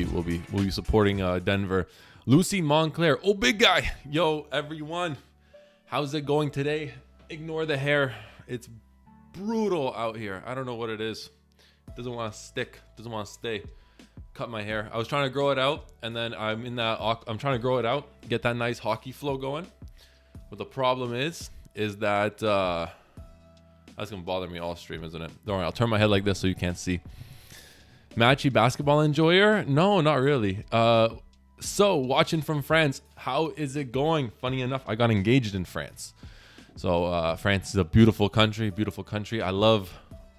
we'll be supporting Denver. Lucy Montclair, oh big guy, yo everyone, how's it going today? Ignore the hair, it's brutal out here. I don't know what it is. Doesn't want to stick, doesn't want to stay. Cut my hair. I was trying to grow it out, and then I'm trying to grow it out, get that nice hockey flow going. But the problem is that that's gonna bother me all stream, isn't it? Don't worry, I'll turn my head like this so you can't see. Matchy basketball enjoyer? No, not really. So watching from France, how is it going? Funny enough, I got engaged in France. So France is a beautiful country, beautiful country. I love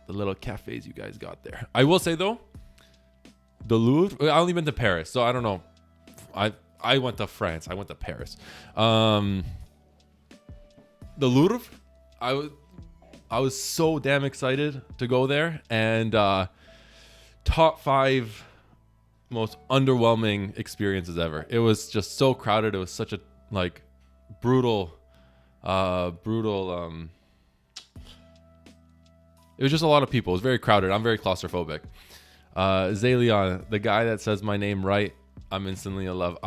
the little cafes you guys got there. I will say though, the Louvre, I only been to Paris, so I don't know. I went to France, I went to Paris. The Louvre, I was so damn excited to go there, and top 5 most underwhelming experiences ever. It was just so crowded. It was such a like brutal it was just a lot of people. It was very crowded. I'm very claustrophobic. Zalion, the guy that says my name right, I'm instantly in love.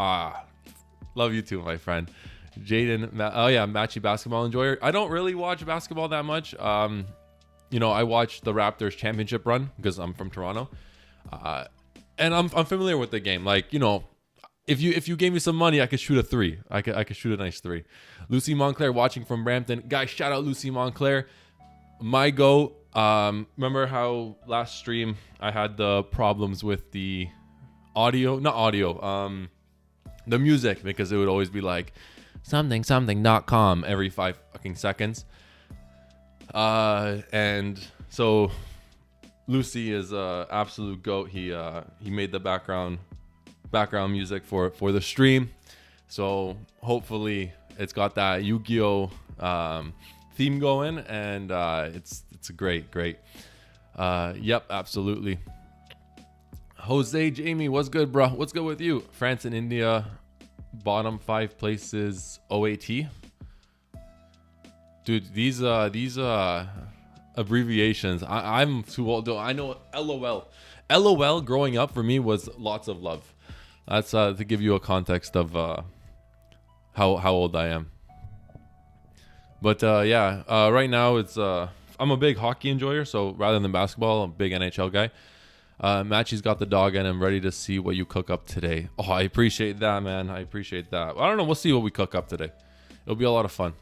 Love you too, my friend. Jaden, oh yeah, Matchy basketball enjoyer. I don't really watch basketball that much. You know, I watched the Raptors championship run because I'm from Toronto, and I'm familiar with the game. Like, you know, if you gave me some money, I could shoot a 3. I could shoot a nice 3. Lucy Montclair watching from Brampton. Guys, shout out Lucy Montclair. My go. Remember how last stream I had the problems with the audio, not audio, the music, because it would always be like something.com every 5 fucking seconds. And so Lucy is a absolute goat. He made the background music for the stream. So hopefully it's got that Yu-Gi-Oh theme going, and it's a great. Yep, absolutely. Jose Jamie, what's good, bro? What's good with you? France and India, bottom 5 places OAT. Dude, these abbreviations, I'm too old. I know LOL. LOL growing up for me was lots of love. That's to give you a context of how old I am. But yeah, right now it's I'm a big hockey enjoyer, so rather than basketball, I'm a big NHL guy. Matchy's got the dog, and I'm ready to see what you cook up today. Oh, I appreciate that, man. I appreciate that. I don't know. We'll see what we cook up today. It'll be a lot of fun.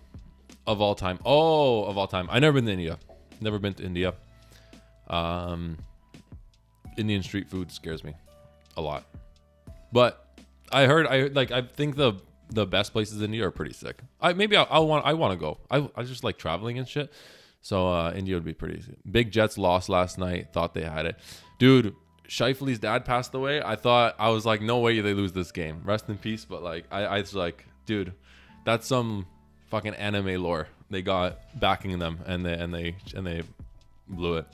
Of all time. I've never been to India. Never been to India. Indian street food scares me a lot. But I think the best places in India are pretty sick. I want to go. I just like traveling and shit. So India would be pretty sick. Big Jets lost last night. Thought they had it. Dude, Shifley's dad passed away. I was like, no way they lose this game. Rest in peace. But like I was like, dude, that's some fucking anime lore they got backing them, and they blew it.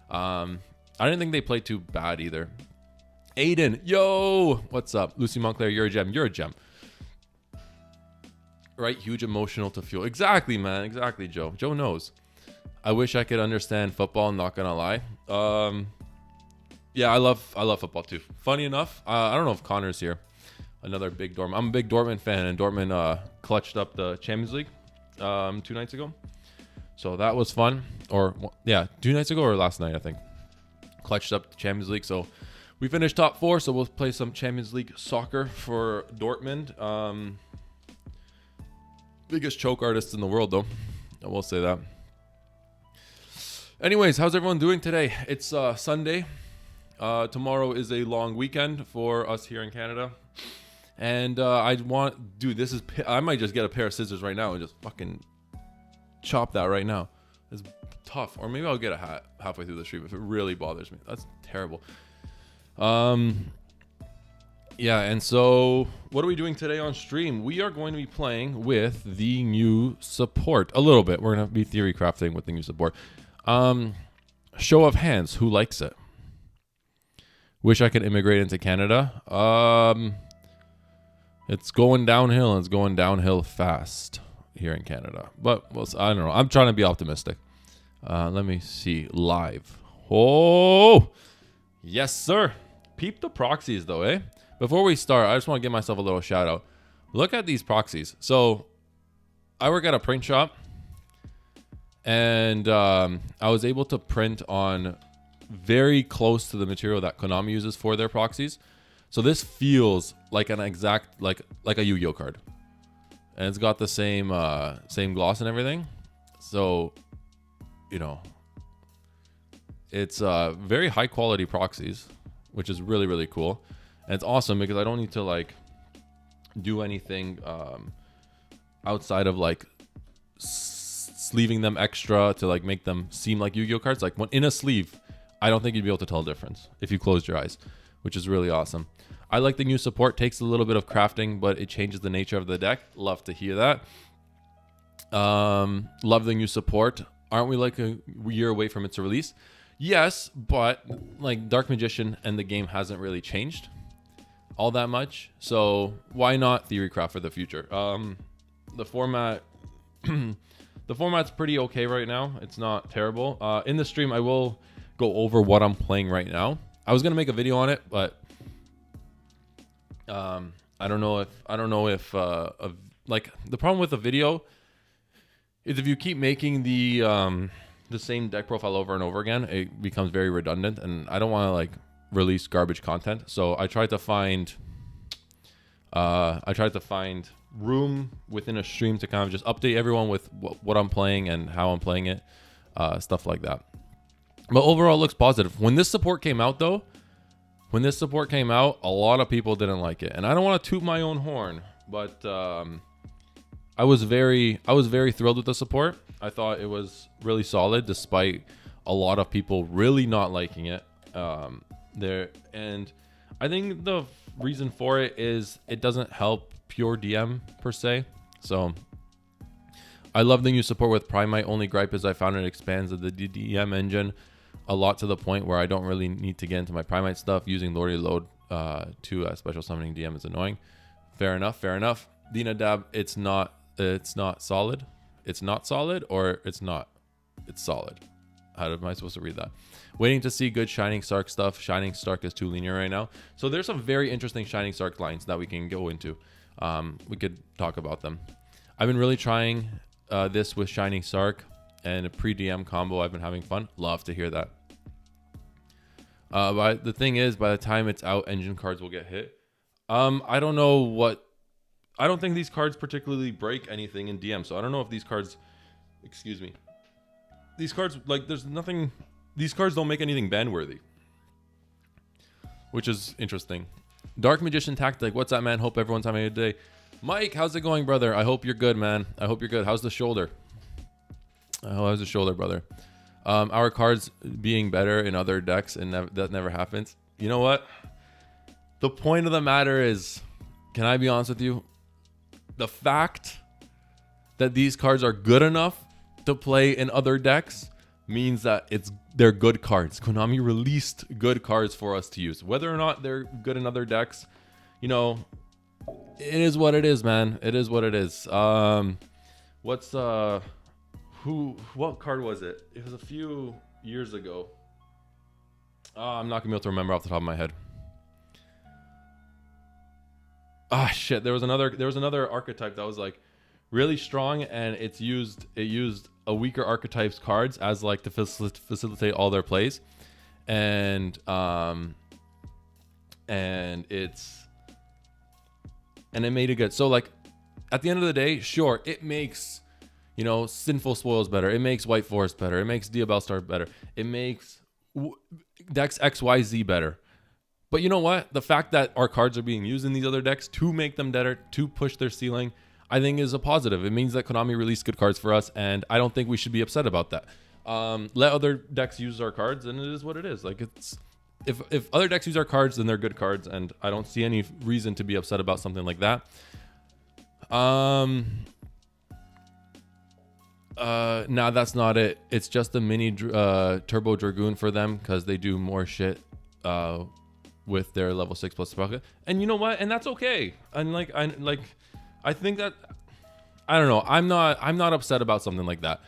I didn't think they played too bad either. Aiden, yo, what's up? Lucy Montclair, you're a gem. You're a gem. Right? Huge emotional to fuel. Exactly, man. Exactly, Joe. Joe knows. I wish I could understand football, not gonna lie. Yeah, I love football too. Funny enough, I don't know if Connor's here. Another big Dortmund. I'm a big Dortmund fan, and Dortmund clutched up the Champions League 2 nights ago. So that was fun. Or yeah, 2 nights ago or last night, I think. Clutched up the Champions League. So we finished top 4, so we'll play some Champions League soccer for Dortmund. Biggest choke artists in the world, though. I will say that. Anyways, how's everyone doing today? It's Sunday. Tomorrow is a long weekend for us here in Canada. And I might just get a pair of scissors right now and just fucking chop that right now. It's tough. Or maybe I'll get a hat halfway through the stream if it really bothers me. That's terrible. Yeah, and so what are we doing today on stream? We are going to be playing with the new support a little bit. We're going to be theory crafting with the new support. Show of hands, who likes it? Wish I could immigrate into Canada. It's going downhill. It's going downhill fast here in Canada. But I don't know. I'm trying to be optimistic. Let me see. Live. Oh, yes, sir. Peep the proxies though, eh? Before we start, I just want to give myself a little shout out. Look at these proxies. So I work at a print shop, and I was able to print on very close to the material that Konami uses for their proxies. So this feels like an exact, like a Yu-Gi-Oh card. And it's got the same gloss and everything. So, you know, it's very high quality proxies, which is really, really cool. And it's awesome because I don't need to like do anything outside of like sleeving them extra to like make them seem like Yu-Gi-Oh cards. Like when in a sleeve, I don't think you'd be able to tell the difference if you closed your eyes, which is really awesome. I like the new support. Takes a little bit of crafting, but it changes the nature of the deck. Love to hear that. Love the new support. Aren't we like a year away from its release? Yes, but like Dark Magician and the game hasn't really changed all that much. So why not theorycraft for the future? The format, the format's pretty okay right now. It's not terrible. In the stream, I will go over what I'm playing right now. I was gonna make a video on it, but I don't know if like the problem with a video is if you keep making the same deck profile over and over again, it becomes very redundant, and I don't want to like release garbage content. So I tried to find room within a stream to kind of just update everyone with what I'm playing and how I'm playing it, stuff like that. But overall, it looks positive. When this support came out, though, a lot of people didn't like it, and I don't want to toot my own horn, but I was very thrilled with the support. I thought it was really solid, despite a lot of people really not liking it. And I think the reason for it is it doesn't help pure DM per se. So I love the new support with Primite. Only gripe is I found it expands the DM engine a lot to the point where I don't really need to get into my Primite stuff. Using Lordy Load to special summoning DM is annoying. Fair enough. Dina Dab, it's not solid. It's not solid, or it's solid. How am I supposed to read that? Waiting to see good Shining Sark stuff. Shining Sark is too linear right now. So there's some very interesting Shining Sark lines that we can go into. We could talk about them. I've been really trying this with Shining Sark and a pre-DM combo. I've been having fun. Love to hear that. But the thing is, by the time it's out, engine cards will get hit. I don't know what... I don't think these cards particularly break anything in DM, so I don't know if these cards... Excuse me. These cards, like, there's nothing... These cards don't make anything ban-worthy, which is interesting. Dark Magician Tactic. What's up, man? Hope everyone's having a good day. Mike, how's it going, brother? I hope you're good, man. I hope you're good. How's the shoulder? How's the shoulder, brother? Our cards being better in other decks, and that never happens. You know what? The point of the matter is, can I be honest with you? The fact that these cards are good enough to play in other decks means that they're good cards. Konami released good cards for us to use. Whether or not they're good in other decks, you know, it is what it is, man. It is what it is. What card was it? It was a few years ago. I'm not gonna be able to remember off the top of my head. Ah, shit. There was another archetype that was like really strong, and it used a weaker archetype's cards as like to facilitate all their plays, and it made it good. So like at the end of the day, sure, it makes, you know, Sinful Spoils better. It makes White Forest better. It makes Diabellstar better. It makes decks XYZ better. But you know what? The fact that our cards are being used in these other decks to make them better, to push their ceiling, I think is a positive. It means that Konami released good cards for us, and I don't think we should be upset about that. Let other decks use our cards, and it is what it is. Like, it's if other decks use our cards, then they're good cards, and I don't see any reason to be upset about something like that. Nah, that's not it. It's just a mini Turbo Dragoon for them because they do more shit with their level 6+ spell. And you know what? And that's okay. And I think that, I don't know. I'm not upset about something like that.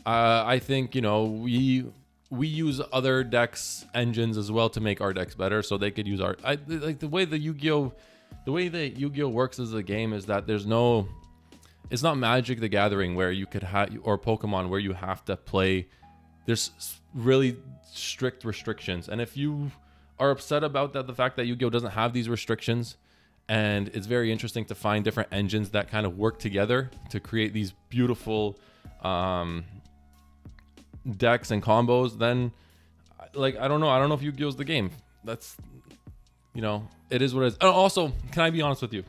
I think, you know, we use other decks engines as well to make our decks better, so they could use our like the way that Yu-Gi-Oh works as a game is that it's not Magic the Gathering where you could have, or Pokemon where you have to play. There's really strict restrictions, and if you are upset about that, the fact that Yu-Gi-Oh doesn't have these restrictions, and it's very interesting to find different engines that kind of work together to create these beautiful decks and combos, then like I don't know if Yu-Gi-Oh's the game. That's, you know, it is what it is. And also, can I be honest with you?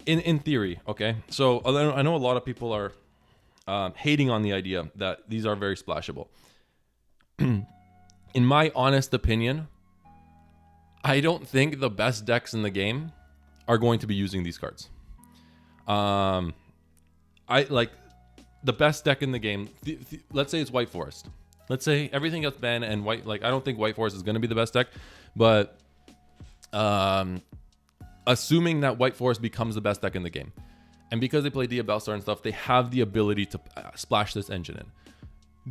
In theory, okay, so I know a lot of people are hating on the idea that these are very splashable. In my honest opinion, I don't think the best decks in the game are going to be using these cards. I like the best deck in the game. Let's say it's White Forest. Let's say everything gets banned and white. Like I don't think White Forest is going to be the best deck, but assuming that White Forest becomes the best deck in the game, and because they play Diabellstar and stuff, they have the ability to splash this engine in.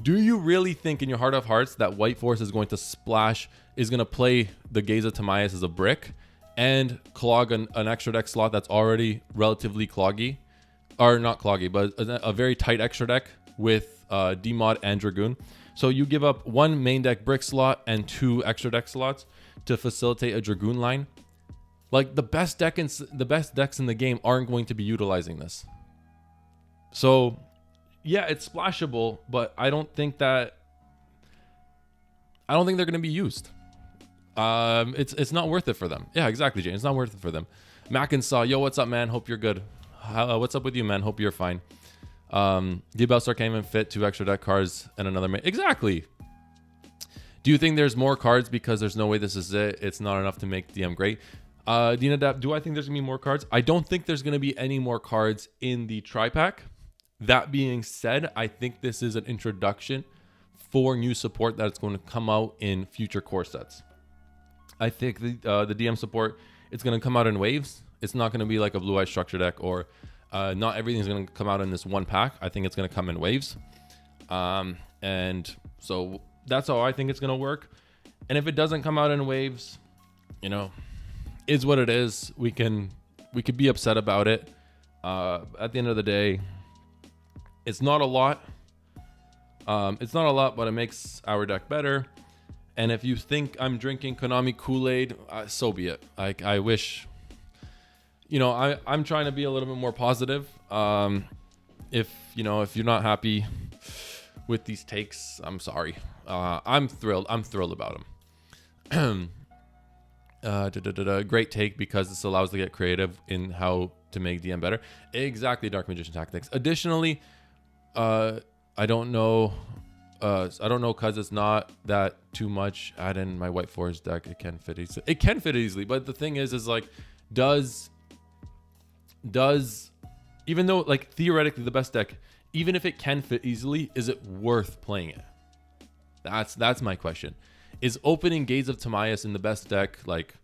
Do you really think in your heart of hearts that White Forest is going to play the Gaze of Timaeus as a brick and clog an extra deck slot that's already relatively cloggy, or not cloggy, but a very tight extra deck with Demod and Dragoon? So you give up one main deck brick slot and 2 extra deck slots to facilitate a Dragoon line. Like the best decks in the game aren't going to be utilizing this. So yeah, it's splashable, but I don't think they're going to be used. It's not worth it for them. Yeah, exactly, Jane. It's not worth it for them. Mackinsaw, yo, what's up, man? Hope you're good. What's up with you, man? Hope you're fine. Diabellstar can't even fit 2 extra deck cards and another main. Exactly. Do you think there's more cards because there's no way this is it? It's not enough to make DM great. Dina Dap, do I think there's gonna be more cards? I don't think there's gonna be any more cards in the tri-pack. That being said, I think this is an introduction for new support that's going to come out in future core sets. I think the DM support, it's going to come out in waves. It's not going to be like a Blue Eye structure deck, or not everything's going to come out in this one pack. I think it's going to come in waves. And so that's how I think it's going to work. And if it doesn't come out in waves, you know, is what it is. We could be upset about it. At the end of the day, it's not a lot. But it makes our deck better. And if you think I'm drinking Konami Kool-Aid, so be it. I wish, you know, I'm trying to be a little bit more positive. If you're not happy with these takes, I'm sorry. I'm thrilled about them. Great take, because this allows to get creative in how to make DM better. Exactly, Dark Magician Tactics. Additionally, I don't know because it's not that too much. Add in my White Forest deck. It can fit easily. It can fit easily, but the thing is like, does even though like theoretically the best deck, even if it can fit easily, is it worth playing it? That's my question. Is opening Gaze of Timaeus in the best deck like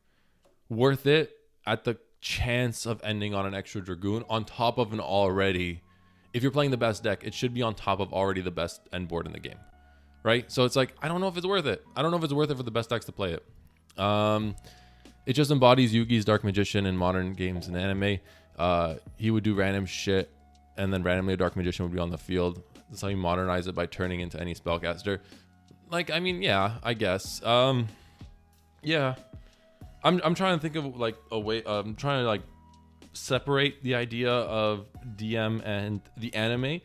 worth it at the chance of ending on an extra Dragoon on top of an already? If you're playing the best deck, it should be on top of already the best end board in the game, right? So it's like, I don't know if it's worth it. I don't know if it's worth it for the best decks to play it. It just embodies Yugi's Dark Magician in modern games and anime. He would do random shit, and then randomly a Dark Magician would be on the field. That's how you modernize it, by turning into any spellcaster. Like, I mean, yeah, I guess. Yeah. I'm trying to think of like a way. I'm trying to like separate the idea of DM and the anime.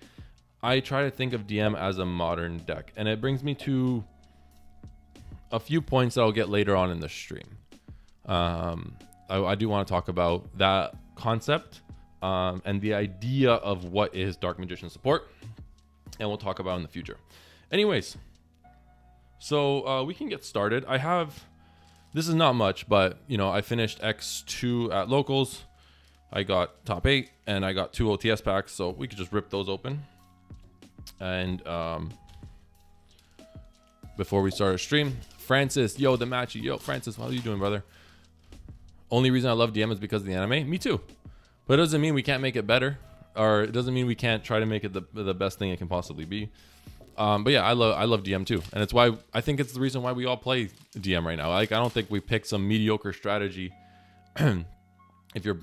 I try to think of DM as a modern deck, and it brings me to a few points that I'll get later on in the stream. I do want to talk about that concept and the idea of what is Dark Magician support, and we'll talk about it in the future. Anyways, so we can get started. This is not much, but you know, I finished X2 at locals. I got top 8 and I got 2 OTS packs, so we could just rip those open. And before we start our stream, Francis, yo, the matchy, yo, Francis, how are you doing, brother? Only reason I love DM is because of the anime. Me too, but it doesn't mean we can't make it better, or it doesn't mean we can't try to make it the best thing it can possibly be. But yeah, I love DM too, and it's why I think it's the reason why we all play DM right now. Like, I don't think we pick some mediocre strategy. If you're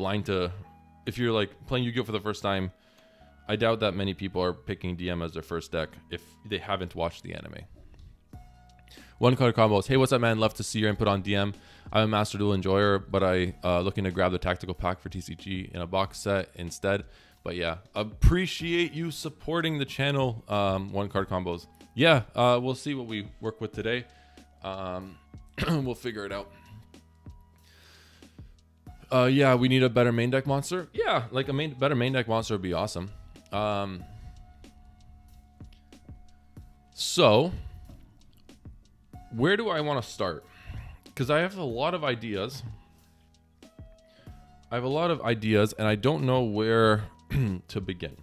like playing Yu-Gi-Oh for the first time, I doubt that many people are picking DM as their first deck if they haven't watched the anime. One card combos. Hey, what's up, man? Love to see your input on DM. I'm a Master Duel enjoyer, but I looking to grab the tactical pack for TCG in a box set instead. But yeah, appreciate you supporting the channel. One card combos. Yeah, we'll see what we work with today. We'll figure it out. Yeah, we need a better main deck monster. Yeah, like a better main deck monster would be awesome. So where do I want to start? Because I have a lot of ideas. And I don't know where to begin.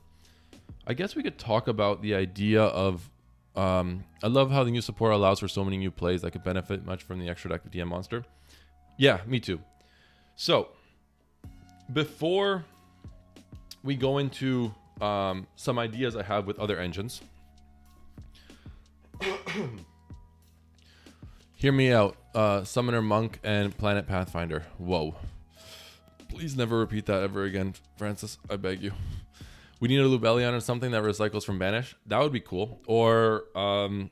I guess we could talk about the idea of I love how the new support allows for so many new plays that could benefit much from the extra deck of DM monster. Yeah, me too. So before we go into some ideas I have with other engines, hear me out. Summoner Monk and Planet Pathfinder. Whoa. Please never repeat that ever again, Francis. I beg you. We need a Lubellion or something that recycles from Banish. That would be cool. Or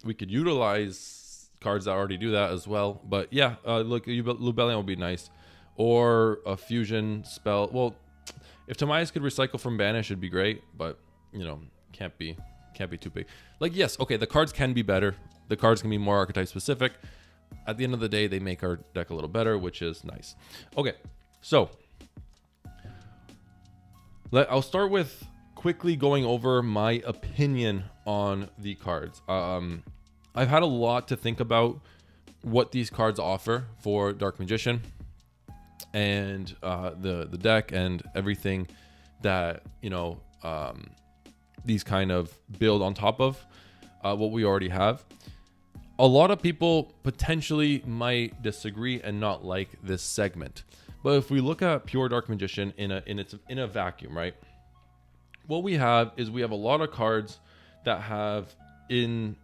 we could utilize cards that already do that as well. But yeah, look, Lubellion would be nice. Or a fusion spell. Well, if Tamias could recycle from Banish, it'd be great. But, you know, can't be too big. Like, yes, okay, the cards can be better. The cards can be more archetype specific. At the end of the day, they make our deck a little better, which is nice. Okay, so I'll start with quickly going over my opinion on the cards. I've had a lot to think about what these cards offer for Dark Magician and the deck and everything that, you know, these kind of build on top of what we already have. A lot of people potentially might disagree and not like this segment. But if we look at pure Dark Magician in a vacuum, right? What we have is we have a lot of cards that have in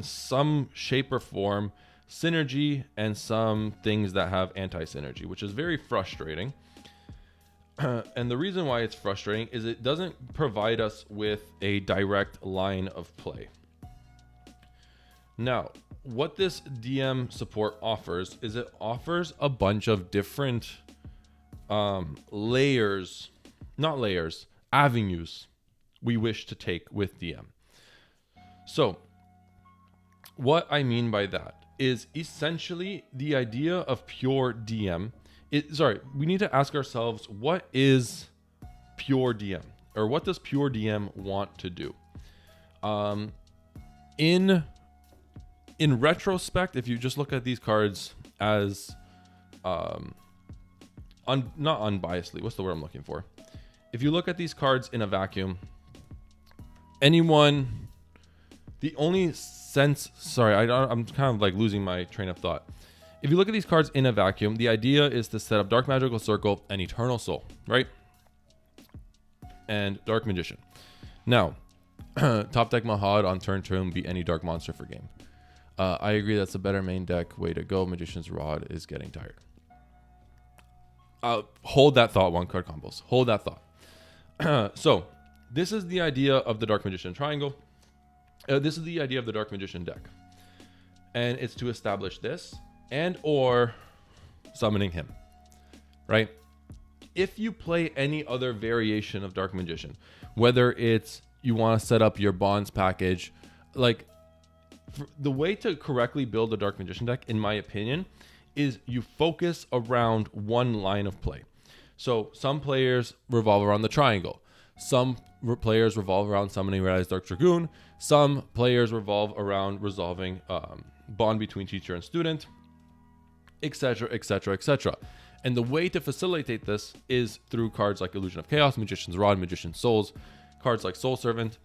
some shape or form synergy and some things that have anti-synergy, which is very frustrating. And the reason why it's frustrating is it doesn't provide us with a direct line of play. Now, what this DM support offers is it offers a bunch of different avenues we wish to take with DM. So what I mean by that is essentially the idea of pure DM. We need to ask ourselves, what is pure DM? Or what does pure DM want to do? In retrospect, if you just look at these cards as not unbiasedly, what's the word I'm looking for? If you look at these cards in a vacuum, I'm kind of like losing my train of thought. If you look at these cards in a vacuum, the idea is to set up Dark Magical Circle and Eternal Soul, right? And Dark Magician. Now, top deck Mahad on turn 2 beat any dark monster for game. I agree that's a better main deck way to go. Magician's Rod is getting tired. Hold that thought, one card combos. Hold that thought. So, this is the idea of the Dark Magician Triangle. This is the idea of the Dark Magician deck. And it's to establish this and or summoning him, right? If you play any other variation of Dark Magician, whether it's you want to set up your bonds package, like the way to correctly build a Dark Magician deck, in my opinion, is you focus around one line of play. So some players revolve around the triangle. Some players revolve around summoning Red Eyes Dark Dragoon. Some players revolve around resolving bond between teacher and student, etc., etc., etc. And the way to facilitate this is through cards like Illusion of Chaos, Magician's Rod, Magician's Souls, cards like Soul Servant,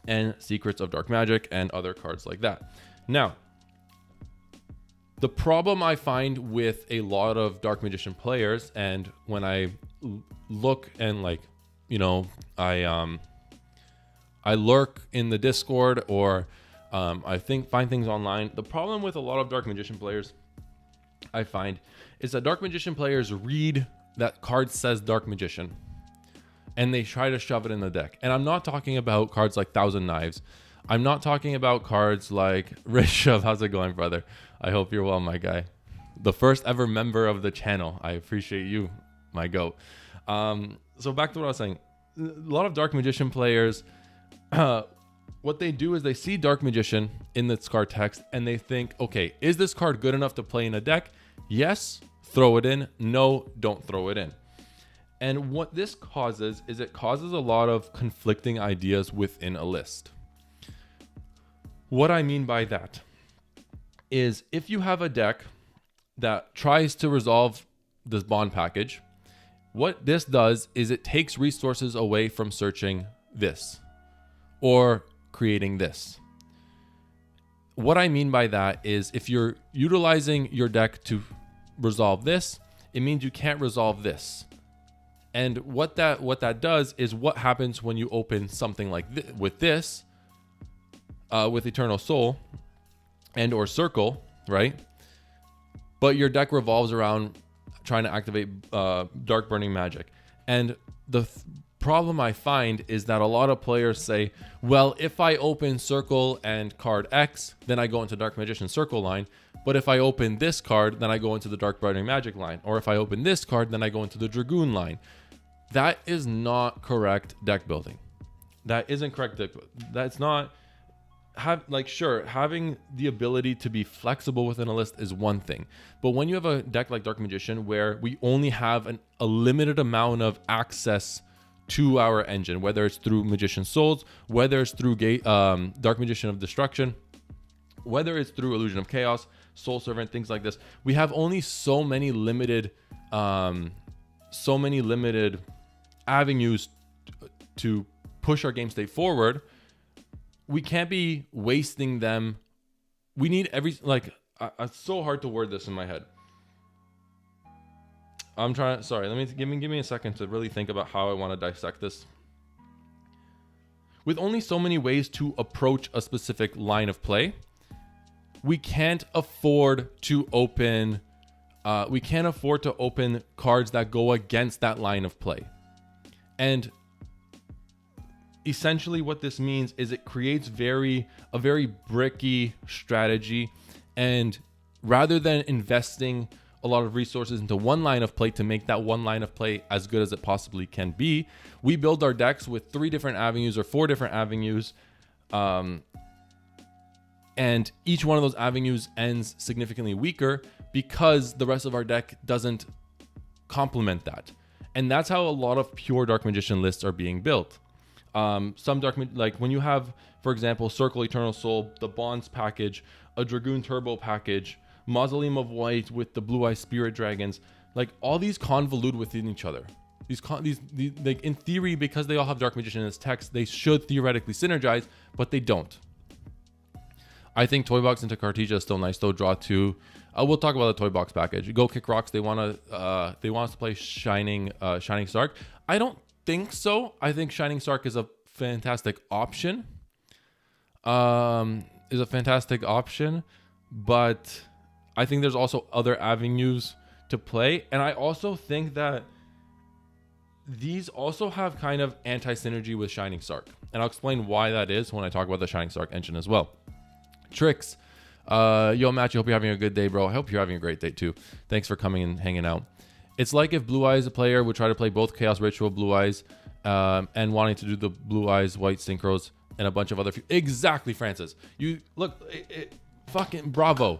and Secrets of Dark Magic, and other cards like that. Now, the problem I find with a lot of Dark Magician players, and when I look and I lurk in the Discord, or I find things online. The problem with a lot of Dark Magician players, I find, is that Dark Magician players read that card says Dark Magician and they try to shove it in the deck. And I'm not talking about cards like Thousand Knives. I'm not talking about cards like Rishav. How's it going, brother? I hope you're well, my guy. The first ever member of the channel. I appreciate you, my goat. So back to what I was saying. A lot of Dark Magician players, what they do is they see Dark Magician in this card text and they think, okay, is this card good enough to play in a deck? Yes, throw it in. No, don't throw it in. And what this causes is it causes a lot of conflicting ideas within a list. What I mean by that is if you have a deck that tries to resolve this bond package, what this does is it takes resources away from searching this or creating this. What I mean by that is if you're utilizing your deck to resolve this, it means you can't resolve this. And what that does is what happens when you open something like with this, with Eternal Soul and or Circle, right? But your deck revolves around trying to activate Dark Burning Magic. And the problem I find is that a lot of players say, well, if I open Circle and card X, then I go into Dark Magician Circle line. But if I open this card, then I go into the Dark Burning Magic line. Or if I open this card, then I go into the Dragoon line. That is not correct deck building. That isn't correct deck building. That's not... having the ability to be flexible within a list is one thing, but when you have a deck like Dark Magician where we only have a limited amount of access to our engine, whether it's through Magician Souls, whether it's through Dark Magician of Destruction, whether it's through Illusion of Chaos, Soul Servant, things like this, we have only so many limited avenues to push our game state forward. We can't be wasting them. We need it's so hard to word this in my head. I'm trying, sorry, give me a second to really think about how I want to dissect this. With only so many ways to approach a specific line of play, we can't afford to open cards that go against that line of play. And essentially what this means is it creates a very bricky strategy, and rather than investing a lot of resources into one line of play to make that one line of play as good as it possibly can be, we build our decks with 3 different avenues or 4 different avenues, and each one of those avenues ends significantly weaker because the rest of our deck doesn't complement that. And that's how a lot of pure Dark Magician lists are being built. Some like when you have, for example, Circle Eternal Soul, the Bonds package, a Dragoon Turbo package, Mausoleum of White with the Blue Eye Spirit Dragons, like all these convolute within each other. These like in theory, because they all have Dark Magician in its text, they should theoretically synergize, but they don't. I think Toy Box into Cartesia is still nice though. Draw 2. We'll talk about the Toy Box package. Go Kick Rocks. They want us to play Shining Stark. I don't think so. I think Shining Stark is a fantastic option. But I think there's also other avenues to play, and I also think that these also have kind of anti-synergy with Shining Stark, and I'll explain why that is when I talk about the Shining Stark engine as well. Tricks. Yo, Matt, I hope you're having a good day, bro. I hope you're having a great day too. Thanks for coming and hanging out. It's like if Blue Eyes, a player, would try to play both Chaos Ritual Blue Eyes and wanting to do the Blue Eyes White Synchros and a bunch of other... Exactly, Francis. You look... fucking bravo.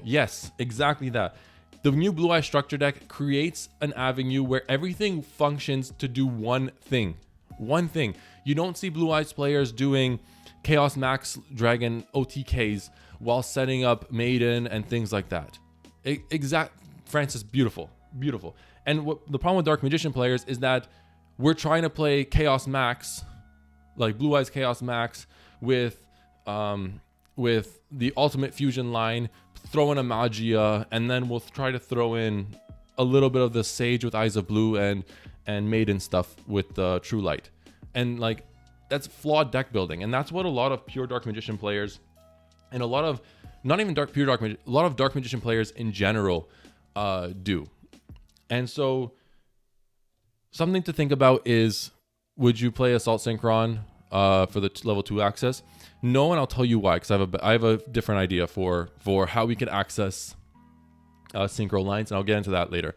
Yes, exactly that. The new Blue Eye structure deck creates an avenue where everything functions to do one thing. You don't see Blue Eyes players doing Chaos Max Dragon OTKs while setting up Maiden and things like that. Francis, beautiful. And what the problem with Dark Magician players is that we're trying to play Chaos Max, like Blue Eyes Chaos Max with the Ultimate Fusion line, throw in a Magia, and then we'll try to throw in a little bit of the Sage with Eyes of Blue and Maiden stuff with the True Light. And like that's flawed deck building. And that's what a lot of pure Dark Magician players and a lot of, not even pure Dark Magician, a lot of Dark Magician players in general do. And so something to think about is, would you play Assault Synchron for the level 2 access? No, and I'll tell you why, because I have a different idea for how we can access synchro lines, and I'll get into that later.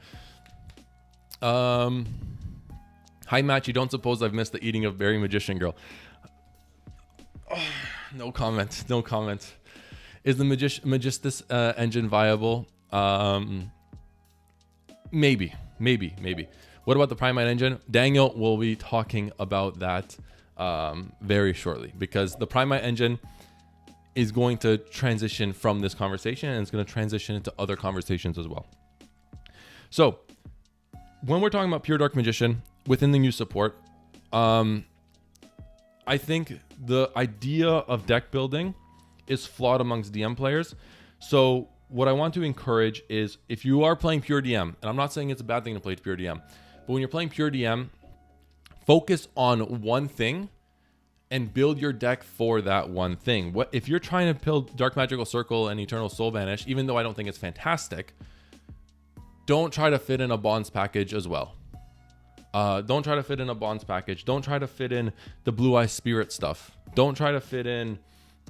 Hi, Matt. You don't suppose I've missed the eating of Berry Magician Girl? Oh, no comment. No comment. Is the Magistus engine viable? Maybe. What about the Primite engine? Daniel will be talking about that very shortly, because the Primite engine is going to transition from this conversation, and it's going to transition into other conversations as well. So when we're talking about pure Dark Magician within the new support, I think the idea of deck building is flawed amongst DM players. So what I want to encourage is, if you are playing pure DM, and I'm not saying it's a bad thing to play pure DM, but when you're playing pure DM, focus on one thing and build your deck for that one thing. What if you're trying to build Dark Magical Circle and Eternal Soul Vanish, even though I don't think it's fantastic, don't try to fit in a Bonds package as well. Don't try to fit in a Bonds package. Don't try to fit in the Blue Eye Spirit stuff. Don't try to fit in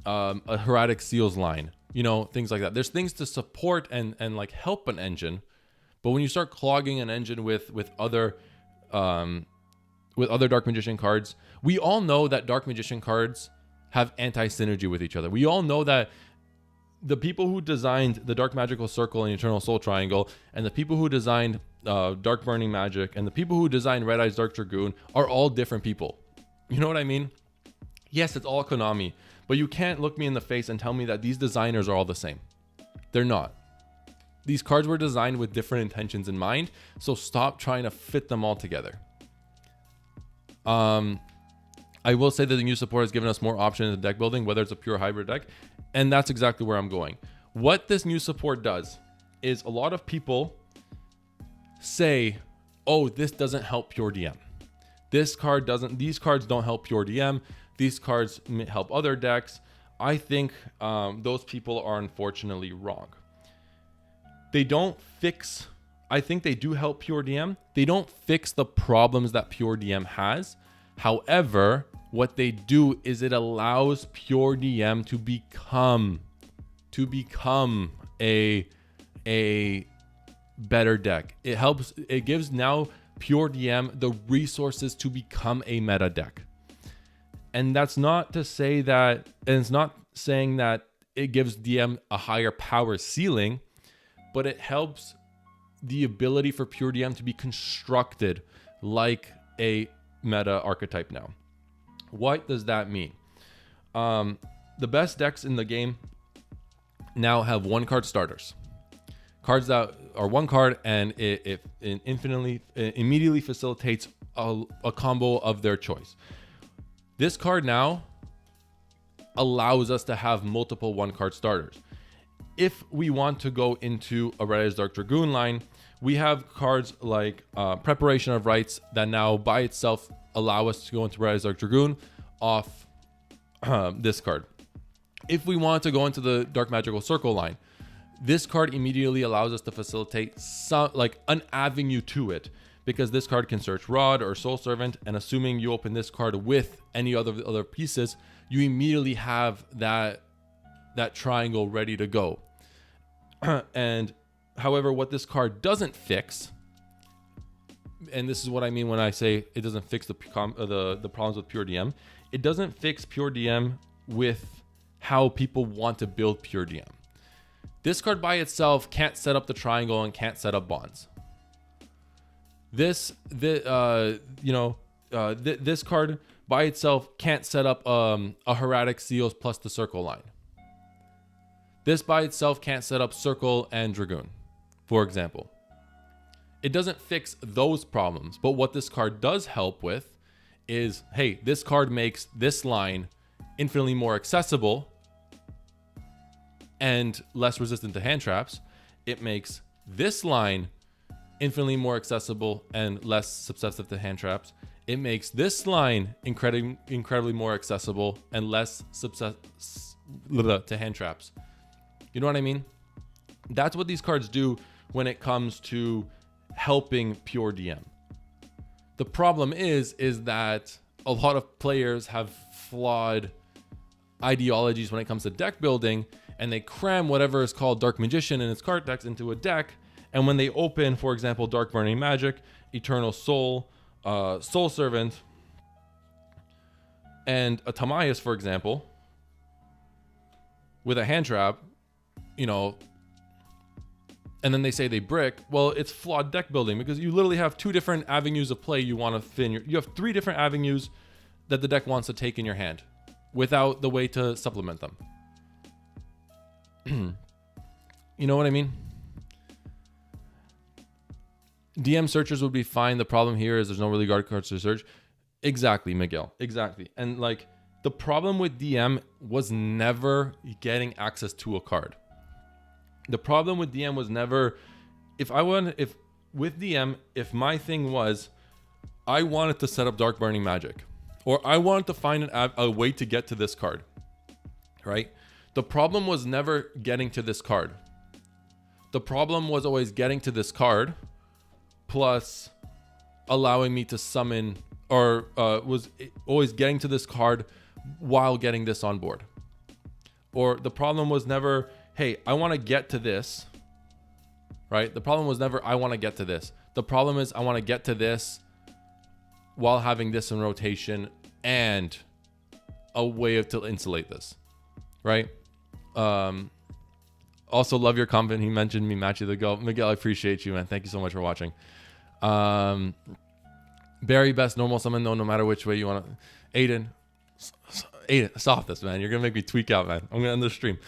a Hieratic Seals line. You know, things like that. There's things to support and like help an engine, but when you start clogging an engine with other Dark Magician cards, we all know that Dark Magician cards have anti-synergy with each other. We all know that the people who designed the Dark Magical Circle and Eternal Soul Triangle, and the people who designed Dark Burning Magic, and the people who designed Red Eyes Dark Dragoon are all different people. You know what I mean? Yes, it's all Konami, but you can't look me in the face and tell me that these designers are all the same. They're not. These cards were designed with different intentions in mind, so stop trying to fit them all together. I will say that the new support has given us more options in deck building, whether it's a pure hybrid deck, and that's exactly where I'm going. What this new support does is, a lot of people say, oh, this doesn't help pure DM. These cards don't help pure DM. These cards help other decks. I think those people are unfortunately wrong. They don't fix, I think they do help pure DM. They don't fix the problems that pure DM has. However, what they do is it allows pure DM to become a better deck. It gives now pure DM the resources to become a meta deck. And that's not to say that, and it's not saying that it gives DM a higher power ceiling, but it helps the ability for pure DM to be constructed like a meta archetype now. What does that mean? The best decks in the game now have 1-card starters. Cards that are 1 card, and it immediately facilitates a combo of their choice. This card now allows us to have multiple 1-card starters. If we want to go into a Red Eyes Dark Dragoon line, we have cards like Preparation of Rites that now by itself allow us to go into Red Eyes Dark Dragoon off this card. If we want to go into the Dark Magical Circle line, this card immediately allows us to facilitate an avenue to it, because this card can search Rod or Soul Servant, and assuming you open this card with any other pieces, you immediately have that triangle ready to go. And however, what this card doesn't fix, and this is what I mean when I say it doesn't fix the problems with pure DM, it doesn't fix pure DM with how people want to build pure DM. This card by itself can't set up the triangle and can't set up bonds. This card by itself can't set up a Hieratic Seals plus the circle line. This by itself can't set up Circle and Dragoon, for example. It doesn't fix those problems, but what this card does help with is, hey, this card makes this line infinitely more accessible and less resistant to hand traps. It makes this line infinitely more accessible and less susceptible to hand traps. it makes this line incredibly more accessible and less to hand traps. You know what I mean? That's what these cards do when it comes to helping pure DM. The problem is that a lot of players have flawed ideologies when it comes to deck building, and they cram whatever is called Dark Magician and its card decks into a deck. And when they open, for example, Dark Burning Magic, Eternal Soul, Soul Servant, and a Timaeus, for example, with a hand trap, you know, and then they say they brick, well, it's flawed deck building because you literally have two different avenues of play you want to thin. You have three different avenues that the deck wants to take in your hand without the way to supplement them. You know what I mean? DM searchers would be fine. The problem here is there's no really guard cards to search. Exactly, Miguel. Exactly. And like the problem with DM was never getting access to a card. The problem with DM was never, if my thing was, I wanted to set up Dark Burning Magic, or I wanted to find a way to get to this card, right? The problem was never getting to this card. The problem was always getting to this card, plus allowing me to summon, or was always getting to this card while getting this on board. Or the problem was never, hey, I want to get to this, right? The problem was never, I want to get to this. The problem is, I want to get to this while having this in rotation and a way to insulate this, right? Also, love your comment. He mentioned me, Matchy the Go. Miguel, I appreciate you, man. Thank you so much for watching. Barry, best normal summon, though, no matter which way you want to. Aiden, stop this, man. You're going to make me tweak out, man. I'm going to end the stream.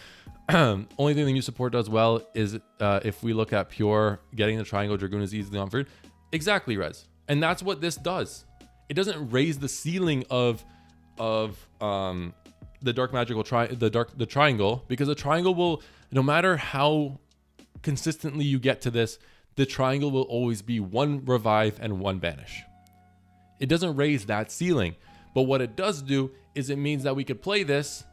Only thing the new support does well is if we look at pure, getting the Triangle Dragoon is easily offered. Exactly, Rez. And that's what this does. It doesn't raise the ceiling of the dark magical the triangle, because the triangle will, no matter how consistently you get to this, the triangle will always be one revive and one banish. It doesn't raise that ceiling, but what it does do is it means that we could play this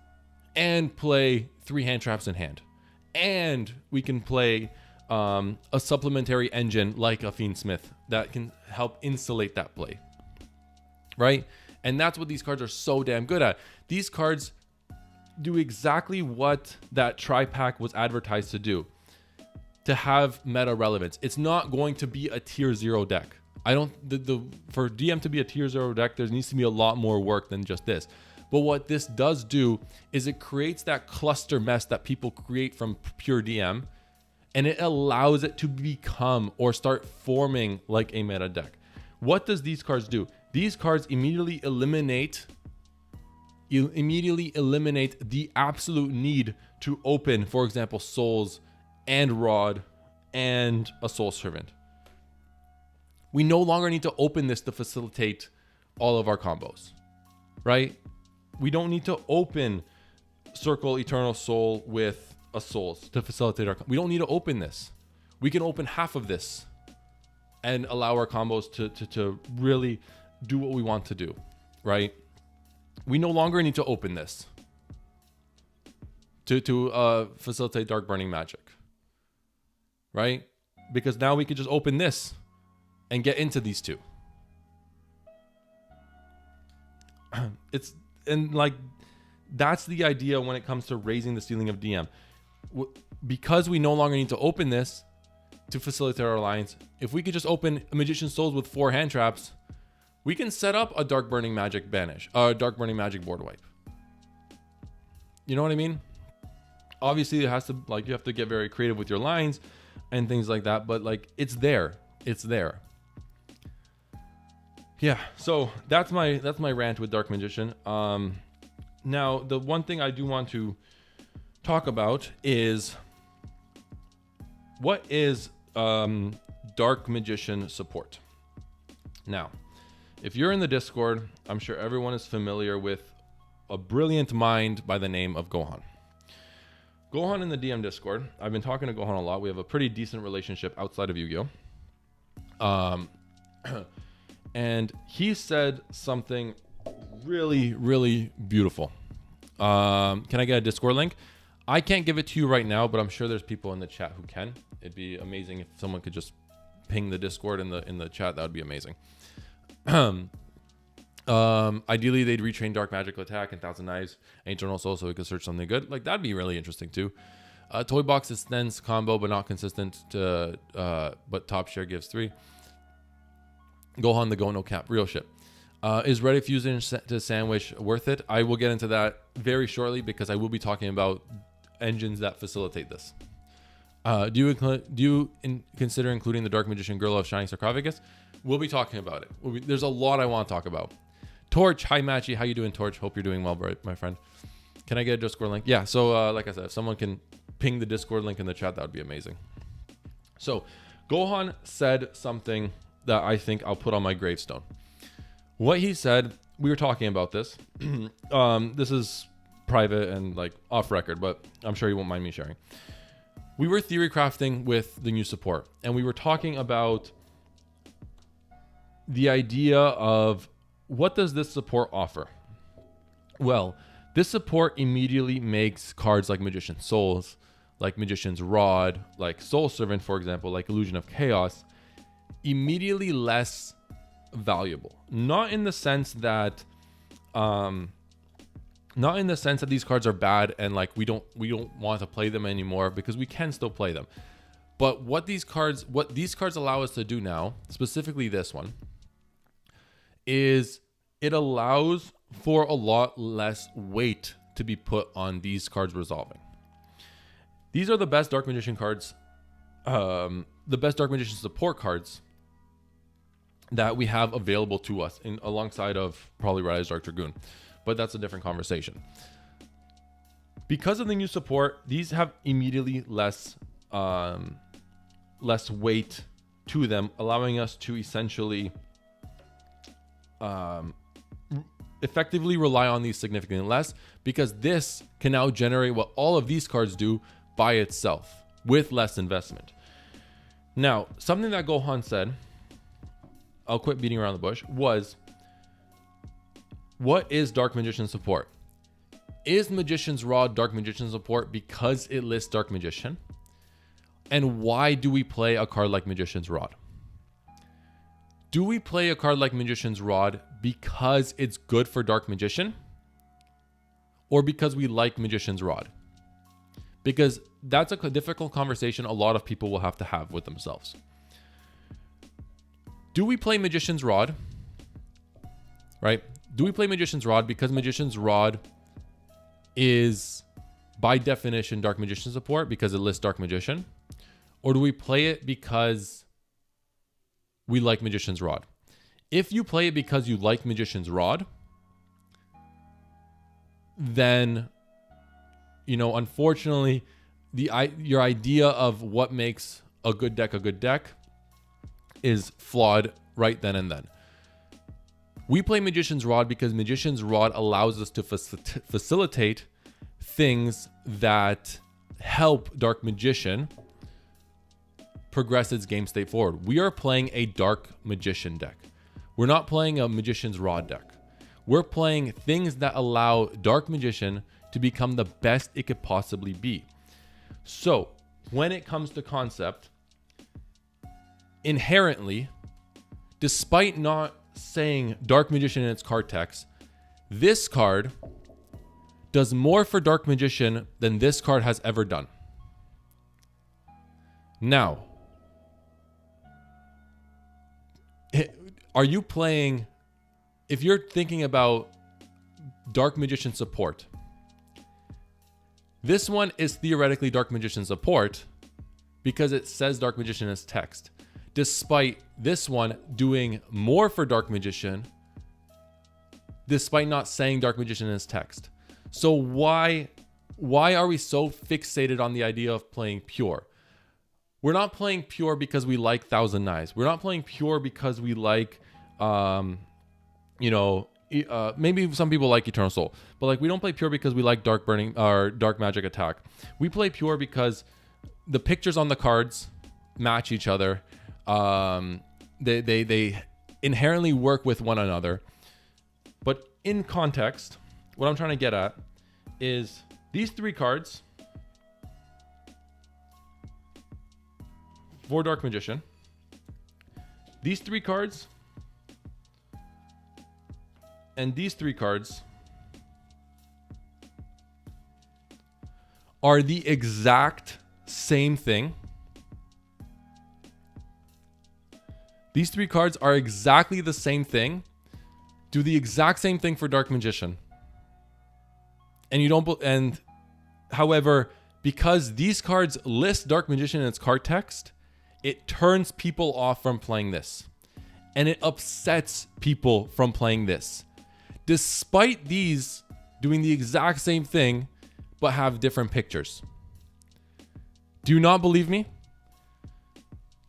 and play 3 hand traps in hand, and we can play a supplementary engine like a Fiendsmith that can help insulate that play, right? And that's what these cards are so damn good at. These cards do exactly what that tri-pack was advertised to do, to have meta relevance. It's not going to be a tier 0 deck. For DM to be a tier 0 deck, there needs to be a lot more work than just this. But what this does do is it creates that cluster mess that people create from pure DM, and it allows it to become or start forming like a meta deck. What does these cards do? These cards immediately eliminate the absolute need to open, for example, Souls and Rod and a Soul Servant. We no longer need to open this to facilitate all of our combos, right? We don't need to open Circle Eternal Soul with a Souls to facilitate our. We don't need to open this. We can open half of this and allow our combos to really do what we want to do, right? We no longer need to open this to facilitate Dark Burning Magic, right? Because now we can just open this and get into these two. That's the idea when it comes to raising the ceiling of DM. Because we no longer need to open this to facilitate our alliance, if we could just open a Magician's Souls with 4 hand traps, we can set up a Dark Burning Magic banish, Dark Burning Magic board wipe. You know what I mean? Obviously, it has to, like, you have to get very creative with your lines and things like that, but like, it's there. It's there. Yeah, so that's my rant with Dark Magician. Now, the one thing I do want to talk about is, what is Dark Magician support? Now, if you're in the Discord, I'm sure everyone is familiar with a brilliant mind by the name of Gohan. Gohan in the DM Discord, I've been talking to Gohan a lot. We have a pretty decent relationship outside of Yu-Gi-Oh! and he said something really, really beautiful. Can I get a Discord link? I can't give it to you right now, but I'm sure there's people in the chat who can. It'd be amazing if someone could just ping the Discord in the chat. That would be amazing. Ideally, they'd retrain Dark Magical Attack and Thousand Knives, Eternal Soul, so we could search something good. Like, that'd be really interesting too. Toy Box extends combo, but not consistent. But top share gives 3. Gohan the Go No Cap, real shit. Is Redefusion to Sandwich worth it? I will get into that very shortly because I will be talking about engines that facilitate this. Do you consider including the Dark Magician Girl of Shining Sarcophagus? We'll be talking about it. There's a lot I want to talk about. Torch, hi Matchy, how you doing, Torch? Hope you're doing well, my friend. Can I get a Discord link? Yeah, so like I said, if someone can ping the Discord link in the chat, that would be amazing. So Gohan said something that I think I'll put on my gravestone. What he said, we were talking about this. This is private and like off record, but I'm sure you won't mind me sharing. We were theory crafting with the new support, and we were talking about the idea of what does this support offer? Well, this support immediately makes cards like Magician's Souls, like Magician's Rod, like Soul Servant, for example, like Illusion of Chaos, immediately less valuable. Not in the sense that these cards are bad and like we don't want to play them anymore, because we can still play them. But what these cards allow us to do now, specifically this one, is it allows for a lot less weight to be put on these cards resolving. These are the best Dark Magician cards, the best Dark Magician support cards that we have available to us, alongside of probably Rise Dark Dragoon, but that's a different conversation. Because of the new support, these have immediately less weight to them, allowing us to essentially effectively rely on these significantly less, because this can now generate what all of these cards do by itself with less investment. Now, something that Gohan said, I'll quit beating around the bush, was, what is Dark Magician support? Is Magician's Rod Dark Magician support because it lists Dark Magician? And why do we play a card like Magician's Rod? Do we play a card like Magician's Rod because it's good for Dark Magician? Or because we like Magician's Rod? Because that's a difficult conversation a lot of people will have to have with themselves. Do we play Magician's Rod? Right? Do we play Magician's Rod because Magician's Rod is, by definition, Dark Magician support because it lists Dark Magician? Or do we play it because we like Magician's Rod? If you play it because you like Magician's Rod, then, unfortunately, your idea of what makes a good deck is flawed right then and then. We play Magician's Rod because Magician's Rod allows us to facilitate things that help Dark Magician progress its game state forward. We are playing a Dark Magician deck. We're not playing a Magician's Rod deck. We're playing things that allow Dark Magician to become the best it could possibly be. So, when it comes to concept, inherently, despite not saying Dark Magician in its card text, this card does more for Dark Magician than this card has ever done. Now, are you playing, if you're thinking about Dark Magician support, this one is theoretically Dark Magician support because it says Dark Magician as text, despite this one doing more for Dark Magician despite not saying Dark Magician as text. So why are we so fixated on the idea of playing pure? We're not playing pure because we like Thousand Knives. We're not playing pure because we like, maybe some people like Eternal Soul, but like we don't play pure because we like Dark Burning or Dark Magic Attack. We play pure because the pictures on the cards match each other. They inherently work with one another. But in context, what I'm trying to get at is these 3 cards for Dark Magician, these 3 cards, and these 3 cards are the exact same thing. These 3 cards are exactly the same thing. Do the exact same thing for Dark Magician. And however, because these cards list Dark Magician in its card text, it turns people off from playing this. And it upsets people from playing this. Despite these doing the exact same thing, but have different pictures. Do you not believe me?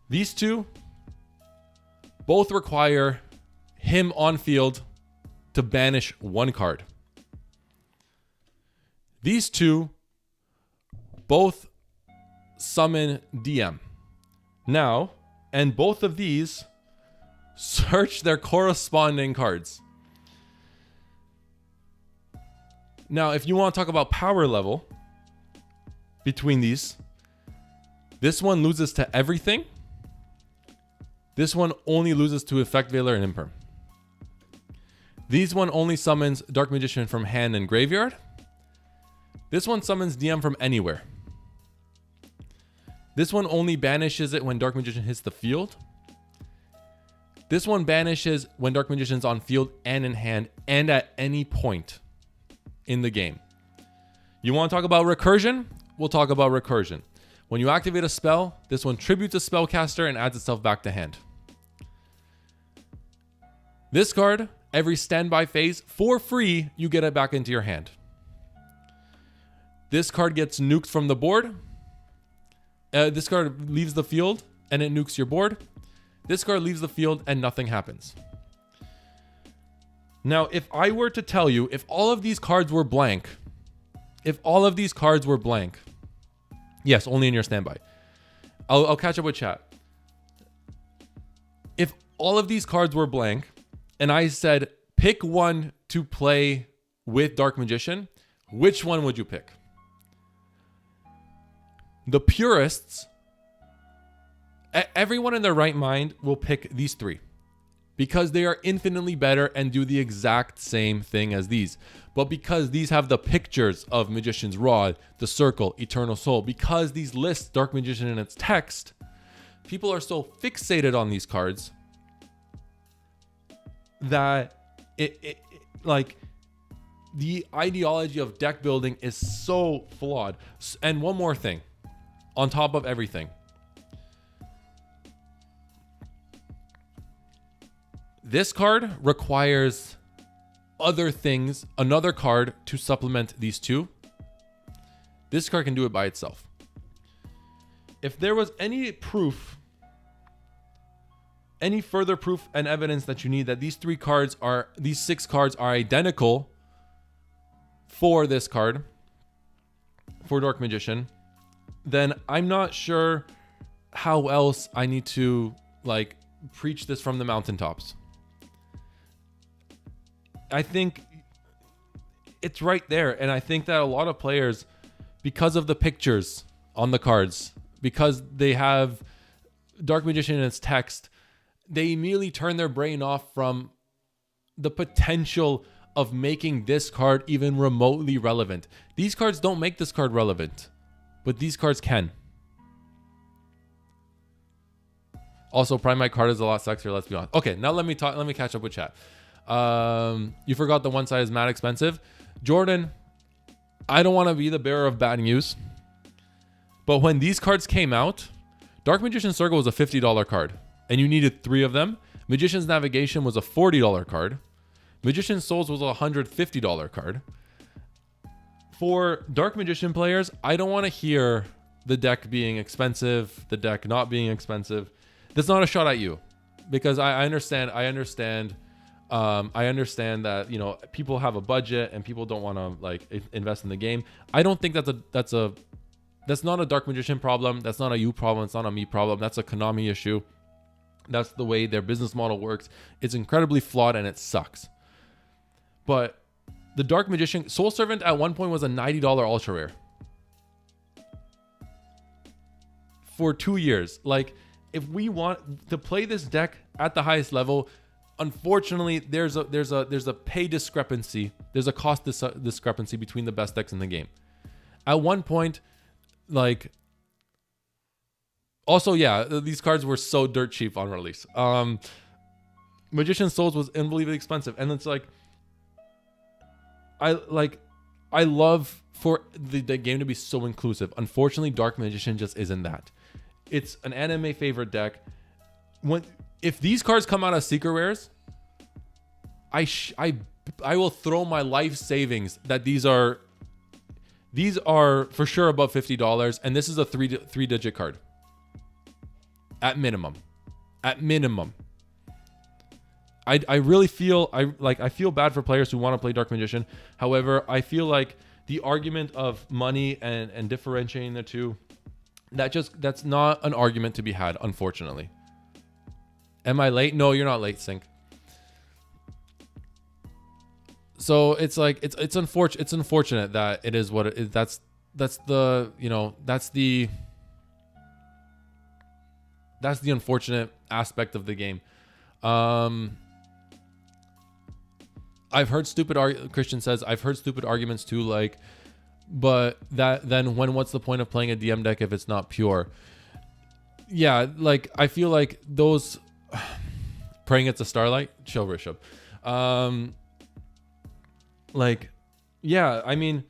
These 2 both require him on field to banish 1 card. These 2 both summon DM. Now, and both of these search their corresponding cards. Now, if you want to talk about power level between these, this one loses to everything. This one only loses to Effect Veiler and Imperm. These one only summons Dark Magician from hand and graveyard. This one summons DM from anywhere. This one only banishes it when Dark Magician hits the field. This one banishes when Dark Magician's on field and in hand and at any point in the game. You want to talk about recursion? We'll talk about recursion. When you activate a spell, this one tributes a spellcaster and adds itself back to hand. This card, every standby phase, for free, you get it back into your hand. This card gets nuked from the board. This card leaves the field and it nukes your board. This card leaves the field and nothing happens. Now, if I were to tell you, if all of these cards were blank, yes, only in your standby. I'll catch up with chat. If all of these cards were blank and I said, pick one to play with Dark Magician, which one would you pick? The purists, everyone in their right mind will pick these 3 because they are infinitely better and do the exact same thing as these. But because these have the pictures of Magician's Rod, the Circle, Eternal Soul, because these list Dark Magician in its text, people are so fixated on these cards that like the ideology of deck building is so flawed. And one more thing, on top of everything. This card requires other things, another card to supplement these 2. This card can do it by itself. If there was any proof, any further proof and evidence that you need that these 6 cards are identical for this card, for Dark Magician, then I'm not sure how else I need to like preach this from the mountaintops. I think it's right there. And I think that a lot of players, because of the pictures on the cards, because they have Dark Magician in its text, they immediately turn their brain off from the potential of making this card even remotely relevant. These cards don't make this card relevant, but these cards can. Also, Primite card is a lot sexier, let's be honest. Okay, now let me catch up with chat. You forgot the one side is mad expensive. Jordan, I don't want to be the bearer of bad news, but when these cards came out, Dark Magician's Circle was a $50 card, and you needed 3 of them. Magician's Navigation was a $40 card. Magician's Souls was a $150 card. For Dark Magician players, I don't want to hear the deck being expensive, the deck not being expensive. That's not a shot at you, because I understand that, you know, people have a budget and people don't want to like invest in the game. I don't think that's not a Dark Magician problem. That's not a you problem. It's not a me problem. That's a Konami issue. That's the way their business model works. It's incredibly flawed and it sucks. But the Dark Magician, Soul Servant at one point was a $90 ultra rare. For 2 years. Like, if we want to play this deck at the highest level, unfortunately, there's a pay discrepancy. There's a cost discrepancy between the best decks in the game. At one point, like, also, yeah, these cards were so dirt cheap on release. Magician Souls was unbelievably expensive, and it's like, I love for the game to be so inclusive. Unfortunately, Dark Magician just isn't that. It's an anime favorite deck. If these cards come out as secret rares, I will throw my life savings that these are for sure above $50, and this is a three digit card. At minimum. I really feel I feel bad for players who want to play Dark Magician. However, I feel like the argument of money and differentiating the two, that's not an argument to be had, unfortunately. Am I late? No, you're not late, Sync. So it's like it's unfortunate that it is what it is. That's the unfortunate aspect of the game. I've heard Christian says, I've heard stupid arguments too, like, but what's the point of playing a DM deck if it's not pure? Yeah, like, I feel like those praying it's a starlight, chill, Rishabh. Like, yeah, I mean,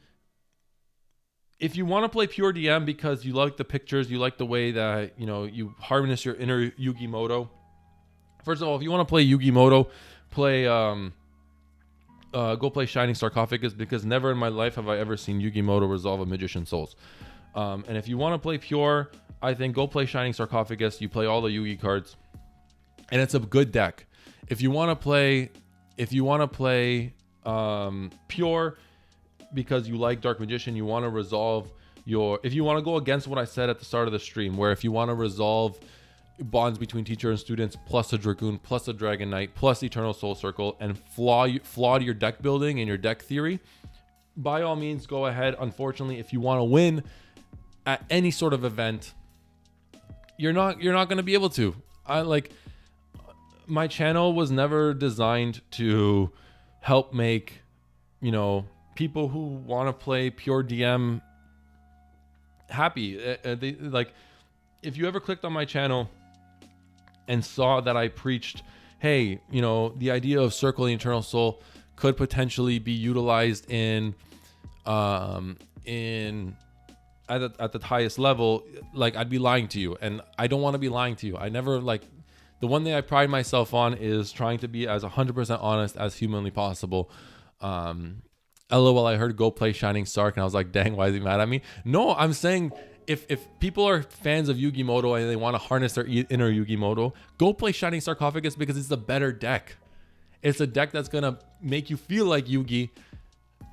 if you want to play pure DM because you like the pictures, you like the way that, you harness your inner Yu-Gi-Moto. First of all, if you want to play Yu-Gi-Moto, go play Shining Sarcophagus, because never in my life have I ever seen Yu-Gi-Moto resolve a Magician Souls. And if you want to play pure, I think go play Shining Sarcophagus. You play all the Yu-Gi cards, and it's a good deck. If you want to play pure because you like Dark Magician, you want to resolve if you want to go against what I said at the start of the stream, where if you want to resolve bonds between teacher and students, plus a Dragoon, plus a Dragon Knight, plus Eternal Soul Circle, and flawed your deck building and your deck theory, by all means, go ahead. Unfortunately, if you want to win at any sort of event, you're not going to be able to. My channel was never designed to help make, people who want to play pure DM happy. If you ever clicked on my channel and saw that I preached, hey, the idea of Circle the Eternal Soul could potentially be utilized at the highest level, like, I'd be lying to you, and I don't want to be lying to you. I never, the one thing I pride myself on is trying to be as 100% honest as humanly possible. LOL, I heard go play Shining Sark, and I was like, dang, why is he mad at me? No, I'm saying, if people are fans of Yu-Gi-Moto and they want to harness their inner Yu-Gi-Moto, go play Shining Sarcophagus, because it's a better deck. It's a deck that's going to make you feel like Yu-Gi,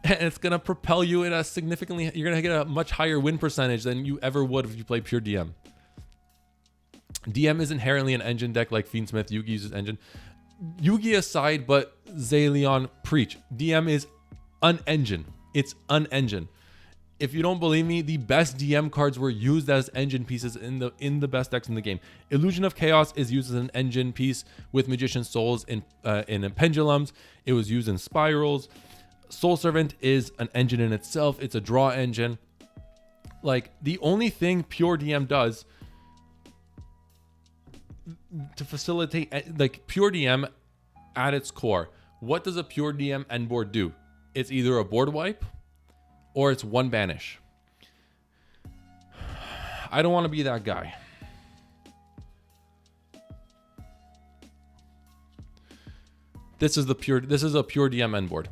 and it's going to propel you in you're going to get a much higher win percentage than you ever would if you play pure DM. DM is inherently an engine deck like Fiendsmith. Yu-Gi uses engine. Yu-Gi aside, but Zaleon, preach. DM is an engine. It's an engine. If you don't believe me, the best DM cards were used as engine pieces in the best decks in the game. Illusion of Chaos is used as an engine piece with Magician Souls in Pendulums. It was used in Spirals. Soul Servant is an engine in itself. It's a draw engine. Like, the only thing pure DM does to facilitate, like, pure DM at its core, what does a pure DM end board do? It's either a board wipe or it's one banish. I don't want to be that guy. This is a pure DM end board.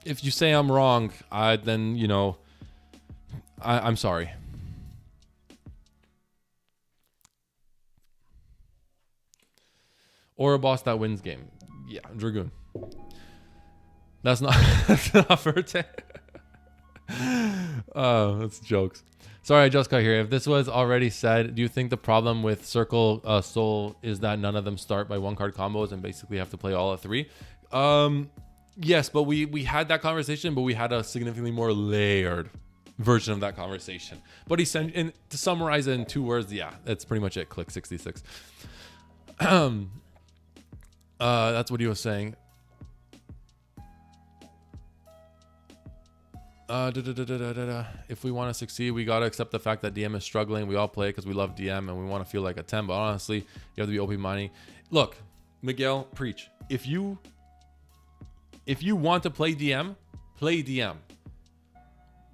If you say I'm wrong, then I'm sorry. Or a boss that wins game. Yeah, Dragoon. That's not fair. Oh, that's jokes. Sorry, I just got here. If this was already said, do you think the problem with Circle Soul is that none of them start by 1-card combos and basically have to play all at 3? Yes, but we had that conversation, but we had a significantly more layered version of that conversation. But to summarize it in 2 words, yeah, that's pretty much it. Click 66. That's what he was saying. If we want to succeed, we got to accept the fact that DM is struggling. We all play because we love DM and we want to feel like a 10. But honestly, you have to be open minded. Look, Miguel, preach. If you want to play DM, play DM.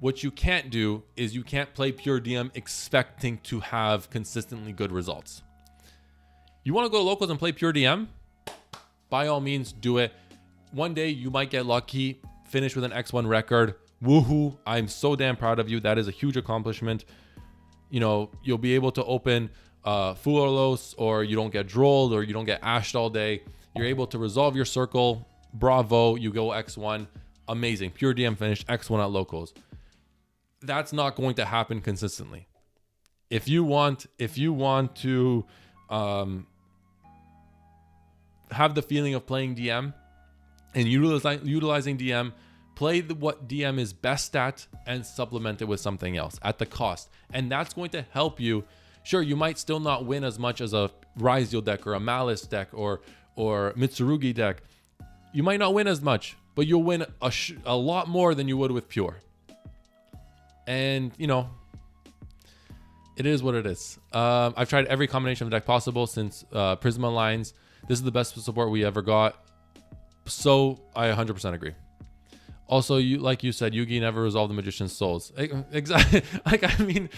What you can't do is you can't play pure DM expecting to have consistently good results. You want to go to locals and play pure DM? By all means, do it. One day you might get lucky, finish with an X1 record. Woohoo. I'm so damn proud of you. That is a huge accomplishment. You know, you'll be able to open Fulolos, or you don't get drolled, or you don't get ashed all day. You're able to resolve your circle. Bravo. You go X1. Amazing. Pure DM finish, X1 at locals. That's not going to happen consistently. If you want to have the feeling of playing DM and utilizing DM, play what DM is best at and supplement it with something else at the cost. And that's going to help you. Sure, you might still not win as much as a Ryzeal deck or a Malice deck or Mitsurugi deck. You might not win as much, but you'll win a lot more than you would with Pure. And, you know, it is what it is. I've tried every combination of deck possible since Prisma lines. This is the best support we ever got. So I 100% agree. Also, like you said, Yugi never resolved the Magician's Souls. Exactly. Like, I mean,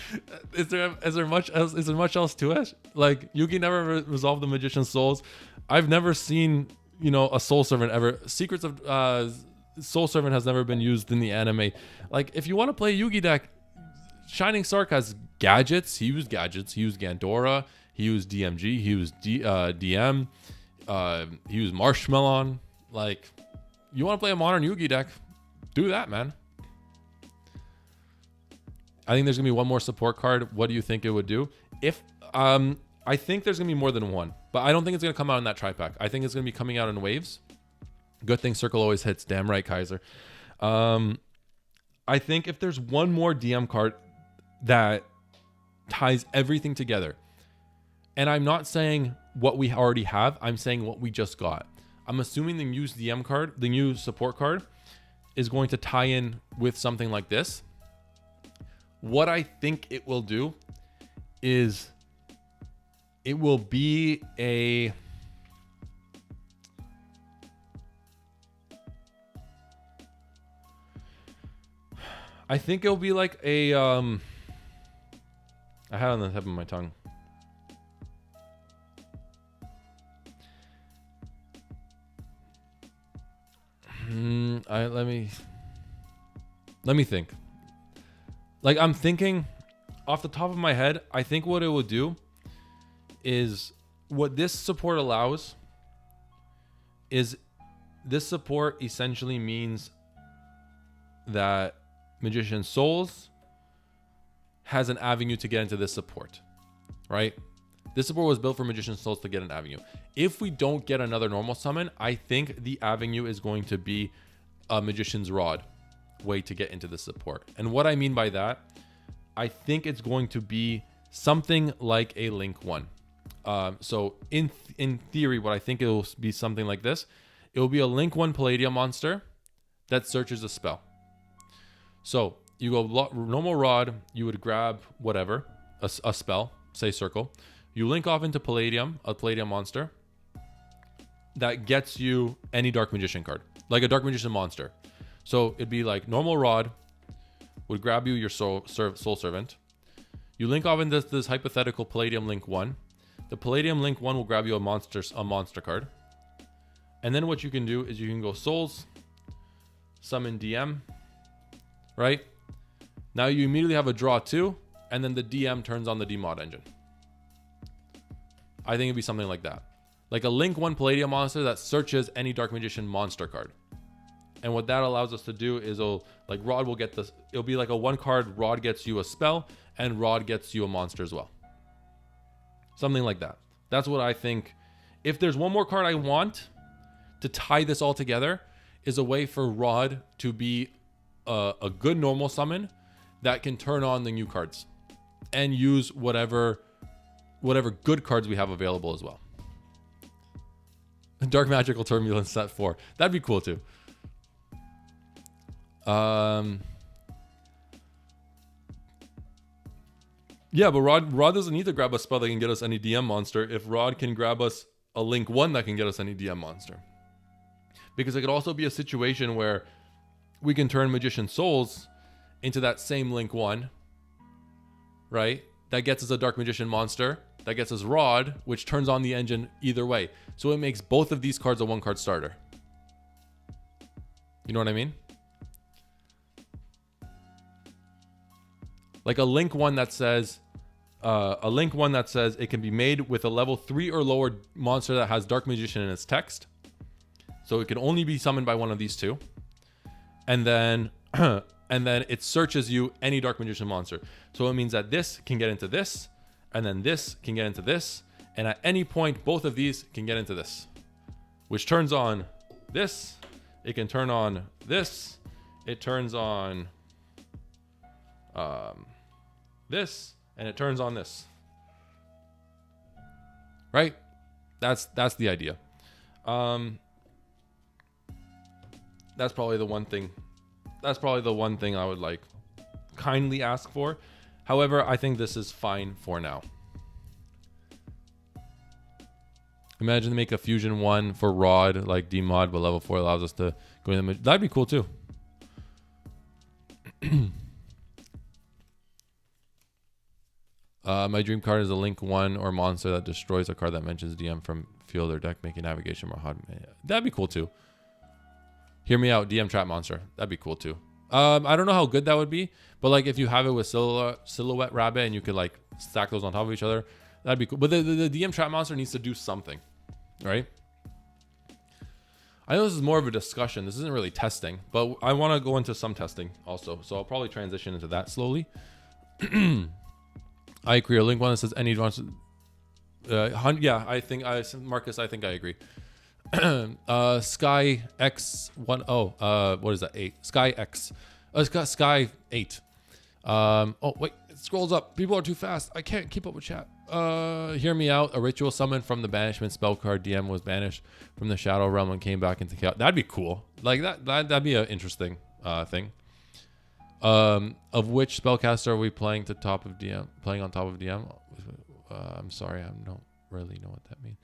is there much else? Is there much else to it? Like, Yugi never resolved the Magician's Souls. I've never seen, you know, a Soul Servant ever. Secrets of Soul Servant has never been used in the anime. Like, if you want to play a Yugi deck, Shining Sark has gadgets. He used gadgets. He used Gandora. He used DMG. He used DM. He used Marshmallow. Like, you want to play a modern Yugi deck, do that, man. I think there's gonna be one more support card. What do you think it would do? I think there's gonna be more than one, but I don't think it's gonna come out in that tri-pack. I think it's gonna be coming out in waves. Good thing Circle always hits. Damn right, Kaiser. I think if there's one more DM card that ties everything together, and I'm not saying what we already have, I'm saying what we just got. I'm assuming the new DM card, the new support card, is going to tie in with something like this. What I think it will do is it will be a... I think it'll be like a... I had it on the tip of my tongue. Let me think. Like, I'm thinking off the top of my head, I think what it will do is what this support allows is this support essentially means that Magician's Souls has an avenue to get into this support, right? This support was built for Magician's Souls to get an avenue. If we don't get another normal summon, I think the avenue is going to be a Magician's Rod way to get into the support. And what I mean by that, I think it's going to be something like a Link 1. So in theory, what I think it will be something like this. It will be a Link 1 Palladium monster that searches a spell. So you go normal Rod, you would grab whatever, a spell, say Circle. You link off into Palladium, a Palladium monster that gets you any Dark Magician card, like a Dark Magician monster. So it'd be like normal Rod would grab you your Soul Servant. You link off into this hypothetical Palladium Link 1. The Palladium Link 1 will grab you a monster card. And then what you can do is you can go Souls, summon DM, right? Now you immediately have a draw 2, and then the DM turns on the DMod engine. I think it'd be something like that. Like a Link 1 Palladium monster that searches any Dark Magician monster card. And what that allows us to do is like Rod will get this. It'll be like a 1 card. Rod gets you a spell, and Rod gets you a monster as well. Something like that. That's what I think. If there's one more card I want to tie this all together, is a way for Rod to be a good normal summon that can turn on the new cards and use whatever good cards we have available as well. Dark Magical Turbulence set 4. That'd be cool too. Yeah, but Rod doesn't need to grab a spell that can get us any DM monster if Rod can grab us a Link 1 that can get us any DM monster. Because it could also be a situation where we can turn Magician Souls into that same Link 1, right? That gets us a Dark Magician monster. That gets us Rod, which turns on the engine either way. So it makes both of these cards a 1-card starter. You know what I mean? Like a Link 1 that says... it can be made with a level 3 or lower monster that has Dark Magician in its text. So it can only be summoned by one of these two. And then it searches you any Dark Magician monster. So it means that this can get into this, and then this can get into this, and at any point both of these can get into this, which turns on this. It can turn on this. It turns on this, and it turns on this. Right? That's the idea. That's probably the one thing. That's probably the one thing I would like kindly ask for. However, I think this is fine for now. Imagine to make a fusion 1 for Rod, like D-Mod, but level 4 allows us to go in the... That'd be cool too. My dream card is a Link 1 or monster that destroys a card that mentions DM from field or deck, making navigation more hard. That'd be cool too. Hear me out, DM trap monster. That'd be cool too. I don't know how good that would be, but like if you have it with Silhouette Rabbit and you could like stack those on top of each other, that'd be cool. But the DM trap monster needs to do something, right? I know this is more of a discussion. This isn't really testing, but I want to go into some testing also. So I'll probably transition into that slowly. I agree. A Link 1 that says any advanced... yeah, Marcus, I think I agree. Sky X10. What is that? 8. Sky X. Sky 8. Oh, wait. It scrolls up. People are too fast. I can't keep up with chat. Hear me out. A ritual summon from the banishment spell card. DM was banished from the Shadow Realm and came back into chaos. That'd be cool. Like that'd be an interesting thing. Of which spellcaster are we playing to top of DM? Playing on top of DM? I'm sorry, I don't really know what that means.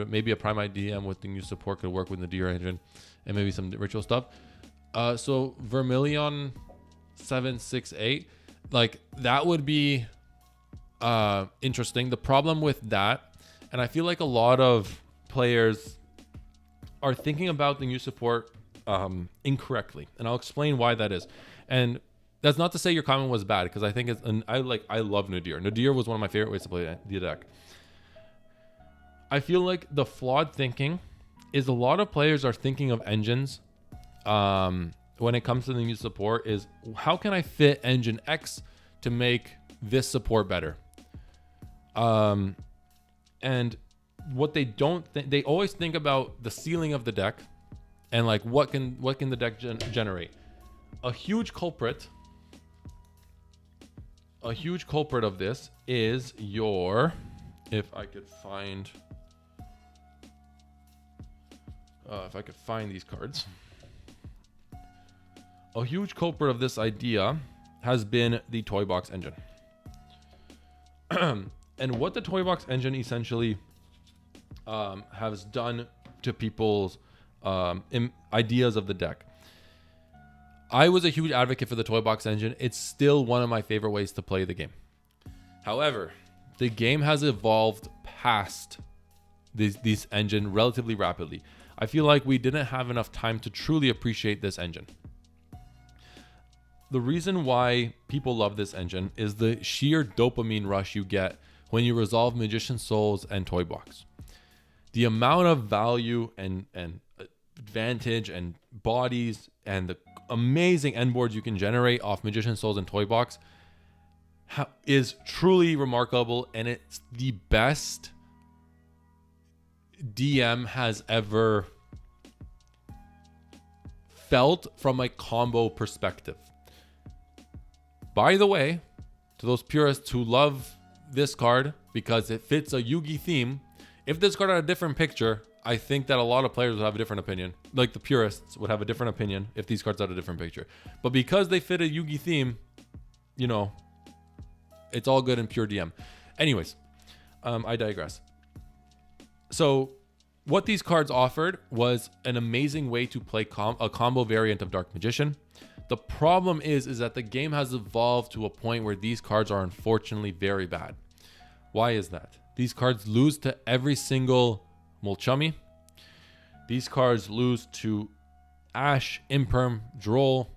Maybe a Primite DM with the new support could work with the DR engine, and maybe some ritual stuff. So Vermilion 768, like that would be interesting. The problem with that, and I feel like a lot of players are thinking about the new support incorrectly, and I'll explain why that is. And that's not to say your comment was bad, because I think it's I love Nadir. Nadir was one of my favorite ways to play the deck. I feel like the flawed thinking is a lot of players are thinking of engines when it comes to the new support is how can I fit engine X to make this support better? And what they don't think, they always think about the ceiling of the deck and like what can the deck generate. A huge culprit of this is your, if I could find these cards. A huge culprit of this idea has been the Toy Box engine. And what the Toy Box engine essentially has done to people's ideas of the deck. I was a huge advocate for the Toy Box engine. It's still one of my favorite ways to play the game. However, the game has evolved past this engine relatively rapidly. I feel like we didn't have enough time to truly appreciate this engine. The reason why people love this engine is the sheer dopamine rush you get when you resolve Magician Souls and Toy Box. The amount of value and advantage and bodies and the amazing end boards you can generate off Magician Souls and Toy Box is truly remarkable, and it's the best DM has ever felt from a combo perspective. By the way, to those purists who love this card because it fits a Yugi theme, if this card had a different picture, I think that a lot of players would have a different opinion. Like the purists would have a different opinion if these cards had a different picture. But because they fit a Yugi theme, you know, it's all good in pure DM. Anyways, I digress. So what these cards offered was an amazing way to play a combo variant of Dark Magician. The problem is that the game has evolved to a point where these cards are unfortunately very bad. Why is that? These cards lose to every single Mulchummy. These cards lose to Ash, Imperm, Droll.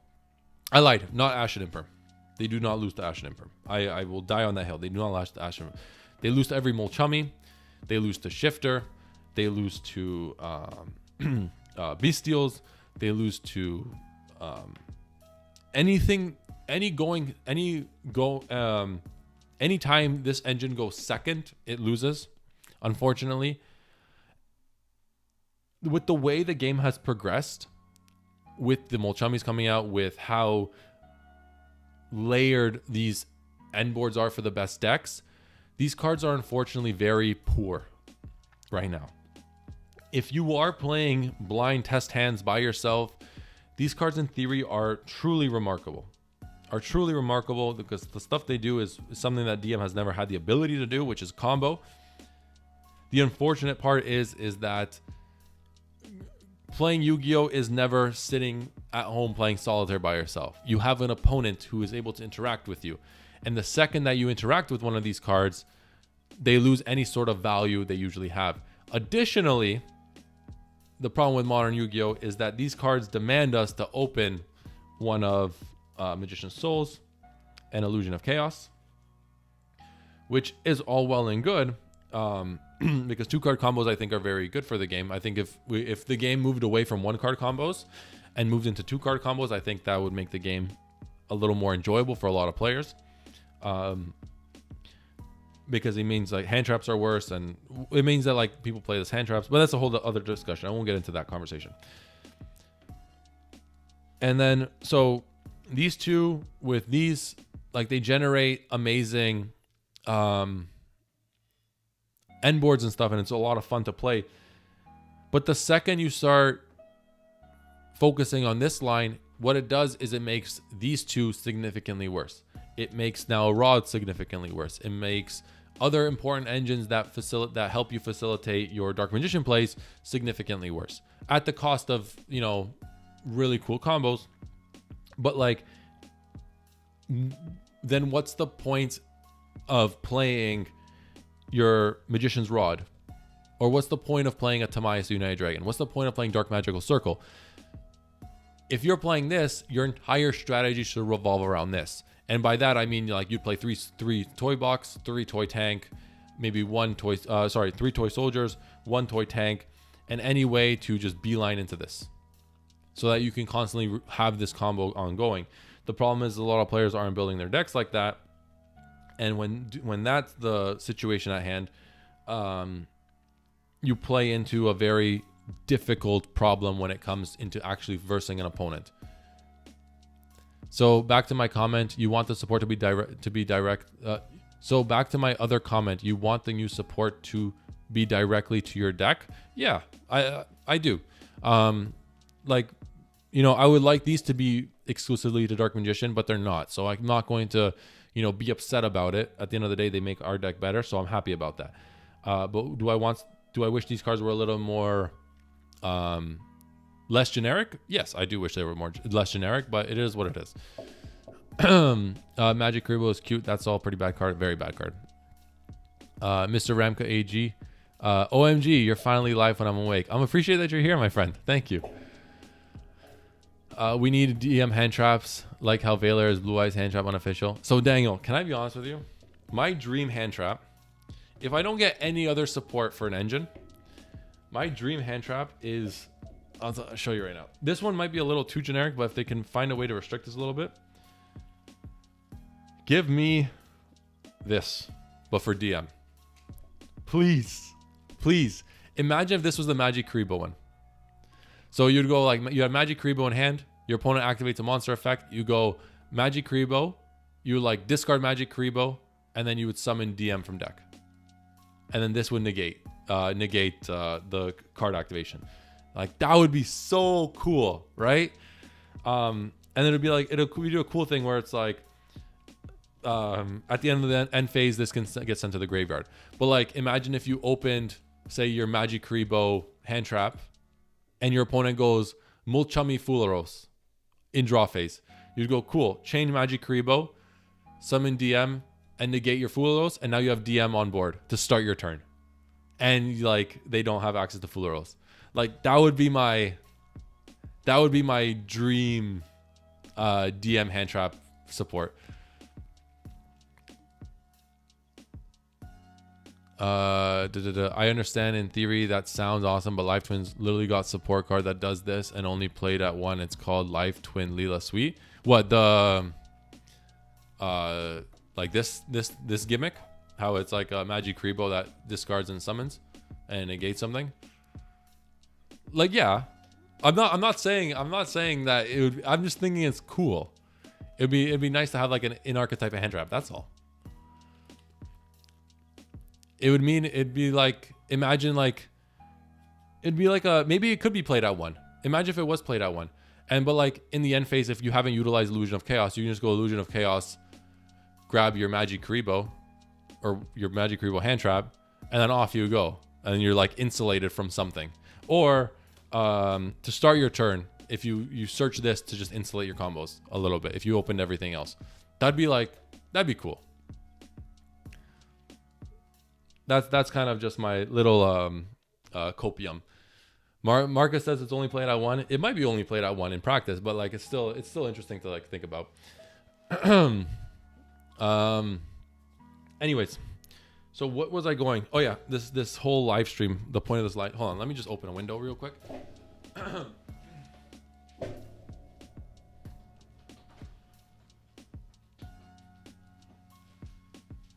I lied, not Ash and Imperm. They do not lose to Ash and Imperm. I will die on that hill. They do not lose to Ash and Imperm. They lose to every Mulchummy. They lose to Shifter. They lose to Bestials. They lose to anything, anytime this engine goes second, it loses, unfortunately. With the way the game has progressed, with the Mulchummies coming out, with how layered these end boards are for the best decks, these cards are unfortunately very poor right now. If you are playing blind test hands by yourself, these cards in theory are truly remarkable. Because the stuff they do is something that DM has never had the ability to do, which is combo. The unfortunate part is that playing Yu-Gi-Oh! Is never sitting at home playing solitaire by yourself. You have an opponent who is able to interact with you. And the second that you interact with one of these cards, they lose any sort of value they usually have. Additionally, the problem with modern Yu-Gi-Oh! Is that these cards demand us to open one of Magician's Souls and Illusion of Chaos, which is all well and good, because 2-card combos I think are very good for the game. I think if the game moved away from 1-card combos and moved into 2-card combos, I think that would make the game a little more enjoyable for a lot of players. Because it means like hand traps are worse, and it means that like people play this hand traps, but that's a whole other discussion. I won't get into that conversation. And then, so these two with these, like, they generate amazing end boards and stuff, and it's a lot of fun to play. But the second you start focusing on this line, what it does is it makes these two significantly worse. It makes now Rod significantly worse. It makes other important engines that help you facilitate your Dark Magician plays significantly worse, at the cost of, you know, really cool combos. But like, then what's the point of playing your Magician's Rod? Or what's the point of playing a Tamias United Dragon? What's the point of playing Dark Magical Circle? If you're playing this, your entire strategy should revolve around this. And by that, I mean, like, you'd play three toy box, 3 toy tank, maybe 3 toy soldiers, 1 toy tank, and any way to just beeline into this so that you can constantly have this combo ongoing. The problem is a lot of players aren't building their decks like that. And when that's the situation at hand, you play into a very difficult problem when it comes into actually versing an opponent. So back to my comment, you want the support to be direct. So back to my other comment, you want the new support to be directly to your deck. Yeah, I do. Like, you know, I would like these to be exclusively to Dark Magician, but they're not. So I'm not going to, you know, be upset about it. At the end of the day, they make our deck better, so I'm happy about that. But do I wish these cards were a little more less generic? Yes, I do wish they were less generic, but it is what it is. Magic Karibo is cute. That's all. Pretty bad card. Very bad card. Mr. Ramka AG. OMG, you're finally live when I'm awake. I'm appreciate that you're here, my friend. Thank you. We need DM hand traps, like how Valor is Blue Eyes hand trap unofficial. So Daniel, can I be honest with you? My dream hand trap, if I don't get any other support for an engine, my dream hand trap is I'll show you right now. This one might be a little too generic, but if they can find a way to restrict this a little bit. Give me this, but for DM. Please. Please. Imagine if this was the Magic Karibo one. So you'd go like, you have Magic Karibo in hand. Your opponent activates a monster effect. You go Magic Karibo. You like discard Magic Karibo. And then you would summon DM from deck. And then this would negate the card activation. Like that would be so cool, right? And then it'd be like, we do a cool thing where it's like, at the end of the end phase, this can get sent to the graveyard. But like, imagine if you opened, say, your Magic Karibo hand trap, and your opponent goes Mulchummy Fularos in draw phase. You'd go, cool, change Magic Karibo, summon DM, and negate your Fularos, and now you have DM on board to start your turn. And like, they don't have access to Fularos. Like that would be my dream DM hand trap support. I understand in theory that sounds awesome, but Life Twins literally got support card that does this and only played at one. It's called Life Twin Leela Sweet. What the like this gimmick? How it's like a Magic Karibo that discards and summons and negates something. Like yeah, I'm not saying that it would. I'm just thinking it's cool. It'd be nice to have like an archetype of hand trap. That's all. It'd be like, imagine like, it'd be like maybe it could be played at one. Imagine if it was played at one. But like in the end phase, if you haven't utilized Illusion of Chaos, you can just go Illusion of Chaos, grab your Magic Karibo or your Magic Karibo hand trap, and then off you go. And you're like insulated from something. Or to start your turn, if you search this to just insulate your combos a little bit, if you opened everything else, that'd be cool. That's kind of just my little copium. Marcus says it's only played at one. It might be only played at one in practice, but like it's still interesting to like think about. Anyways, so what was I going? Oh yeah, this whole live stream. The point of this live. Hold on, let me just open a window real quick.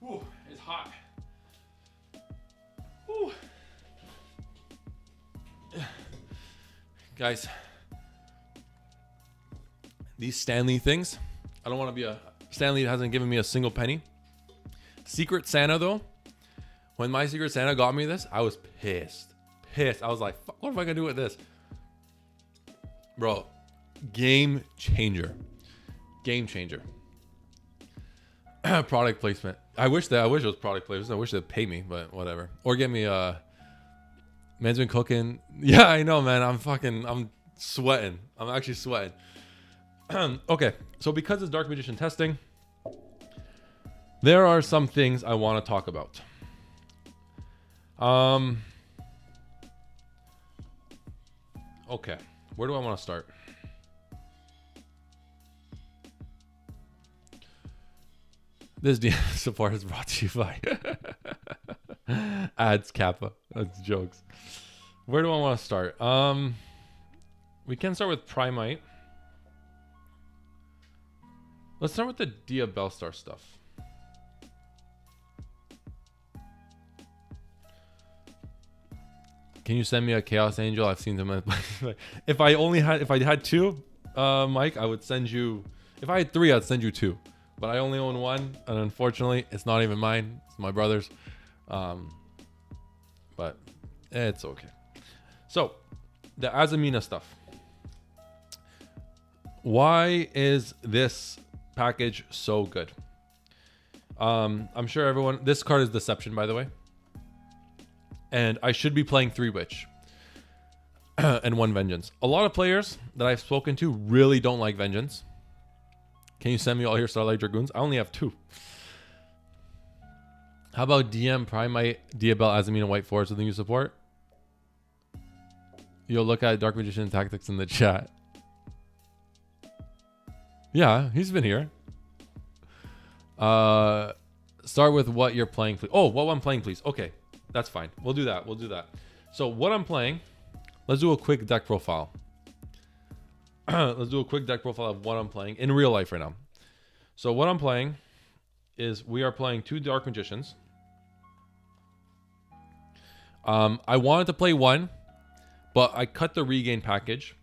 Ooh, it's hot. Ooh. Guys, these Stanley things, I don't want to be Stanley hasn't given me a single penny. Secret Santa though, when my Secret Santa got me this, I was pissed. I was like, fuck, what am I gonna do with this? Bro, game changer. Product placement. I wish it was product placement. I wish they'd pay me, but whatever. Or get me man's been cooking. Yeah, I know, man. I'm sweating. I'm actually sweating. Okay, so because it's Dark Magician testing, there are some things I want to talk about. Okay, where do I want to start? This DM support is brought to you by ads Kappa. That's jokes. Where do I want to start? We can start with Primite. Let's start with the Diabellstar stuff. Can you send me a Chaos Angel? I've seen them. If I had two, Mike, I would send you. If I had three, I'd send you two. But I only own one, and unfortunately, it's not even mine. It's my brother's. But it's okay. So, the Azamina stuff. Why is this package so good? I'm sure everyone... This card is Deception, by the way. And I should be playing 3 Witch. And 1 Vengeance. A lot of players that I've spoken to really don't like Vengeance. Can you send me all your Starlight Dragoons? I only have 2. How about DM, Primite, Diabell, Azamina, White Forest with the new support? You'll look at Dark Magician Tactics in the chat. Yeah, he's been here. Start with what you're playing, please. Oh, what I'm playing, please. Okay, that's fine. We'll do that. So what I'm playing let's do a quick deck profile. Let's do a quick deck profile of what I'm playing in real life right now. So what I'm playing is we are playing 2 Dark Magicians. I wanted to play 1, but I cut the regain package.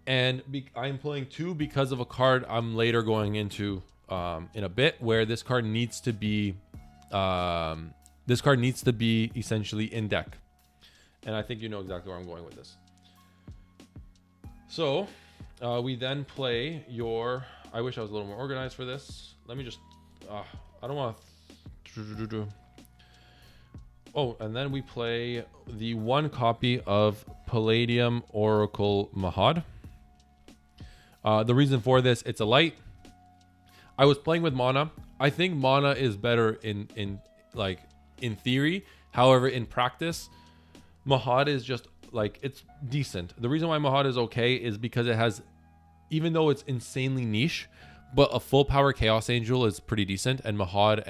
And I'm playing 2 because of a card I'm later going into in a bit, where this card needs to be essentially in deck. And I think you know exactly where I'm going with this. So we then play your... I wish I was a little more organized for this. Let me just... I don't want to... Oh, and then we play the 1 copy of Palladium Oracle Mahad. The reason for this, it's a light. I was playing with mana. I think mana is better in theory. However, in practice, Mahad is just like, it's decent. The reason why Mahad is okay is because it has, even though it's insanely niche, but a full power Chaos Angel is pretty decent, and Mahad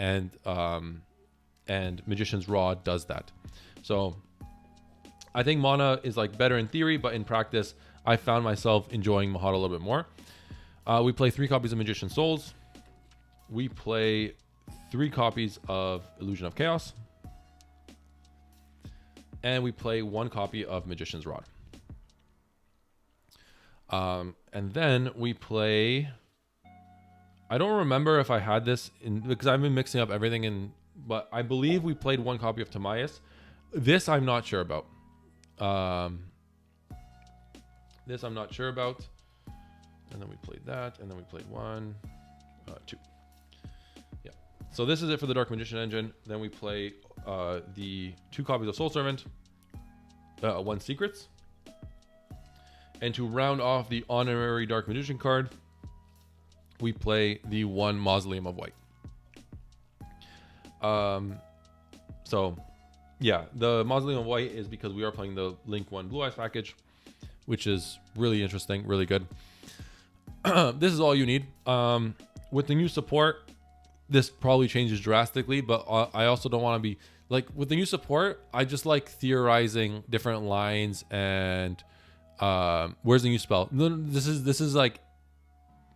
and Magician's Rod does that. So I think mana is like better in theory, but in practice, I found myself enjoying Mahad a little bit more. We play 3 copies of Magician's Souls. We play 3 copies of Illusion of Chaos. And we play 1 copy of Magician's Rod. And then we play... I don't remember if I had this in, because I've been mixing up everything, but I believe we played 1 copy of Timaeus. This I'm not sure about. This I'm not sure about. And then we played that, and then we played 1, 2. Yeah. So this is it for the Dark Magician engine. Then we play the 2 copies of Soul Servant, 1 Secrets. And to round off the honorary Dark Magician card, we play the 1 Mausoleum of White. So yeah, the Mausoleum of White is because we are playing the Link 1 Blue Eyes package, which is really interesting, really good. This is all you need. With the new support, this probably changes drastically, but I also don't want to be like, with the new support, I just like theorizing different lines and where's the new spell. This is like,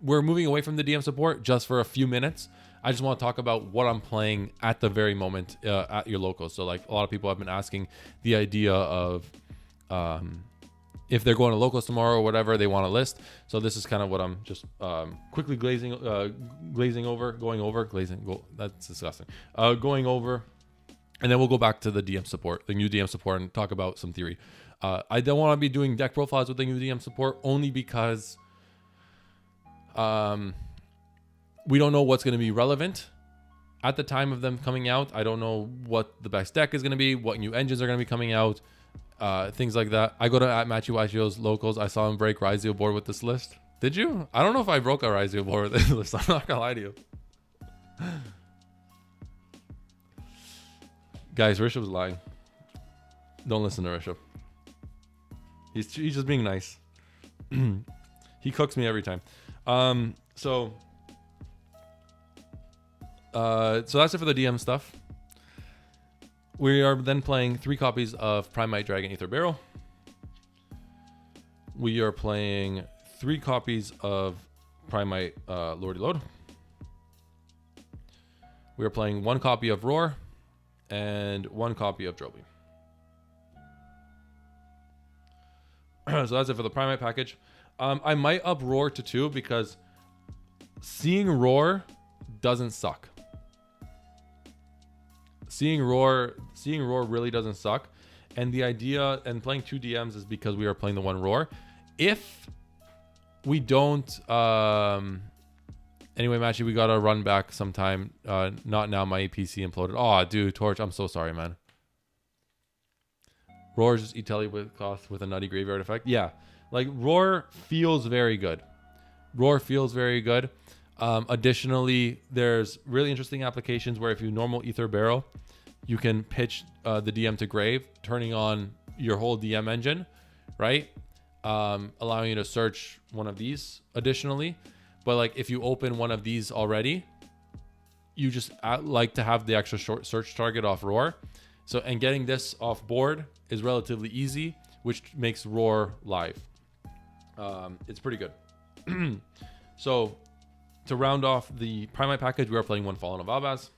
we're moving away from the DM support just for a few minutes. I just want to talk about what I'm playing at the very moment at your local. So like, a lot of people have been asking the idea of if they're going to locals tomorrow or whatever, they want a list. So this is kind of what I'm just quickly going over, and then we'll go back to the DM support, the new DM support, and talk about some theory. I don't want to be doing deck profiles with the new DM support only because we don't know what's going to be relevant at the time of them coming out. I don't know what the best deck is going to be, what new engines are going to be coming out, things like that. I go to @MatchyWatchio's locals. I saw him break Raizio board with this list. Did you? I don't know if I broke a Raizio board with this list. I'm not going to lie to you. Guys, Rishab's lying. Don't listen to Rishabh. He's just being nice. He cooks me every time. So that's it for the DM stuff. We are then playing 3 copies of Primite Dragon Aether Barrel. We are playing 3 copies of Primite Lordy Load. We are playing 1 copy of Roar and 1 copy of Droby. So that's it for the Primite package. I might up Roar to 2 because seeing Roar doesn't suck. Seeing Roar really doesn't suck. And the idea, and playing 2 DMs is because we are playing the 1 Roar. If we don't, anyway, Matchy, we gotta run back sometime. Not now, my PC imploded. Oh, dude, Torch, I'm so sorry, man. Roar is just Itelli with a Nutty Graveyard effect. Yeah, like Roar feels very good. Roar feels very good. Additionally, there's really interesting applications where if you normal Aether Barrel, you can pitch the DM to grave, turning on your whole DM engine, right? Allowing you to search one of these additionally. But like if you open one of these already, you just like to have the extra short search target off Roar. So, and getting this off board is relatively easy which makes Roar live. It's pretty good. So to round off the Primite package, we are playing one Fallen of Albaz.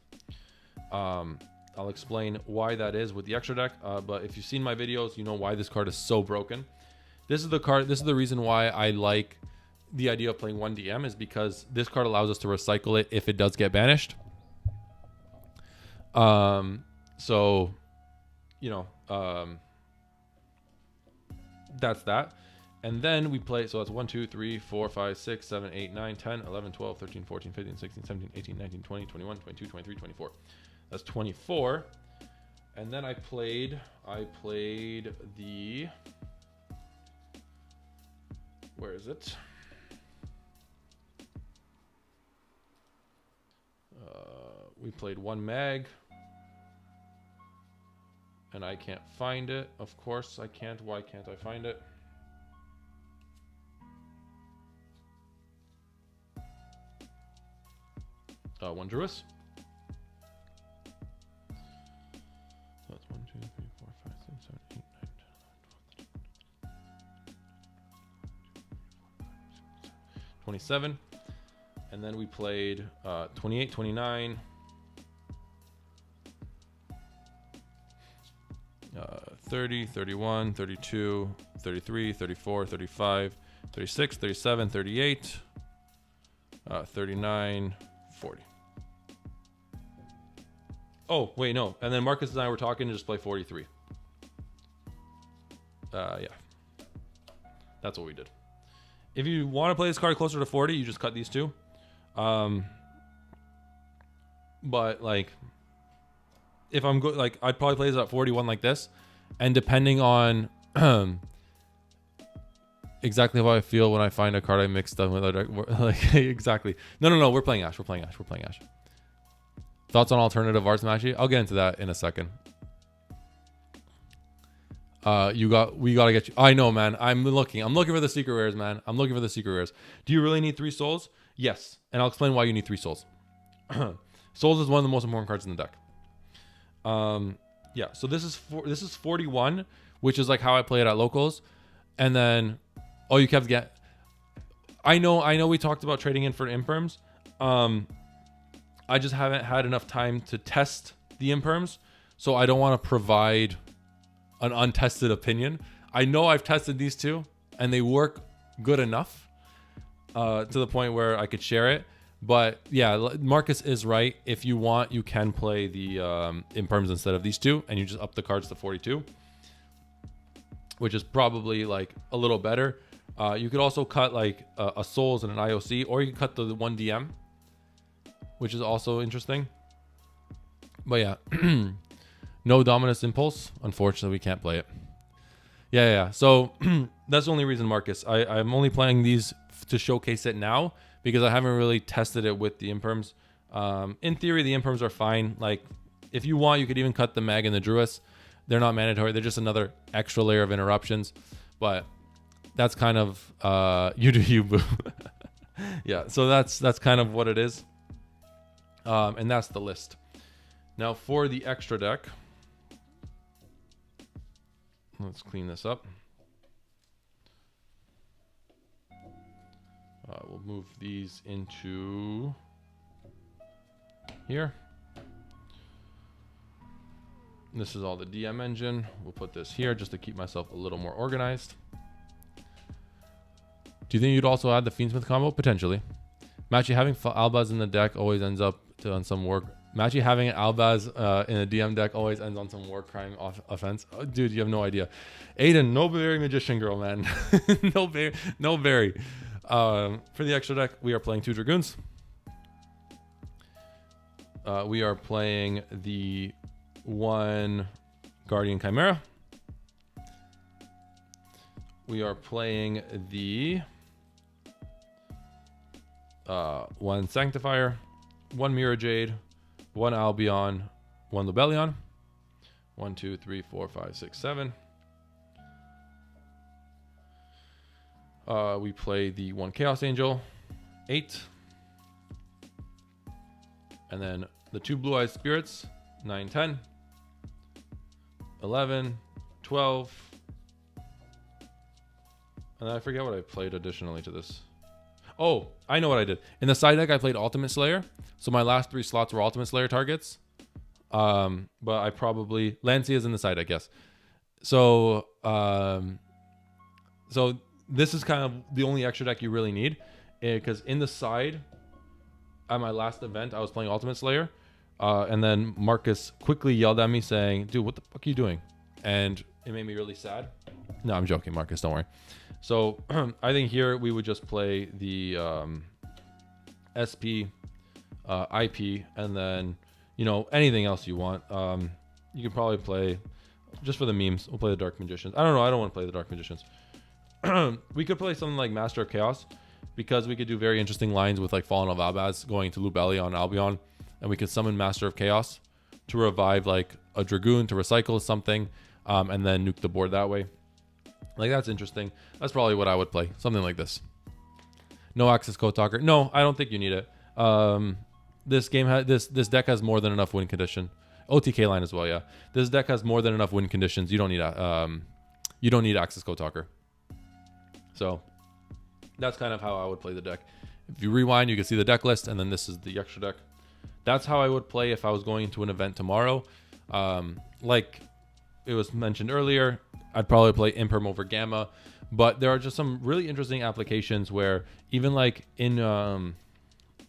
I'll explain why that is with the extra deck, but if you've seen my videos, you know why this card is so broken. This is the reason why I like the idea of playing one DM, is because this card allows us to recycle it if it does get banished. So, you know, that's that. And then we play, so that's 1, 2, 3, 4, 5, 6, 7, 8, 9, 10, 11, 12, 13, 14, 15, 16, 17, 18, 19, 20, 21, 22, 23, 24. That's 24. And then I played the, where is it? We played one mag. And I can't find it. Of course I can't. Why can't I find it? One Druis. So that's 1, 2, 3, 4, 5, 6, 7, 8, 9, 10, 11, 12, 27. And then we played 28, 29. 30, 31, 32, 33, 34, 35, 36, 37, 38, 39, 40. Oh, wait, no. And then Marcus and I were talking to just play 43. Yeah. That's what we did. If you want to play this card closer to 40, you just cut these two. But, like, if I'm good, like, I'd probably play this at 41 like this. And depending on exactly how I feel when I find a card I mixed up with, like, exactly. No, we're playing Ash. We're playing Ash. Thoughts on alternative arts, Matchy? I'll get into that in a second. We gotta get you. I know, man. I'm looking for the secret rares, man. I'm looking for the secret rares. Do you really need 3 souls? Yes, and I'll explain why you need 3 souls. Souls is one of the most important cards in the deck. Yeah, so this is 41, which is like how I play it at locals. And then, oh, you kept get. I know. We talked about trading in for imperms. I just haven't had enough time to test the imperms, so I don't want to provide an untested opinion. I know I've tested these two, and they work good enough to the point where I could share it. But yeah, Marcus is right. If you want, you can play the imperms instead of these two, and you just up the cards to 42, which is probably like a little better. You could also cut like a Souls and an IOC, or you can cut the 1 DM, which is also interesting. But yeah, no Dominus Impulse. Unfortunately, we can't play it. Yeah. So that's the only reason, Marcus. I'm only playing these to showcase it now, because I haven't really tested it with the imperms. In theory, the imperms are fine. Like, if you want, you could even cut the mag and the Druis. They're not mandatory. They're just another extra layer of interruptions. But that's kind of you do you, boo. Yeah, so that's kind of what it is. And that's the list. Now for the extra deck, let's clean this up. We'll move these into here. This is all the DM engine. We'll put this here just to keep myself a little more organized. Do you think you'd also add the Fiendsmith combo? Potentially. Matchy, having Albaz in the deck always ends up on some war. Matchy, having an Albaz in a DM deck always ends on some war crime offense. Oh, dude, you have no idea. Aiden, no berry magician girl, man. no berry. For the extra deck, we are playing 2 Dragoons. We are playing the 1 Guardian Chimera. We are playing the 1 Sanctifier, 1 Mirror Jade, 1 Albion, 1 Libellion. 1, 2, 3, 4, 5, 6, 7. We play the 1 Chaos Angel, 8. And then the 2 Blue Eyed Spirits, 9, 10, 11, 12, And I forget what I played additionally to this. Oh, I know what I did. In the side deck, I played Ultimate Slayer. So my last 3 slots were Ultimate Slayer targets. But I probably... Lancia is in the side deck, yes. So, so this is kind of the only extra deck you really need. Because in the side, at my last event, I was playing Ultimate Slayer. And then Marcus quickly yelled at me saying, dude, what the fuck are you doing? And it made me really sad. No, I'm joking, Marcus, don't worry. So I think here we would just play the SP, IP, and then, you know, anything else you want. You can probably play, just for the memes, we'll play the Dark Magicians. I don't know, I don't want to play the Dark Magicians. We could play something like Master of Chaos, because we could do very interesting lines with like Fallen of Albaz going to Lubelli on Albion, and we could summon Master of Chaos to revive like a Dragoon to recycle something, and then nuke the board that way. Like, that's interesting. That's probably what I would play. Something like this. No access code talker. No, I don't think you need it. This game this deck has more than enough win condition. OTK line as well, yeah. This deck has more than enough win conditions. You don't need access code talker. So that's kind of how I would play the deck. If you rewind, you can see the deck list, and then this is the extra deck. That's how I would play if I was going to an event tomorrow. Like it was mentioned earlier, I'd probably play Imperm over Gamma, but there are just some really interesting applications where even like in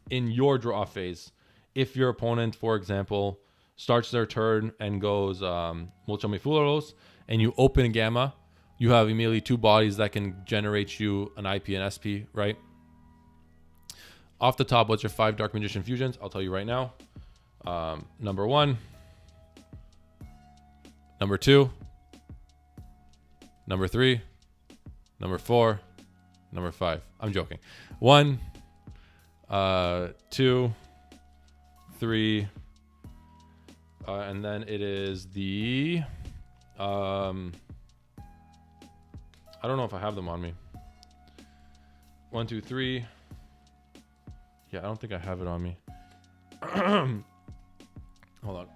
your draw phase, if your opponent, for example, starts their turn and goes Mulchamifulos, and you open Gamma, you have immediately 2 bodies that can generate you an IP and SP, right? Off the top, what's your 5 Dark Magician fusions? I'll tell you right now. Number 1, number 2, number 3, number 4, number 5. I'm joking. 1, 2, 3, and then it is the I don't know if I have them on me. 1, 2, 3. Yeah, I don't think I have it on me. Hold on.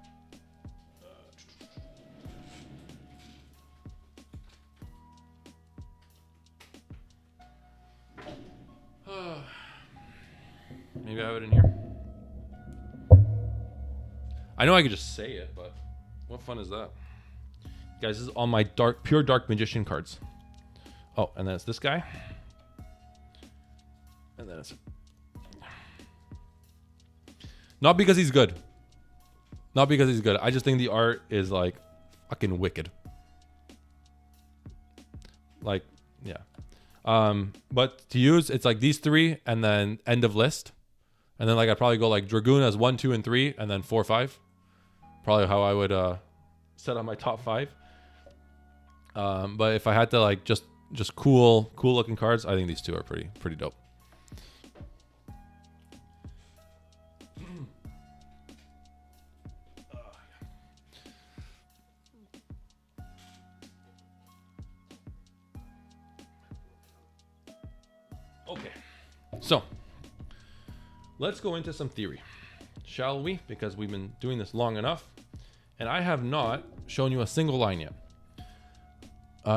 Maybe I have it in here. I know I could just say it, but what fun is that? Guys, this is all my pure Dark Magician cards. Oh, and then it's this guy. And then it's... Not because he's good. Not because he's good. I just think the art is like fucking wicked. Like, yeah. But to use, it's like these 3 and then end of list. And then like I'd probably go like Dragoon as 1, 2, and 3, and then 4, 5. Probably how I would set up my top 5. But if I had to like just cool looking cards, I think these 2 are pretty dope. Okay, so let's go into some theory, shall we? Because we've been doing this long enough, and I have not shown you a single line yet.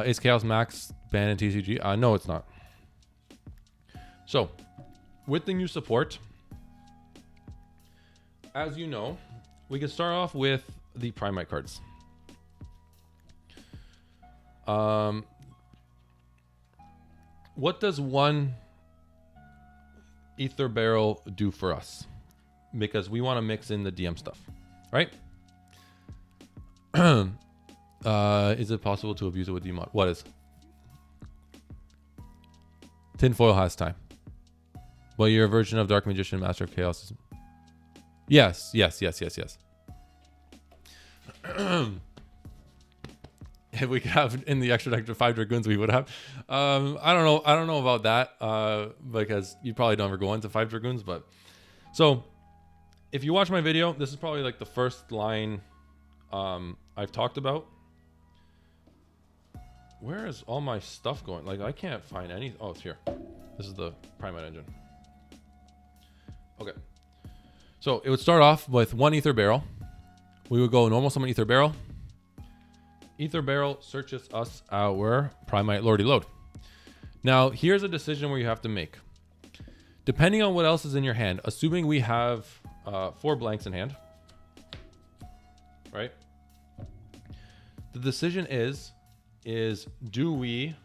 Is Chaos Max banned in TCG? No, it's not. So, with the new support, as you know, we can start off with the Primite cards. What does 1 Ether Barrel do for us? Because we want to mix in the DM stuff, right? Is it possible to abuse it with DMod? What is? Tinfoil has time. Well, your version of Dark Magician, Master of Chaos is... Yes. If we could have in the extra deck 5 Dragoons, we would have. I don't know about that, because you probably don't ever go into 5 Dragoons. But so, if you watch my video, this is probably like the first line I've talked about. Where is all my stuff going? Like, I can't find any. Oh, it's here. This is the Primite engine. Okay. So it would start off with 1 Ether Barrel. We would go normal summon Ether Barrel. Ether Barrel searches us our Primite Lordy Load. Now, here's a decision where you have to make. Depending on what else is in your hand, assuming we have 4 blanks in hand, right? The decision is do we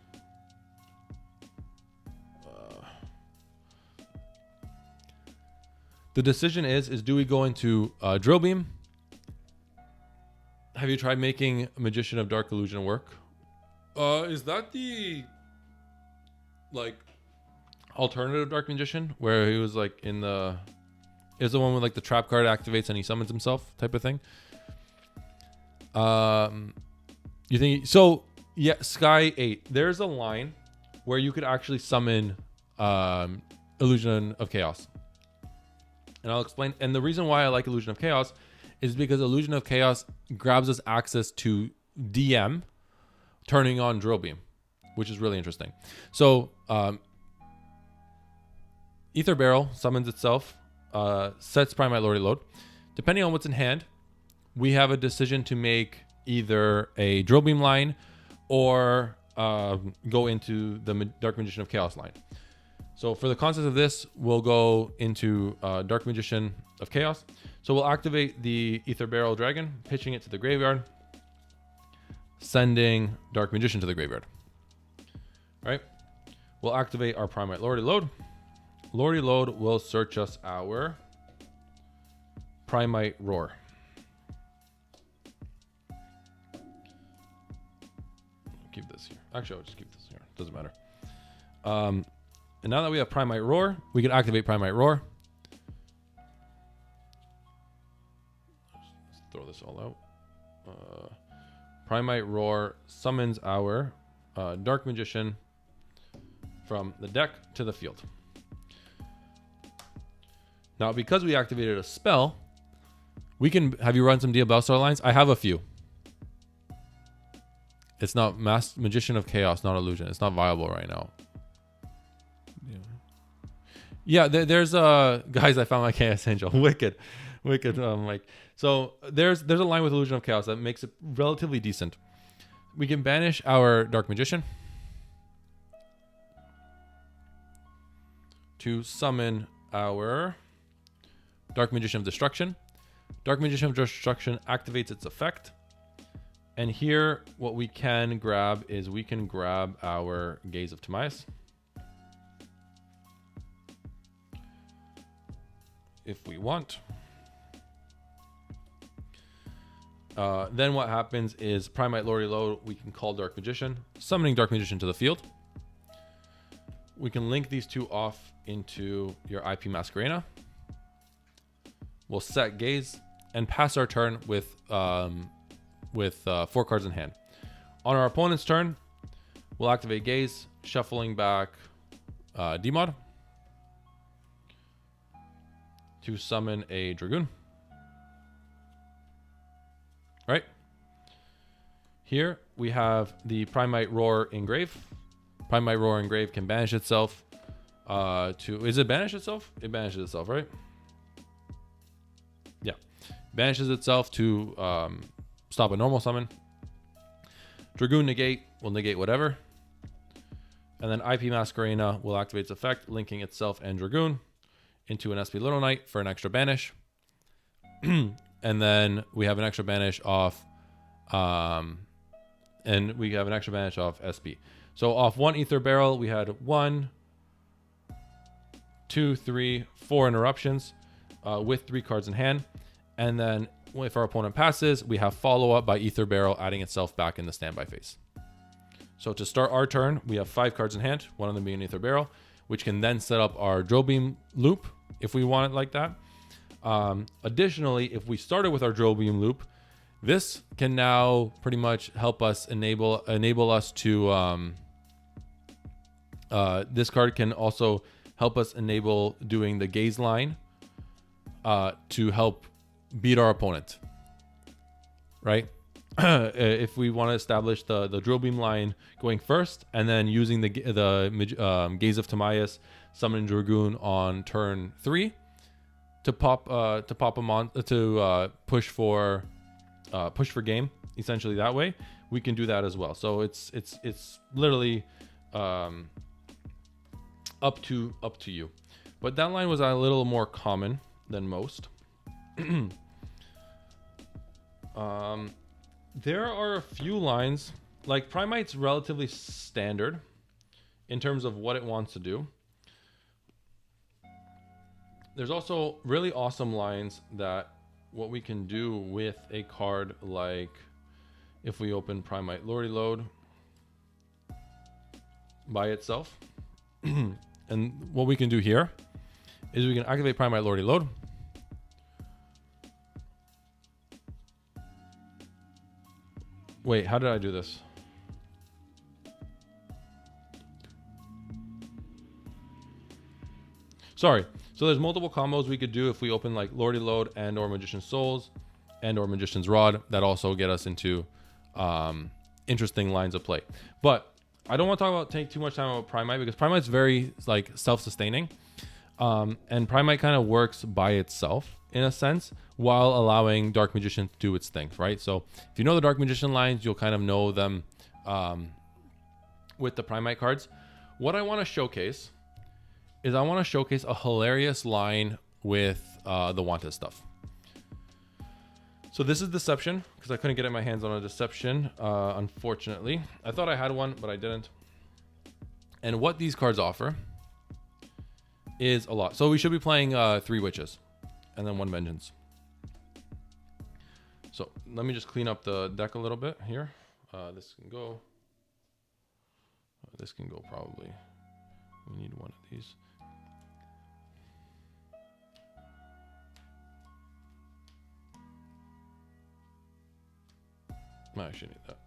do we go into drill beam? Have you tried making Magician of Dark Illusion work? Is that the like alternative Dark Magician where he was like in the is the one with like the trap card activates and he summons himself type of thing? You think so? Yeah, Sky 8. There's a line where you could actually summon Illusion of Chaos. And I'll explain. And the reason why I like Illusion of Chaos is because Illusion of Chaos grabs us access to DM turning on Drill Beam, which is really interesting. So Ether Barrel summons itself, sets Primite Lordy Load. Depending on what's in hand, we have a decision to make either a Drill Beam line or go into the Dark Magician of Chaos line. So for the concept of this, we'll go into Dark Magician of Chaos. So we'll activate the Ether Barrel Dragon, pitching it to the graveyard, sending Dark Magician to the graveyard. All right. We'll activate our Primite Lordy Load. Lordy Load will search us our Primite Roar. Keep this here. Actually, I'll just keep this here. Doesn't matter. And now that we have Primite Roar, we can activate Primite Roar. Let's throw this all out. Primite Roar summons our Dark Magician from the deck to the field. Now, because we activated a spell, we can have you run some Diabellstar lines. I have a few. It's not Magician of Chaos, not Illusion. It's not viable right now. Yeah, there's guys. I found my Chaos Angel, wicked. Like so, there's a line with Illusion of Chaos that makes it relatively decent. We can banish our Dark Magician to summon our Dark Magician of Destruction. Dark Magician of Destruction activates its effect. And here, what we can grab is we can grab our Gaze of Timaeus. If we want. Then what happens is Primite Lordy Load, we can call Dark Magician, summoning Dark Magician to the field. We can link these two off into your IP Masquerena. We'll set Gaze and pass our turn with 4 cards in hand. On our opponent's turn, we'll activate Gaze, shuffling back Demod to summon a Dragoon. Right? Here we have the Primite Roar Engrave. Primite Roar Engrave can banish itself is it banish itself? It banishes itself, right? Yeah. Banishes itself to stop a normal summon. Dragoon negate will negate whatever. And then IP Masquerena will activate its effect, linking itself and Dragoon into an SP Little Knight for an extra banish. And then we have an extra banish off SP. So off 1 Ether Barrel, we had 1, 2, 3, 4 interruptions with 3 cards in hand. And then if our opponent passes, we have follow up by Ether Barrel adding itself back in the standby phase. So to start our turn, we have 5 cards in hand, one of them being Ether Barrel, which can then set up our Drill Beam loop if we want it like that. Additionally, if we started with our Drill Beam loop, this can now pretty much help us enable us to this card can also help us enable doing the Gaze line to help beat our opponent, right? If we want to establish the Drill Beam line going first, and then using the Gaze of Timaeus, summon Dragoon on turn 3 to pop him on to push for game, essentially that way we can do that as well. So it's literally up to you. But that line was a little more common than most. There are a few lines, like Primite's relatively standard in terms of what it wants to do. There's also really awesome lines that what we can do with a card, like if we open Primite Lordy Load by itself. And what we can do here is we can activate Primite Lordy Load. Wait, how did I do this? Sorry. So there's multiple combos we could do if we open like Lordy Load and or Magician's Souls and or Magician's Rod that also get us into interesting lines of play. But I don't want to take too much time about Primite because Primite's very like self-sustaining. And Primite kind of works by itself in a sense while allowing Dark Magician to do its thing, right? So if you know the Dark Magician lines, you'll kind of know them with the Primite cards. What I want to showcase is I want to showcase a hilarious line with the Wanted stuff. So this is Deception, because I couldn't get my hands on a Deception, unfortunately. I thought I had one, but I didn't. And what these cards offer is a lot. So we should be playing 3 Witches and then 1 Vengeance. So let me just clean up the deck a little bit here. This can go. This can go probably. We need one of these. I actually need that.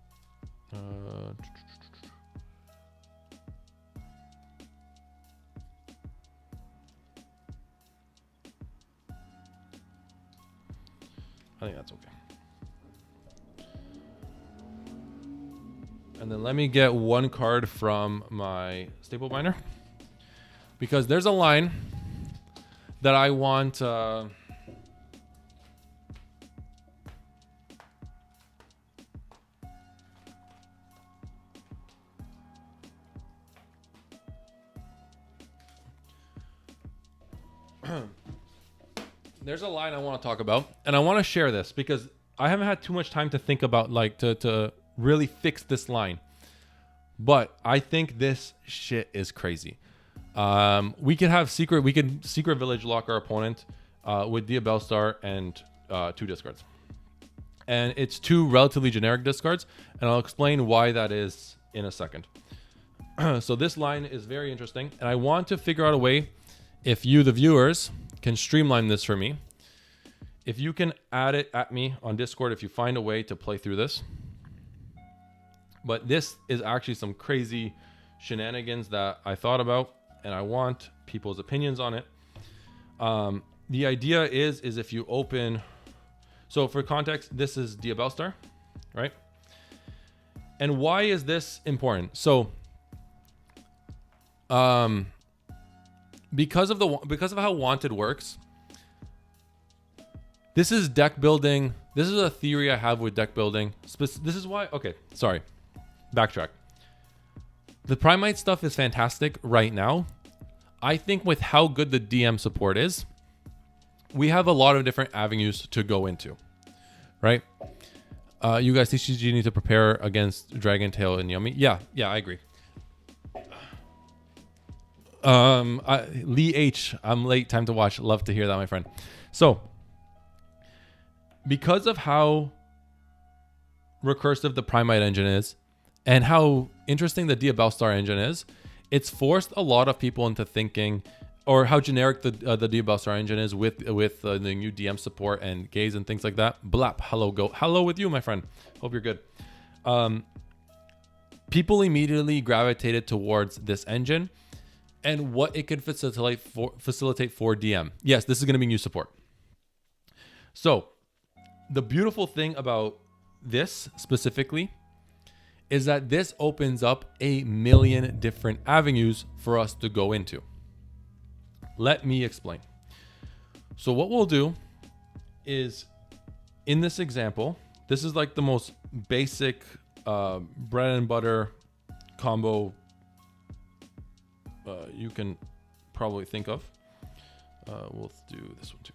I think that's okay. And then let me get 1 card from my staple binder, because there's a line that I want. There's a line I want to talk about, and I want to share this because I haven't had too much time to think about, like, to really fix this line. But I think this shit is crazy. We could secret village lock our opponent with Diabellstar and 2 discards. And it's 2 relatively generic discards, and I'll explain why that is in a second. So this line is very interesting, and I want to figure out a way, if you, the viewers, can streamline this for me. If you can add it at me on Discord, if you find a way to play through this. But this is actually some crazy shenanigans that I thought about, and I want people's opinions on it. The idea is if you open, so for context, this is Diabellstar, right? And why is this important? So, because of how Wanted works, this is deck building. This is a theory I have with deck building. This is why. Okay, sorry. Backtrack. The Primite stuff is fantastic right now. I think with how good the DM support is, we have a lot of different avenues to go into, right? You guys, TCG need to prepare against Dragon Tail and Yummy. Yeah, I agree. Lee H, I'm late, time to watch. Love to hear that, my friend. So, because of how recursive the Primite engine is and how interesting the Diabellstar engine is, it's forced a lot of people into thinking, or how generic the Diabellstar engine is with the new DM support and gaze and things like that. Blap, hello with you, my friend. Hope you're good. People immediately gravitated towards this engine and what it could facilitate for DM. Yes, this is going to be new support. So, the beautiful thing about this specifically is that this opens up 1,000,000 different avenues for us to go into. Let me explain. So what we'll do is, in this example, this is like the most basic bread and butter combo you can probably think of. We'll do this one too.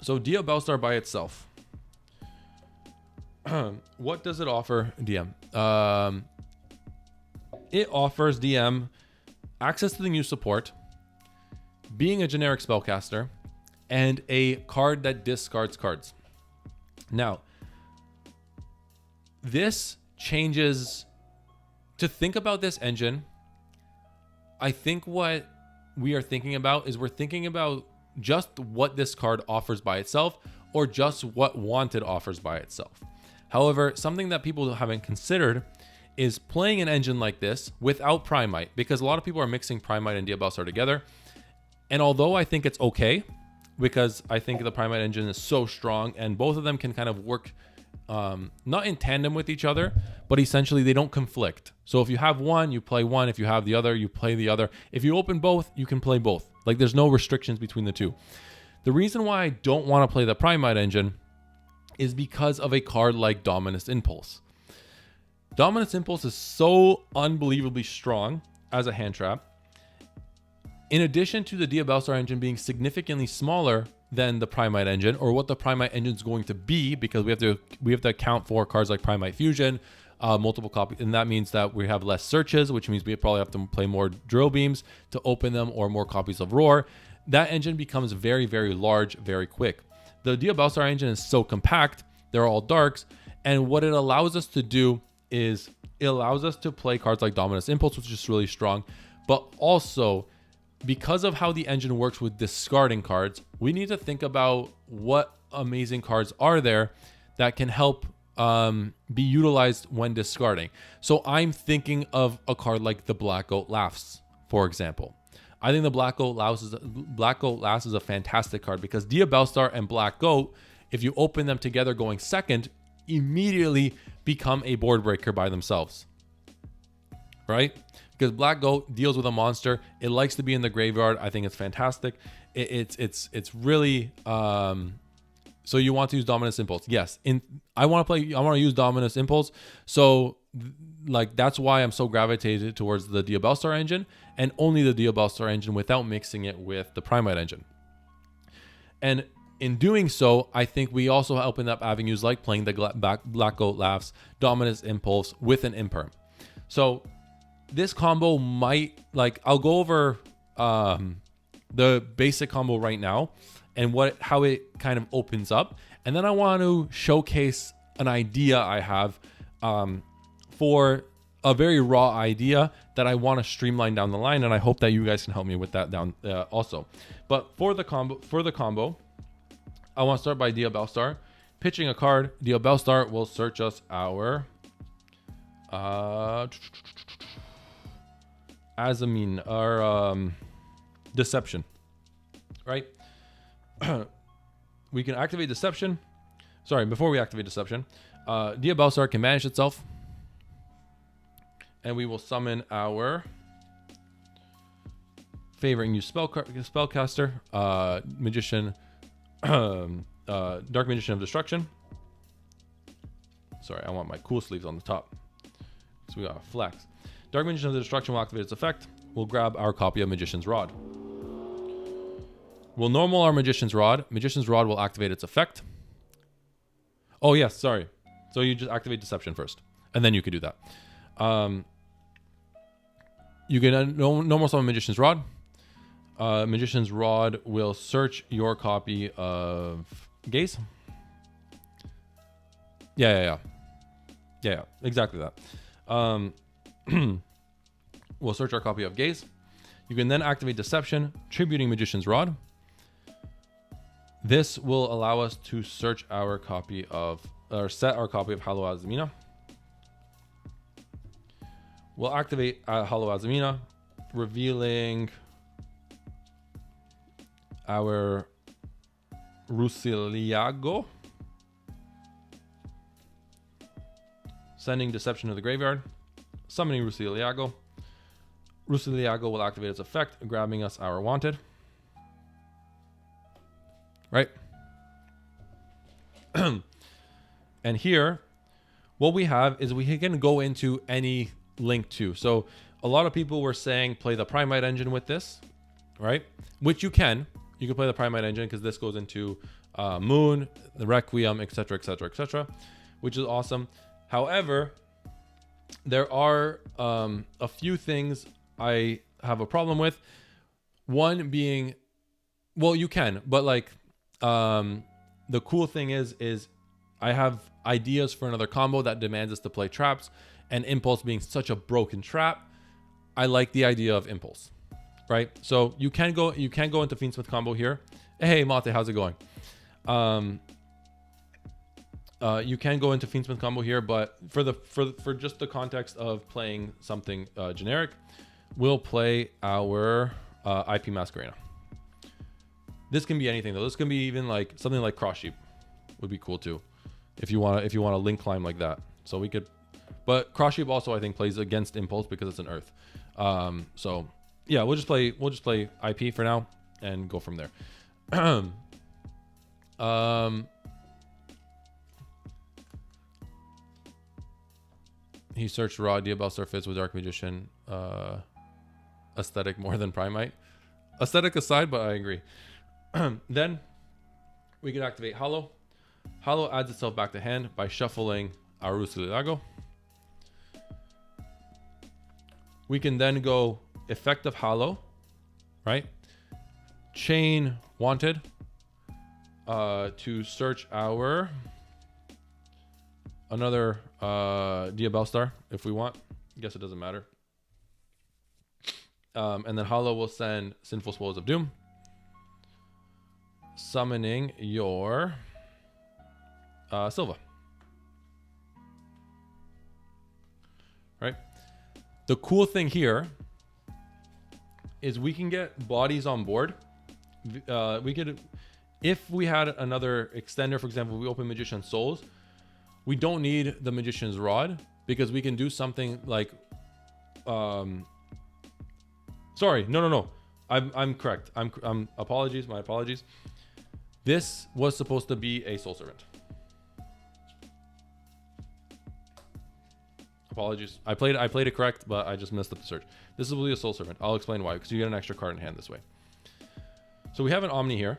So Diabellstar by itself, what does it offer DM? It offers DM access to the new support, being a generic spellcaster, and a card that discards cards. Now, this changes. To think about this engine, I think what we are thinking about is we're thinking about just what this card offers by itself, or just what Wanted offers by itself. However, something that people haven't considered is playing an engine like this without Primite, because a lot of people are mixing Primite and Diabellstar together. And although I think it's okay, because I think the Primite engine is so strong and both of them can kind of work not in tandem with each other, but essentially they don't conflict. So if you have one, you play one. If you have the other, you play the other. If you open both, you can play both. Like there's no restrictions between the two. The reason why I don't want to play the Primite engine is because of a card like Dominus Impulse. Dominus Impulse is so unbelievably strong as a hand trap. In addition to the Diabellstar engine being significantly smaller than the Primite engine, or what the Primite engine is going to be, because we have to account for cards like Primite Fusion, multiple copies, and that means that we have less searches, which means we probably have to play more drill beams to open them, or more copies of Roar. That engine becomes very, very large, very quick. The Diabellstar engine is so compact; they're all darks, and what it allows us to do is it allows us to play cards like Dominus Impulse, which is really strong, but also, because of how the engine works with discarding cards, we need to think about what amazing cards are there that can help be utilized when discarding. So I'm thinking of a card like the Black Goat Laughs, for example. I think the Black Goat Laughs is a fantastic card, because Diabellstar and Black Goat, if you open them together going second, immediately become a board breaker by themselves, right? Because Black Goat deals with a monster. It likes to be in the graveyard. I think it's fantastic. It's really so you want to use Dominus Impulse. Yes. I want to use Dominus Impulse. So like that's why I'm so gravitated towards the Diabellstar engine, and only the Diabellstar engine without mixing it with the Primite engine. And in doing so, I think we also open up avenues like playing the Black Goat Laughs, Dominus Impulse with an Imperm. So this combo might, like, I'll go over the basic combo right now and how it kind of opens up. And then I want to showcase an idea I have for a very raw idea that I want to streamline down the line. And I hope that you guys can help me with that down also. But for the combo, I want to start by Diabellstar. Pitching a card, Diabellstar will search us our Azamine, our Deception, right? We can activate Deception. Sorry, before we activate Deception, Diabellstar can banish itself, and we will summon our favoring new spellcaster, Magician, Dark Magician of Destruction. Sorry, I want my cool sleeves on the top. So we got a flex. Dark Magician of the Destruction will activate its effect. We'll grab our copy of Magician's Rod. We'll normal our Magician's Rod. Magician's Rod will activate its effect. Oh, yes, sorry. So you just activate Deception first, and then you can do that. You can normal summon Magician's Rod. Magician's Rod will search your copy of Gaze. Yeah, exactly that. We'll search our copy of Gaze. You can then activate Deception, tributing Magician's Rod. This will allow us to search our copy of, or set our copy of Hollow Azamina. We'll activate Hollow Azamina, revealing our Rusiliago. Sending Deception to the graveyard. Summoning Rusiliago. Rusiliago will activate its effect, grabbing us our Wanted. Right? And here, what we have is we can go into any link to. So a lot of people were saying play the Primite engine with this, right? Which you can. You can play the Primite engine because this goes into Moon, the Requiem, etc., etc., etc., which is awesome. However, there are a few things I have a problem with. One being, well, you can, but like the cool thing is I have ideas for another combo that demands us to play traps, and Impulse being such a broken trap, I like the idea of Impulse, right? So you can go into Fiendsmith combo here. Hey Mate, how's it going? You can go into Fiendsmith combo here, but for just the context of playing something generic, we'll play our IP Masquerena. This can be anything though. This can be even like something like Cross Sheep would be cool too, if you want to link climb like that. So we could, but Cross Sheep also I think plays against Impulse because it's an Earth. So yeah, we'll just play IP for now and go from there. He searched raw. Diabellstar fits with Dark Magician aesthetic more than Primite. Aesthetic aside, but I agree. Then we can activate Hollow. Hollow adds itself back to hand by shuffling our Rusiliago. We can then go effective Hollow, right? Chain Wanted to search our another Diabellstar if we want. I guess it doesn't matter. And then Hollow will send Sinful Spoils of Doom, summoning your Silva. Right? The cool thing here is we can get bodies on board. We could, if we had another extender, for example, we open Magician's Souls, we don't need the Magician's Rod because we can do something like, sorry, no. I'm correct. I'm apologies. My apologies. This was supposed to be a Soul Servant. Apologies. I played it correct, but I just messed up the search. This will be a Soul Servant. I'll explain why, because you get an extra card in hand this way. So we have an Omni here.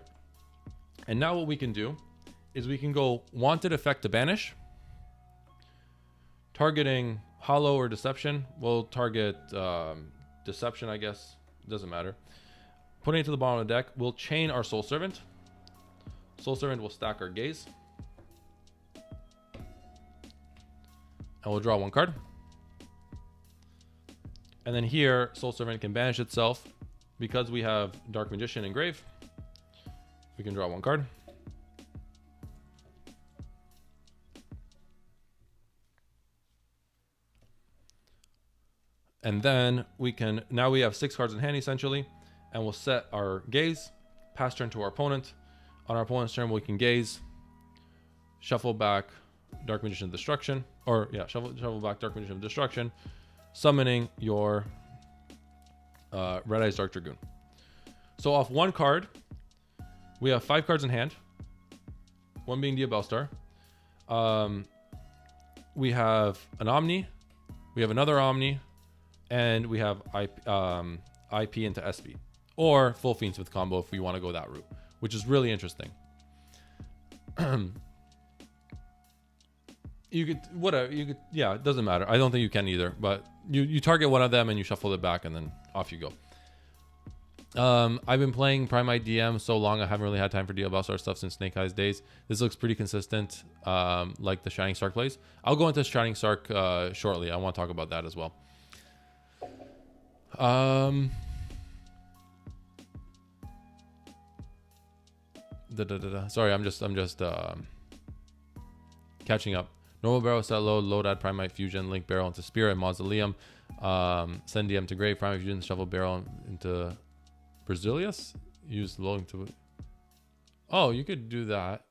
And now what we can do is we can go Wanted effect to banish. Targeting Hollow or Deception. We'll target Deception, I guess. Doesn't matter. Putting it to the bottom of the deck. We'll chain our Soul Servant. Soul Servant will stack our Gaze. And we'll draw one card. And then here, Soul Servant can banish itself. Because we have Dark Magician and Grave, we can draw one card. And then we can, now we have 6 cards in hand essentially, and we'll set our Gaze, pass turn to our opponent. On our opponent's turn, we can Gaze, shuffle back Dark Magician of Destruction, or yeah, shuffle back Dark Magician of Destruction, summoning your Red Eyes Dark Dragoon. So off one card, we have 5 cards in hand, one being Diabellstar. We have an Omni, we have another Omni, and we have IP into SP, or full Fiendsmith combo if we want to go that route, which is really interesting. You could, whatever, you could, yeah, it doesn't matter. I don't think you can either, but you target one of them and you shuffle it back and then off you go. I've been playing Primite DM so long, I haven't really had time for Diabellstar stuff since Snake Eyes days. This looks pretty consistent, like the Shining Sark plays. I'll go into Shining Sark shortly. I want to talk about that as well. Sorry, I'm just catching up. Normal barrel set load, load add Primite Fusion, link barrel into Spirit and Mausoleum, send DM to Grave, Primite Fusion, shuffle barrel into Brazilius, use loading to, oh, you could do that.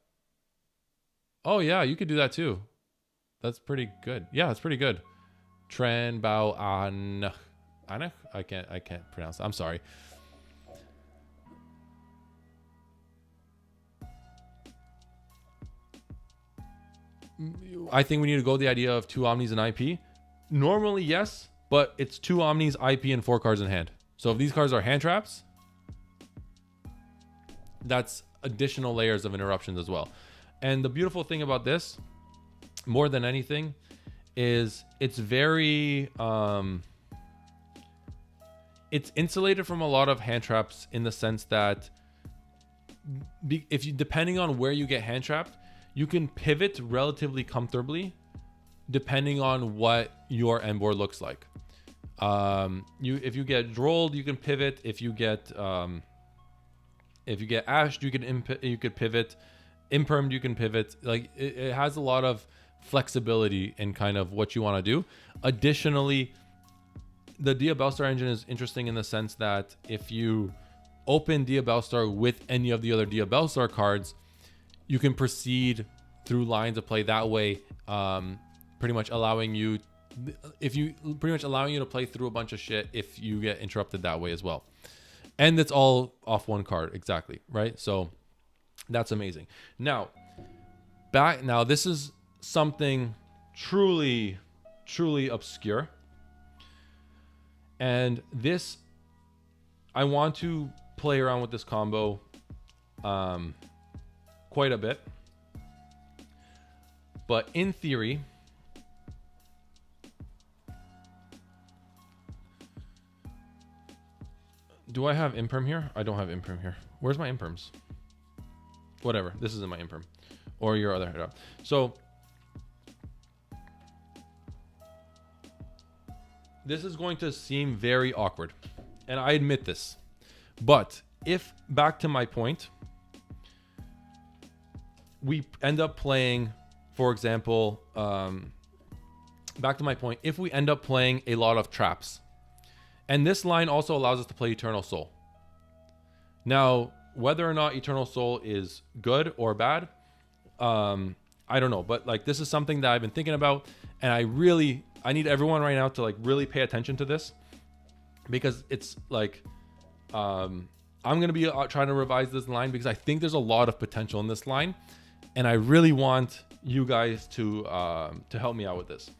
Oh yeah, you could do that too. That's pretty good. Yeah, it's pretty good. Tren Bao An, I can't pronounce it. I'm sorry. I think we need to go the idea of 2 Omnis and IP. Normally, yes, but it's 2 Omnis, IP, and 4 cards in hand. So if these cards are hand traps, that's additional layers of interruptions as well. And the beautiful thing about this, more than anything, is it's very it's insulated from a lot of hand traps in the sense that if you, depending on where you get hand trapped, you can pivot relatively comfortably depending on what your end board looks like. If you get drolled, you can pivot. If you get ashed, you could pivot. Impermed, you can pivot. Like it has a lot of flexibility in kind of what you want to do. Additionally, the Diabellstar engine is interesting in the sense that if you open Diabellstar with any of the other Diabellstar cards, you can proceed through lines of play that way, pretty much allowing you to play through a bunch of shit if you get interrupted that way as well. And it's all off one card, exactly, right? So that's amazing. Now this is something truly obscure, and this, I want to play around with this combo quite a bit, but in theory, do I have imperm here? I don't have imperm here. Where's my imperms? Whatever, this isn't my imperm, or your other head up. So this is going to seem very awkward, and I admit this. But if, back to my point, we end up playing, for example, back to my point, if we end up playing a lot of traps, and this line also allows us to play Eternal Soul. Now, whether or not Eternal Soul is good or bad, I don't know. But like, this is something that I've been thinking about, and I need everyone right now to like really pay attention to this, because it's like, I'm going to be trying to revise this line because I think there's a lot of potential in this line, and I really want you guys to help me out with this.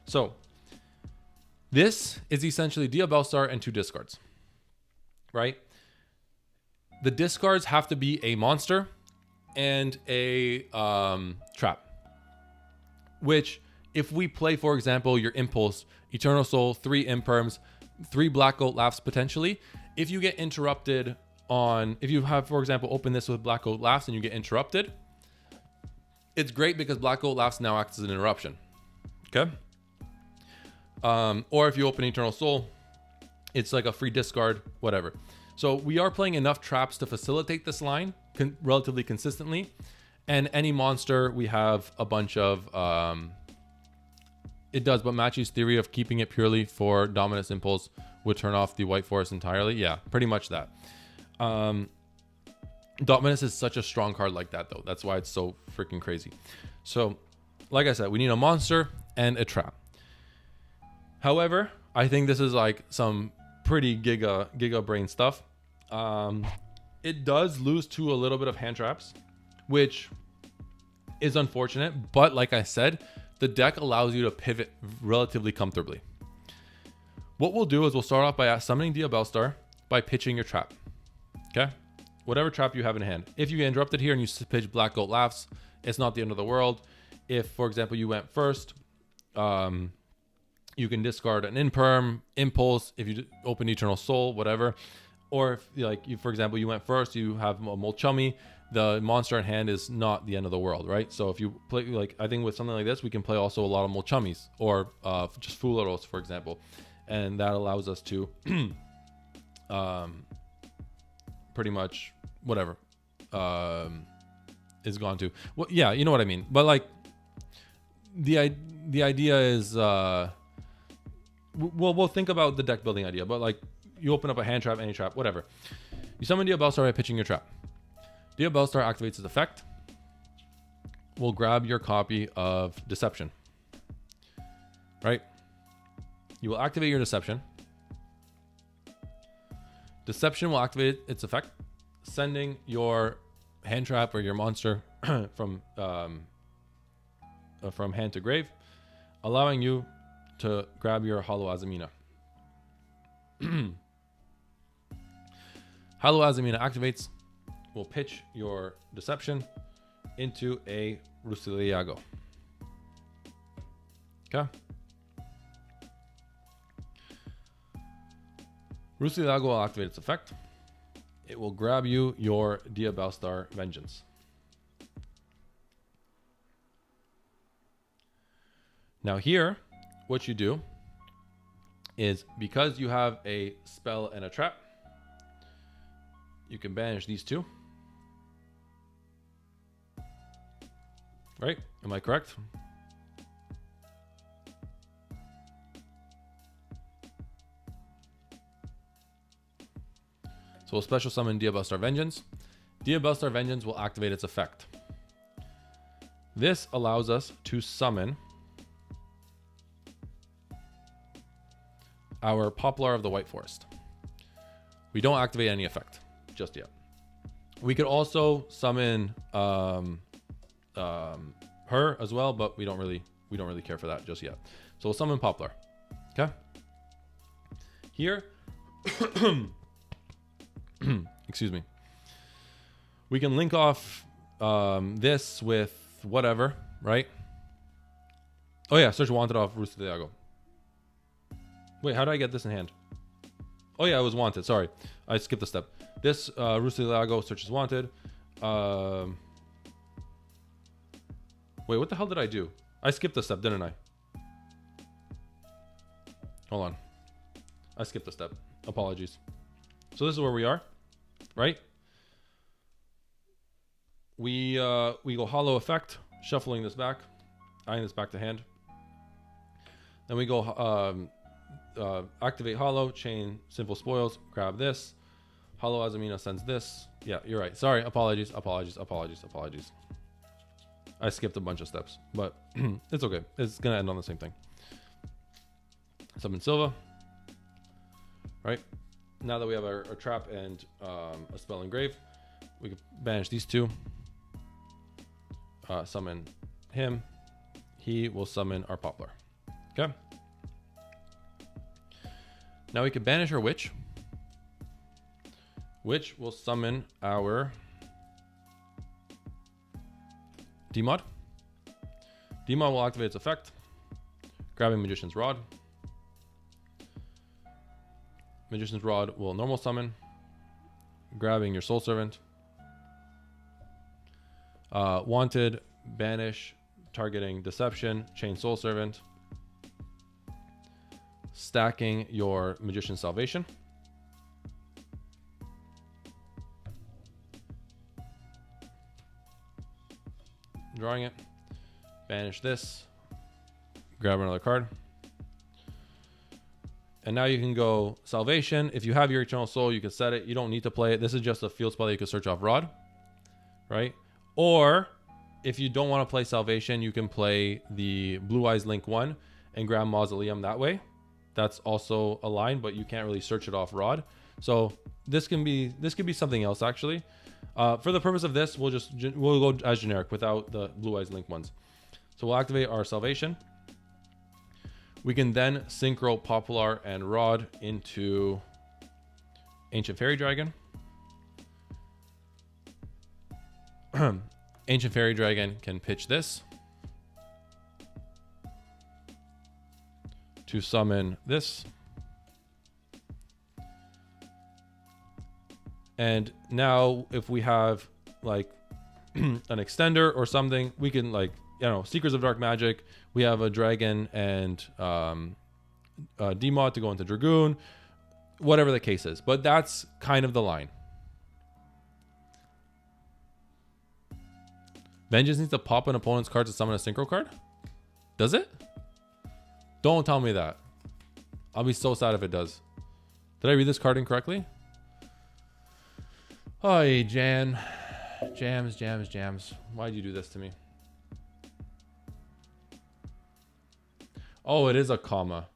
So this is essentially Diabellstar and 2 discards, right? The discards have to be a monster and a trap, which if we play, for example, your Impulse, Eternal Soul, 3 Imperms, 3 Black Goat Laughs potentially, if you get interrupted if you have, for example, open this with Black Goat Laughs and you get interrupted, it's great because Black Goat Laughs now acts as an interruption, okay? Or if you open Eternal Soul, it's like a free discard, whatever. So we are playing enough traps to facilitate this line relatively consistently. And any monster, we have a bunch of... it does, but Machi's theory of keeping it purely for Dominus Impulse would turn off the White Forest entirely. Yeah, pretty much that. Dominus is such a strong card like that, though. That's why it's so freaking crazy. So, like I said, we need a monster and a trap. However, I think this is like some pretty giga brain stuff. It does lose to a little bit of hand traps, which is unfortunate. But like I said, the deck allows you to pivot relatively comfortably. What we'll do is we'll start off by summoning Diabellstar by pitching your trap. Okay? Whatever trap you have in hand. If you get interrupted here and you pitch Black Goat Laughs, it's not the end of the world. If, for example, you went first, you can discard an Imperm, Impulse, if you open Eternal Soul, whatever. Or if, like, for example, you went first, you have a Molchummy, the monster in hand is not the end of the world, right? So if you play, like, I think with something like this, we can play also a lot of Molchummies or just Fularos, for example. And that allows us to pretty much whatever is gone to. Well, yeah, you know what I mean. But like the idea is we'll think about the deck building idea. But like you open up a hand trap, any trap, whatever. You summon Diabellstar by pitching your trap. Diabellstar activates its effect. We'll grab your copy of Deception. Right? You will activate your Deception. Deception will activate its effect, sending your hand trap or your monster from hand to grave, allowing you to grab your Hollow Azamina. Hollow Azamina activates. We'll pitch your Deception into a Rusiliago. Okay. Rusiliago will activate its effect. It will grab you your Diabellstar Vengeance. Now here, what you do is, because you have a spell and a trap, you can banish these two. Right? Am I correct? So we'll special summon Diabellstar Vengeance. Diabellstar Vengeance will activate its effect. This allows us to summon our Poplar of the White Forest. We don't activate any effect just yet. We could also summon her as well, but we don't really care for that just yet. So we'll summon Poplar. Okay. Here, excuse me. We can link off this with whatever, right? Oh yeah, search wanted off Rusiliago. Wait, how did I get this in hand? Oh yeah, it was wanted. Sorry, I skipped a step. This Rusiliago search is wanted. Wait, what the hell did I do? I skipped a step, didn't I? Hold on. I skipped a step. Apologies. So this is where we are, right? We go Hollow Effect, shuffling this back, eyeing this back to hand. Then we go activate Hollow, chain Sinful Spoils, grab this. Hollow Azamina sends this. Yeah, you're right. Sorry, apologies. I skipped a bunch of steps, but it's okay. It's gonna end on the same thing. Summon Silva. Right? Now that we have our trap and a spell engrave, we can banish these two. Summon him. He will summon our Poplar. Okay. Now we can banish our Witch. Witch will summon our Demod. Demod will activate its effect, grabbing Magician's Rod. Magician's Rod will normal summon, grabbing your Soul Servant. Wanted, banish, targeting Deception, chain Soul Servant, stacking your Magician's Salvation. Drawing it, banish this, grab another card. And now you can go Salvation. If you have your Eternal Soul, you can set it. You don't need to play it. This is just a field spell that you can search off Rod, right? Or if you don't want to play Salvation, you can play the Blue Eyes Link 1 and grab Mausoleum that way. That's also a line, but you can't really search it off Rod. So this could be something else actually. For the purpose of this, we'll go as generic without the Blue Eyes Link ones. So we'll activate our Salvation. We can then synchro Poplar and Rod into Ancient Fairy Dragon. Ancient Fairy Dragon can pitch this to summon this. And now if we have like an extender or something, we can like, you know, Seekers of Dark Magic. We have a dragon and Demod to go into Dragoon, whatever the case is. But that's kind of the line. Vengeance needs to pop an opponent's card to summon a synchro card? Does it? Don't tell me that. I'll be so sad if it does. Did I read this card incorrectly? Oh, Jan. Jams. Why'd you do this to me? Oh, it is a comma.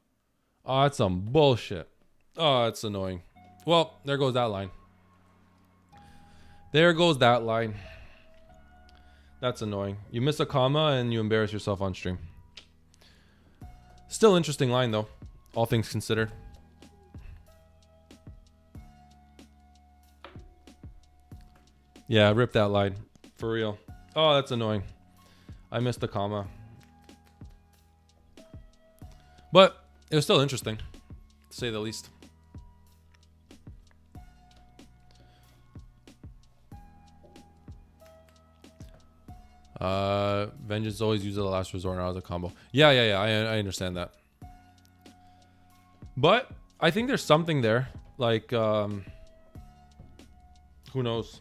Oh, that's some bullshit. Oh, that's annoying. Well, there goes that line. There goes that line. That's annoying. You miss a comma and you embarrass yourself on stream. Still interesting line though, all things considered. Yeah, rip that line. For real. Oh, that's annoying. I missed the comma. But it was still interesting, to say the least. Vengeance always uses the last resort now as a combo. Yeah. I understand that. But I think there's something there. Like, who knows?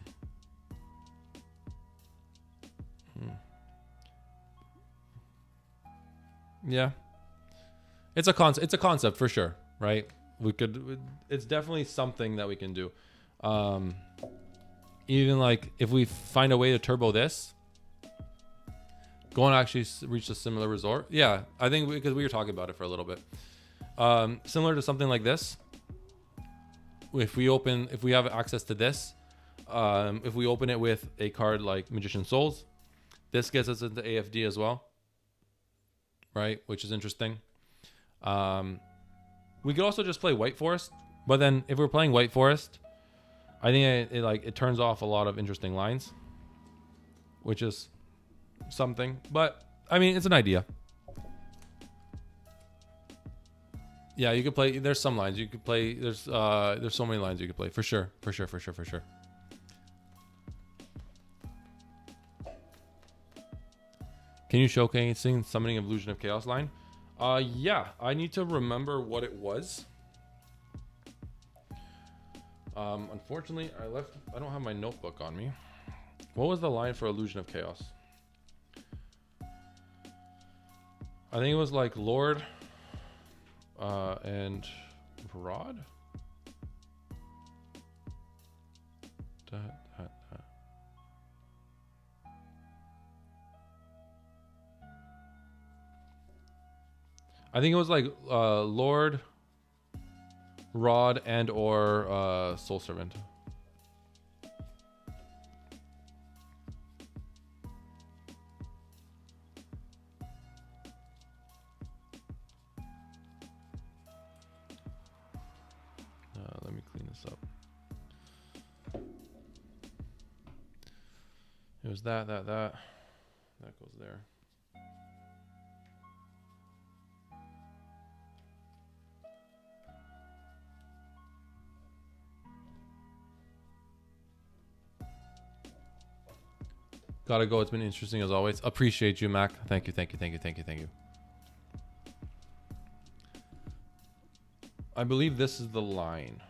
Yeah. It's a concept. It's a concept for sure, right? We could. It's definitely something that we can do. Even like if we find a way to turbo this, go and actually reach a similar resort. Yeah, I think because we were talking about it for a little bit. Similar to something like this. If we have access to this, if we open it with a card like Magician Souls, this gets us into AFD as well, right? Which is interesting. We could also just play White Forest, but then if we're playing White Forest, I think it turns off a lot of interesting lines, which is something. But I mean, it's an idea. Yeah, you could play. There's some lines you could play. There's so many lines you could play for sure. Can you showcasing Summoning Illusion of Chaos line? Yeah, I need to remember what it was. Unfortunately, I don't have my notebook on me. What was the line for Illusion of Chaos? I think it was like Lord, and Rod. I think it was like Lord, Rod, and or Soul Servant. Let me clean this up. It was that goes there. Gotta go. It's been interesting as always. Appreciate you, Mac. Thank you. I believe this is the line.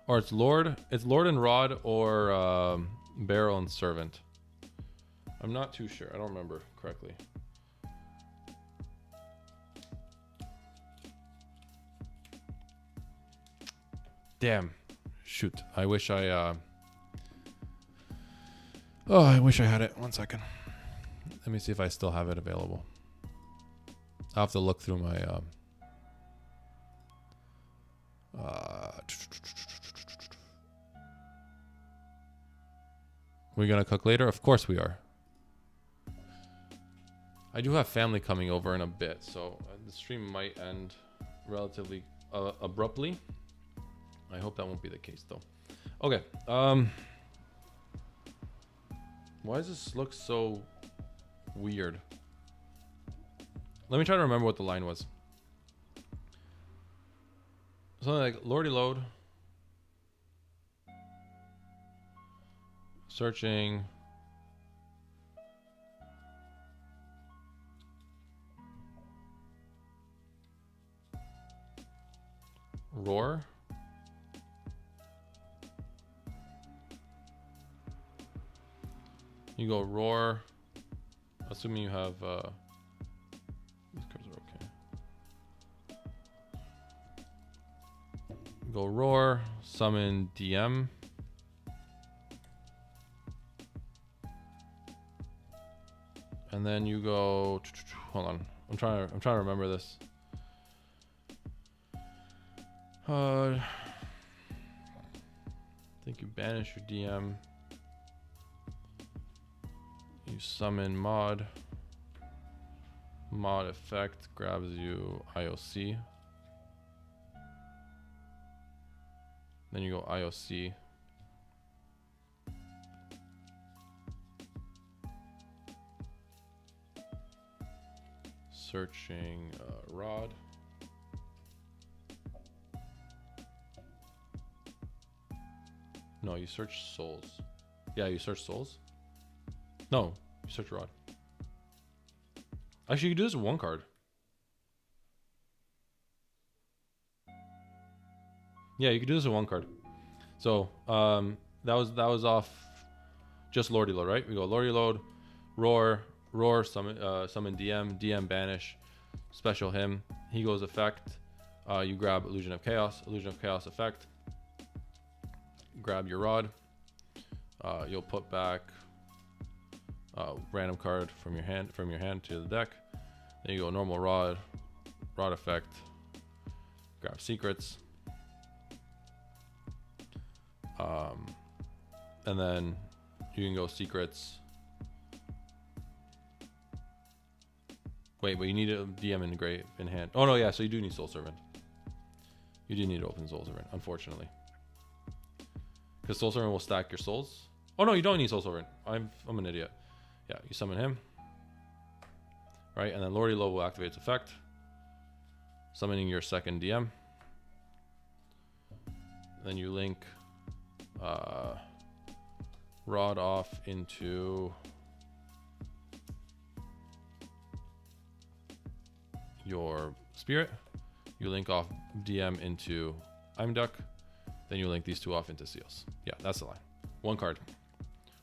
Or it's Lord and Rod, or Barrel and Servant. I'm not too sure. I don't remember correctly. Damn. Shoot. I wish I had it. 1 second. Let me see if I still have it available. I'll have to look through my we're gonna cook later? Of course we are. I do have family coming over in a bit, so the stream might end relatively abruptly. I hope that won't be the case though. Okay. Why does this look so weird? Let me try to remember what the line was. Something like Lordy Load. Searching. Roar. You go Roar. Assuming you have these cards are okay. You go Roar, summon DM. And then you go, hold on. I'm trying to remember this. I think you banish your DM. You summon Mod. Mod effect grabs you IOC. Then you go IOC. Searching rod. No, you search souls. Yeah, you search souls. No, you search rod. Actually, you can do this with one card. Yeah, you can do this with one card. So that was off just Lordy Load, right? We go Lordy Load, Roar, summon DM banish, special him. He goes effect. You grab Illusion of Chaos effect. Grab your rod. You'll put back random card from your hand to the deck. Then you go normal rod effect. Grab secrets. And then you can go secrets. Wait, but you need a DM in hand. Oh no, yeah, so you do need Soul Servant. You do need to open Soul Servant, unfortunately. Because Soul Servant will stack your souls. Oh no, you don't need Soul Servant. I'm an idiot. Yeah, you summon him. Right, and then Lordy Low will activate its effect. Summoning your second DM. Then you link Rod off into your Spirit. You link off DM into Imduck. Then you link these two off into Seals. Yeah, that's the line. One card.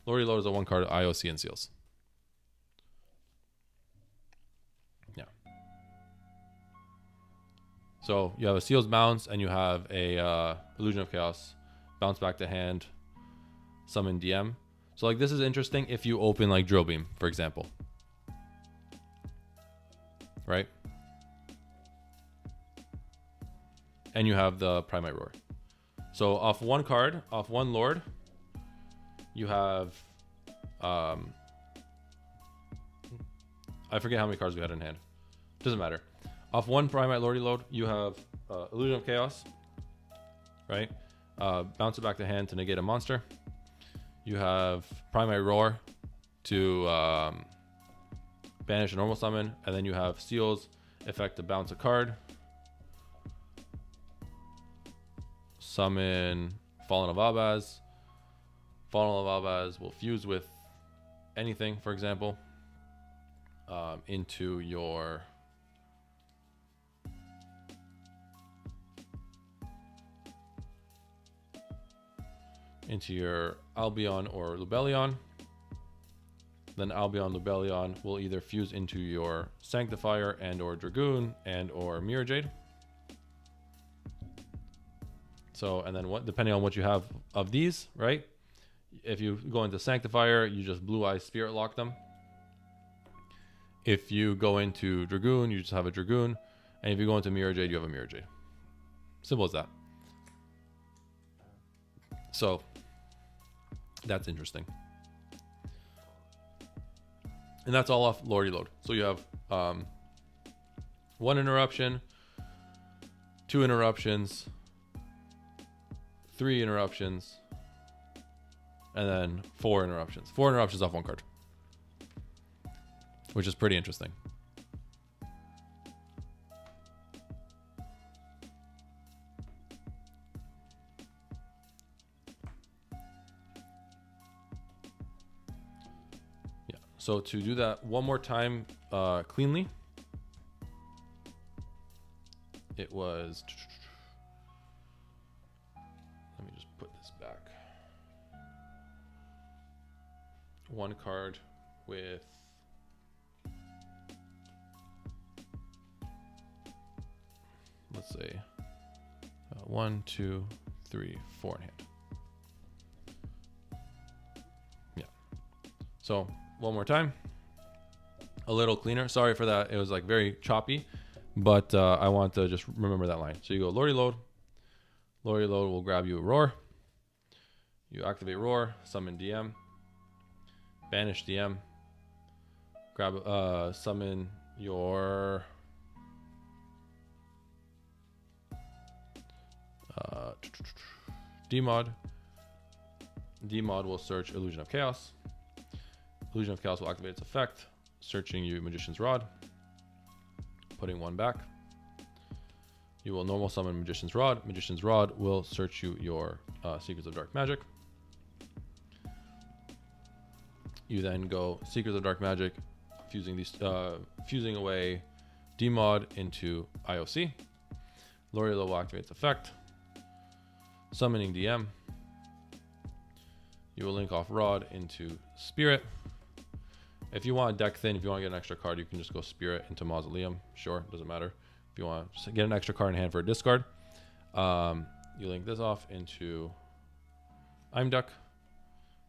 Lordy Load is a one card IOC and Seals. Yeah. So you have a Seals bounce and you have a Illusion of Chaos bounce back to hand, summon DM. So like this is interesting if you open like Drill Beam, for example. Right? And you have the Primite Roar. So off one card, off one Lord, you have I forget how many cards we had in hand. Doesn't matter. Off one Primite Lordy Load, you have Illusion of Chaos, right? Bounce it back to hand to negate a monster. You have Primite Roar to banish a normal summon, and then you have Seals effect to bounce a card. Summon Fallen of Abaz. Fallen of Abaz will fuse with anything, for example, into your Albion or Lubellion. Then Albion Lubellion will either fuse into your Sanctifier and or Dragoon and or Mirror Jade. So, and then what, depending on what you have of these, right? If you go into Sanctifier, you just Blue Eyes Spirit lock them. If you go into Dragoon, you just have a Dragoon. And if you go into Mirror Jade, you have a Mirror Jade. Simple as that. So, that's interesting. And that's all off Lordy Load. So you have one interruption, two interruptions, three interruptions, and then four interruptions. Four interruptions off one card, which is pretty interesting. Yeah. So to do that one more time cleanly, it was... Let me just put this back. One card with let's say 1, 2, 3, 4 in hand. Yeah. So one more time, a little cleaner. Sorry for that. It was like very choppy, but I want to just remember that line. So you go Lordy Load. Lordy Load will grab you a Roar. You activate Roar, summon DM, banish DM, grab summon your DMod. DMod will search Illusion of Chaos. Illusion of Chaos will activate its effect, searching you Magician's Rod, putting one back. You will normal summon Magician's Rod. Magician's Rod will search you your Secrets of Dark Magic. You then go Secrets of Dark Magic, fusing away DMod into IOC. Loriola will activate its effect, summoning DM. You will link off Rod into Spirit. If you want deck thin, if you want to get an extra card, you can just go Spirit into Mausoleum. Sure, doesn't matter. If you want to get an extra card in hand for a discard, you link this off into Imduck.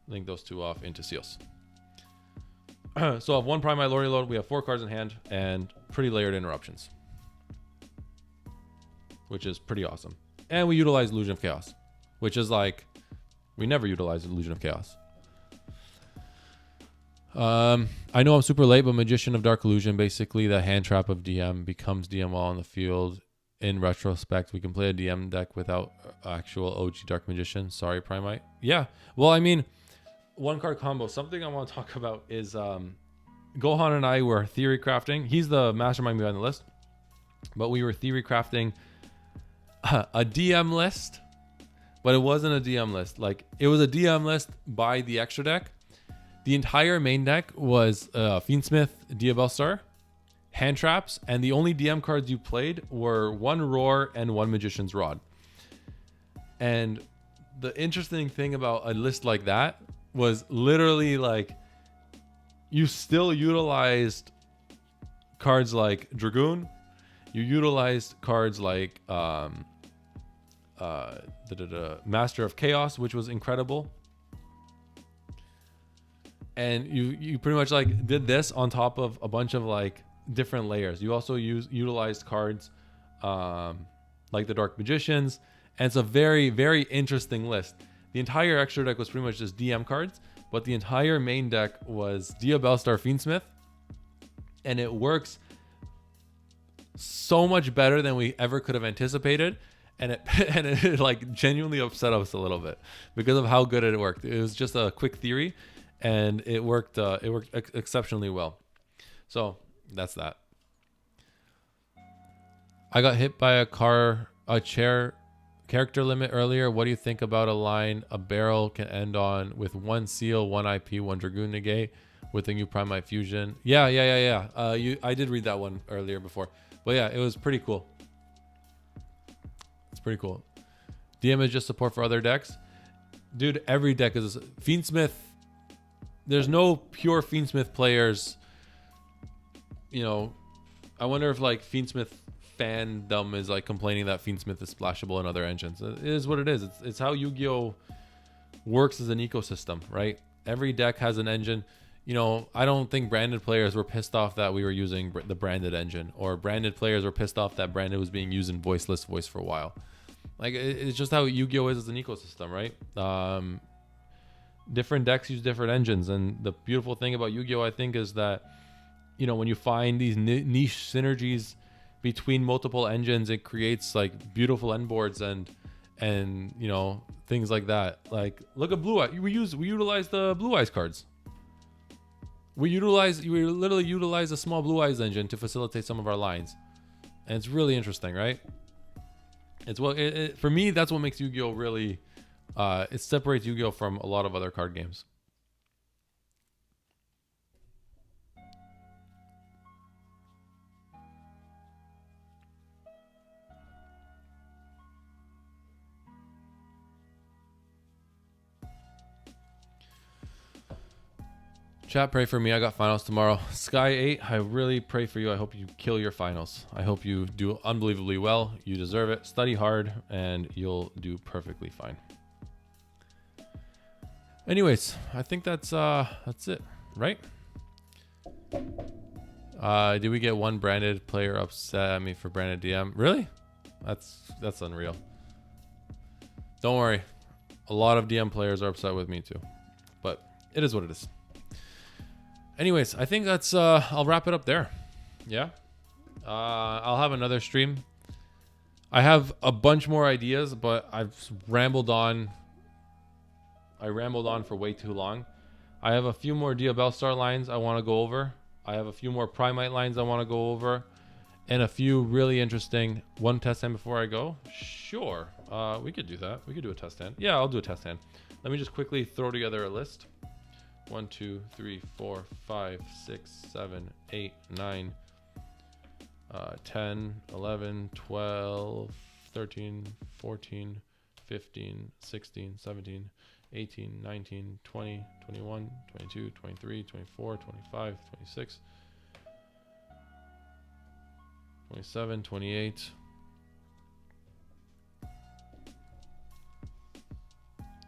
Link those two off into Seals. So I have one Primite Loriola. We have 4 cards in hand and pretty layered interruptions, which is pretty awesome. And we utilize Illusion of Chaos, which is like, we never utilize Illusion of Chaos. I know I'm super late, but Magician of Dark Illusion, basically the hand trap of DM, becomes DM while on the field. In retrospect, we can play a DM deck without actual OG Dark Magician. Sorry, Primite. Yeah, well, I mean, one card combo. Something I want to talk about is Gohan and I were theory crafting. He's the mastermind behind the list, but we were theory crafting a DM list, but it wasn't a DM list. Like, it was a DM list by the extra deck. The entire main deck was Fiendsmith, Diabellstar, hand traps, and the only DM cards you played were 1 Roar and 1 Magician's Rod. And the interesting thing about a list like that was literally like, you still utilized cards like Dragoon, you utilized cards like Master of Chaos, which was incredible. And you pretty much like did this on top of a bunch of like different layers. You also utilized cards like the Dark Magicians, and it's a very, very interesting list. The entire extra deck was pretty much just DM cards, but the entire main deck was Diabellstar Fiendsmith, and it works so much better than we ever could have anticipated. And it like genuinely upset us a little bit because of how good it worked. It was just a quick theory, and it worked exceptionally well. So that's that. I got hit by a chair character limit earlier. What do you think about a line a barrel can end on with 1 seal, 1 IP, 1 Dragoon negate with the new Primite fusion? Yeah. I did read that one earlier before, but yeah, it was pretty cool. It's pretty cool. DM is just support for other decks. Dude, every deck is Fiendsmith. There's no pure Fiendsmith players. You know, I wonder if like Fiendsmith fandom is like complaining that Fiendsmith is splashable in other engines. It is what it is. It's how Yu-Gi-Oh works as an ecosystem, right? Every deck has an engine. You know, I don't think branded players were pissed off that we were using the branded engine, or branded players were pissed off that branded was being used in voiceless voice for a while. Like, it's just how Yu-Gi-Oh is as an ecosystem, right? Different decks use different engines, and the beautiful thing about Yu-Gi-Oh, I think, is that, you know, when you find these niche synergies between multiple engines, it creates like beautiful end boards and you know, things like that. Like, look at Blue Eye. We utilize the Blue Eyes cards. We literally utilize a small Blue Eyes engine to facilitate some of our lines, and it's really interesting, right? It's for me, that's what makes Yu-Gi-Oh really. It separates Yu-Gi-Oh from a lot of other card games. Chat, pray for me. I got finals tomorrow. Sky 8, I really pray for you. I hope you kill your finals. I hope you do unbelievably well. You deserve it. Study hard, and you'll do perfectly fine. Anyways, I think that's it, right? Did we get one branded player upset at me for branded DM? Really? That's unreal. Don't worry. A lot of DM players are upset with me too, but it is what it is. Anyways, I think that's I'll wrap it up there. Yeah. I'll have another stream. I have a bunch more ideas, but I've rambled on. I rambled on for way too long. I have a few more Diabellstar lines I want to go over. I have a few more Primite lines I want to go over. And a few really interesting one test hand before I go. Sure. We could do that. We could do a test hand. Yeah, I'll do a test hand. Let me just quickly throw together a list. 1, 2, 3, 4, 5, 6, 7, 8, 9, 10, 11, 12, 13, 14, 15, 16, 17, 18, 19, 20, 21, 22, 23, 24, 25, 26, 27, 28.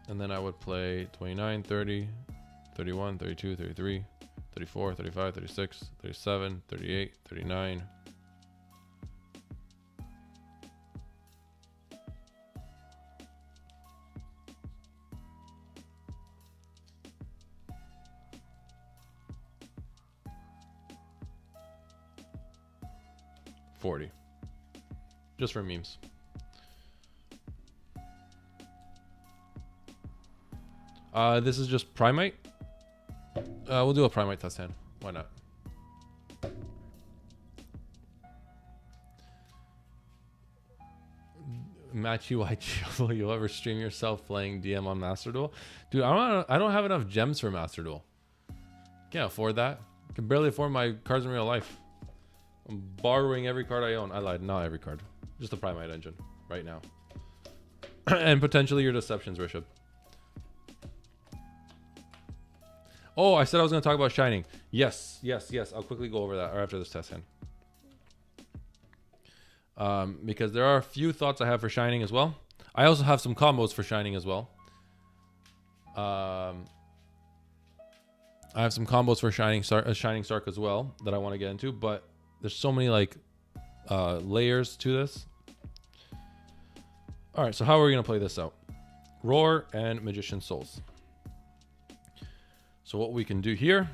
And then I would play 29, 30, 31, 32, 33, 34, 35, 36, 37, 38, 39. Just for memes. This is just Primite. We'll do a Primite test hand. Why not? Matchy YG, will you ever stream yourself playing DM on Master Duel? Dude, I don't have enough gems for Master Duel. Can't afford that. Can barely afford my cards in real life. I'm borrowing every card I own. I lied, not every card. Just the Primite engine right now. And potentially your Deceptions, Rishabh. Oh, I said I was going to talk about Shining. Yes. I'll quickly go over that after this test hand. Because there are a few thoughts I have for Shining as well. I also have some combos for Shining as well. I have some combos for Shining Sark as well that I want to get into, but there's so many like layers to this. All right, so how are we going to play this out? Roar and Magician Souls. So what we can do here,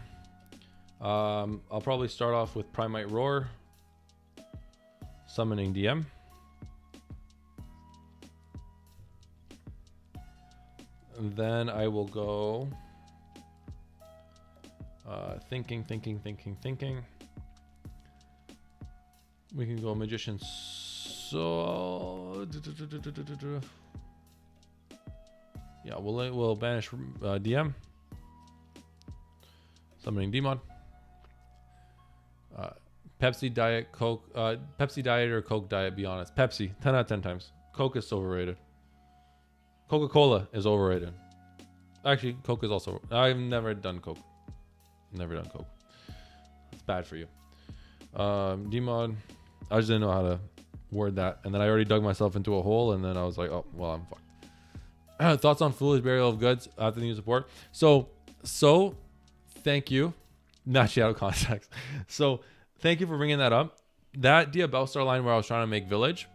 I'll probably start off with Primite Roar, summoning DM. And then I will go thinking. We can go Magician Soul. Yeah, we'll banish DM. Summoning Demon. Pepsi Diet, Coke. Pepsi Diet or Coke Diet, be honest. Pepsi, 10 out of 10 times. Coke is overrated. Coca-Cola is overrated. Actually, Coke is also... I've never done Coke. Never done Coke. It's bad for you. Demon. I just didn't know how to word that. And then I already dug myself into a hole, and then I was like, oh, well, I'm fucked. Thoughts on Foolish Burial of Goods after the new support? So, thank you. Not out of context. So, thank you for bringing that up. That Diabellstar line where I was trying to make Village,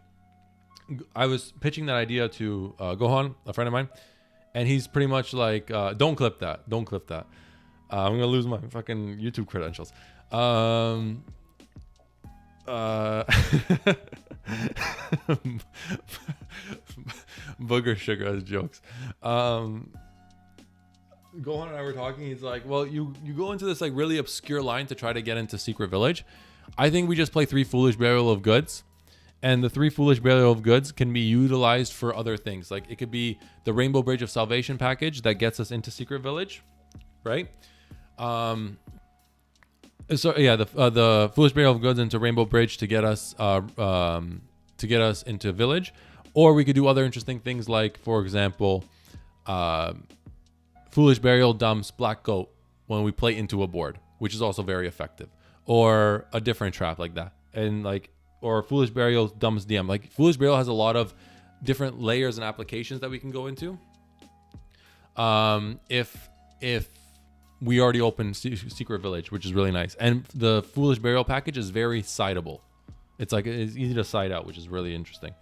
I was pitching that idea to Gohan, a friend of mine, and he's pretty much like, don't clip that. Don't clip that. I'm going to lose my fucking YouTube credentials. Booger sugar as jokes. Gohan and I were talking. He's like, well, you go into this like really obscure line to try to get into Secret Village. I think we just play 3 Foolish Burial of Goods, and the 3 Foolish Burial of Goods can be utilized for other things. Like it could be the Rainbow Bridge of Salvation package that gets us into Secret Village, right? So yeah, the Foolish Burial of Goods into Rainbow Bridge to get us into Village, or we could do other interesting things like, for example, Foolish Burial dumps Black Goat when we play into a board, which is also very effective, or a different trap like that, and like, or Foolish Burial dumps DM. Like Foolish Burial has a lot of different layers and applications that we can go into. If we already opened Secret Village, which is really nice. And the Foolish Burial package is very sideable. It's easy to side out, which is really interesting.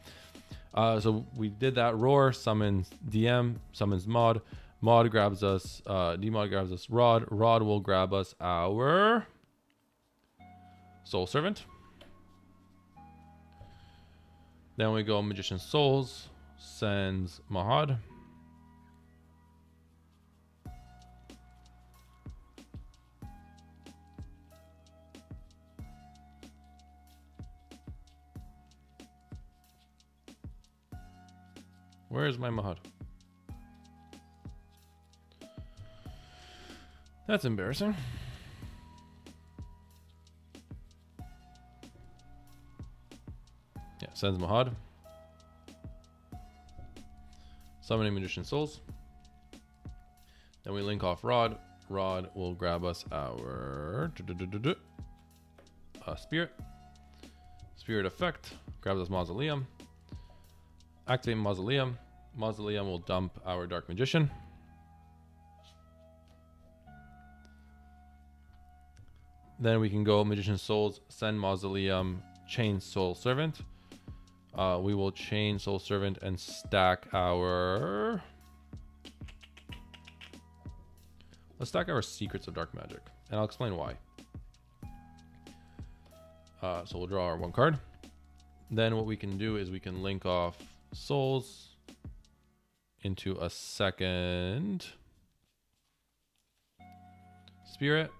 So we did that. Roar summons DM, summons Mod. Mod grabs us, Demod grabs us Rod. Rod will grab us our Soul Servant. Then we go Magician Souls, sends Mahad. Where is my Mahad? That's embarrassing. Yeah, sends Mahad. Summoning Magician Souls. Then we link off Rod. Rod will grab us our Spirit. Spirit effect. Grabs us Mausoleum. Activate Mausoleum. Mausoleum will dump our Dark Magician. Then we can go Magician Souls, send Mausoleum, chain Soul Servant. We will chain Soul Servant and stack our... Let's stack our Secrets of Dark Magic. And I'll explain why. So we'll draw our one card. Then what we can do is we can link off Souls into a second Spirit.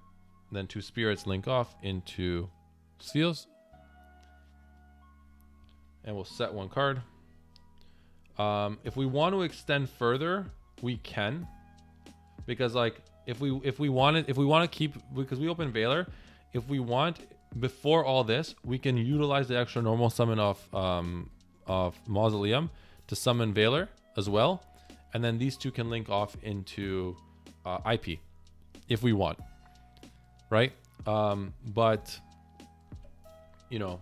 Then two Spirits link off into Seals. And we'll set one card. If we want to extend further, we can. Because like if we want to keep, because we open Veiler, if we want before all this, we can utilize the extra normal summon of Mausoleum to summon Veiler as well. And then these two can link off into IP if we want. Right? But you know,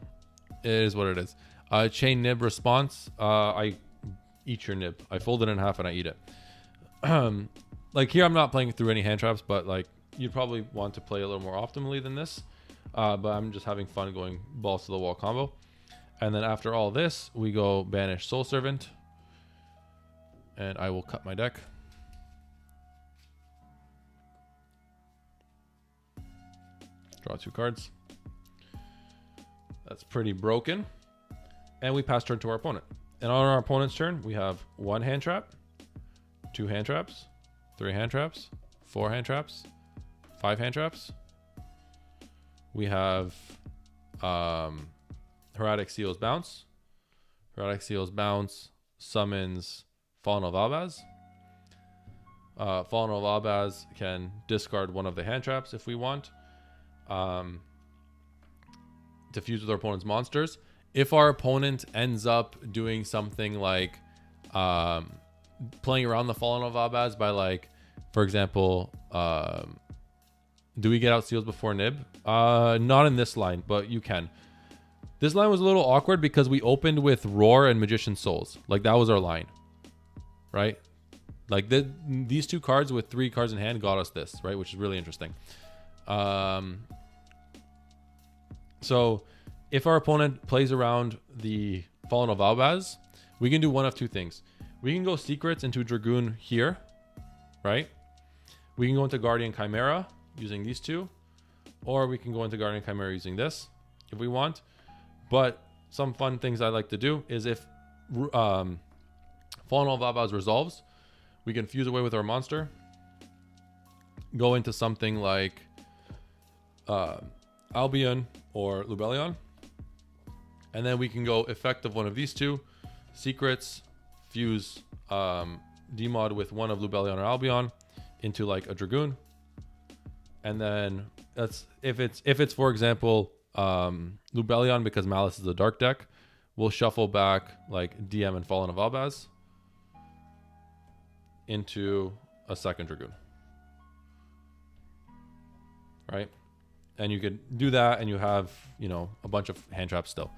it is what it is. Chain Nib response. I eat your nib. I fold it in half and I eat it. Like here, I'm not playing through any hand traps, but like you'd probably want to play a little more optimally than this. But I'm just having fun going balls to the wall combo. And then after all this, we go banish Soul Servant. And I will cut my deck. Draw two cards. That's pretty broken. And we pass turn to our opponent. And on our opponent's turn, we have one hand trap, two hand traps, three hand traps, four hand traps, five hand traps. We have Heraldic Seal's Bounce. Heraldic Seal's Bounce summons Fallen of Albaz. Fallen of Albaz can discard one of the hand traps if we want. To fuse with our opponent's monsters. If our opponent ends up doing something like playing around the Fallen of Albaz by like, for example, do we get out Seals before Nib? Not in this line, but you can. This line was a little awkward because we opened with Roar and Magician Souls. Like that was our line, right? Like these two cards with three cards in hand got us this, right? Which is really interesting. So if our opponent plays around the Fallen of Albaz, we can do one of two things. We can go Secrets into Dragoon here, right? We can go into Guardian Chimera using these two, or we can go into Guardian Chimera using this if we want. But some fun things I like to do is if Fallen of Albaz resolves, we can fuse away with our monster, go into something like Albion or Lubellion, and then we can go effect of one of these two Secrets, fuse Demod with one of Lubellion or Albion into like a Dragoon, and then that's if it's for example Lubellion, because Malice is a dark deck, we'll shuffle back like DM and Fallen of Albaz into a second Dragoon, right? And you could do that and you have, you know, a bunch of hand traps still.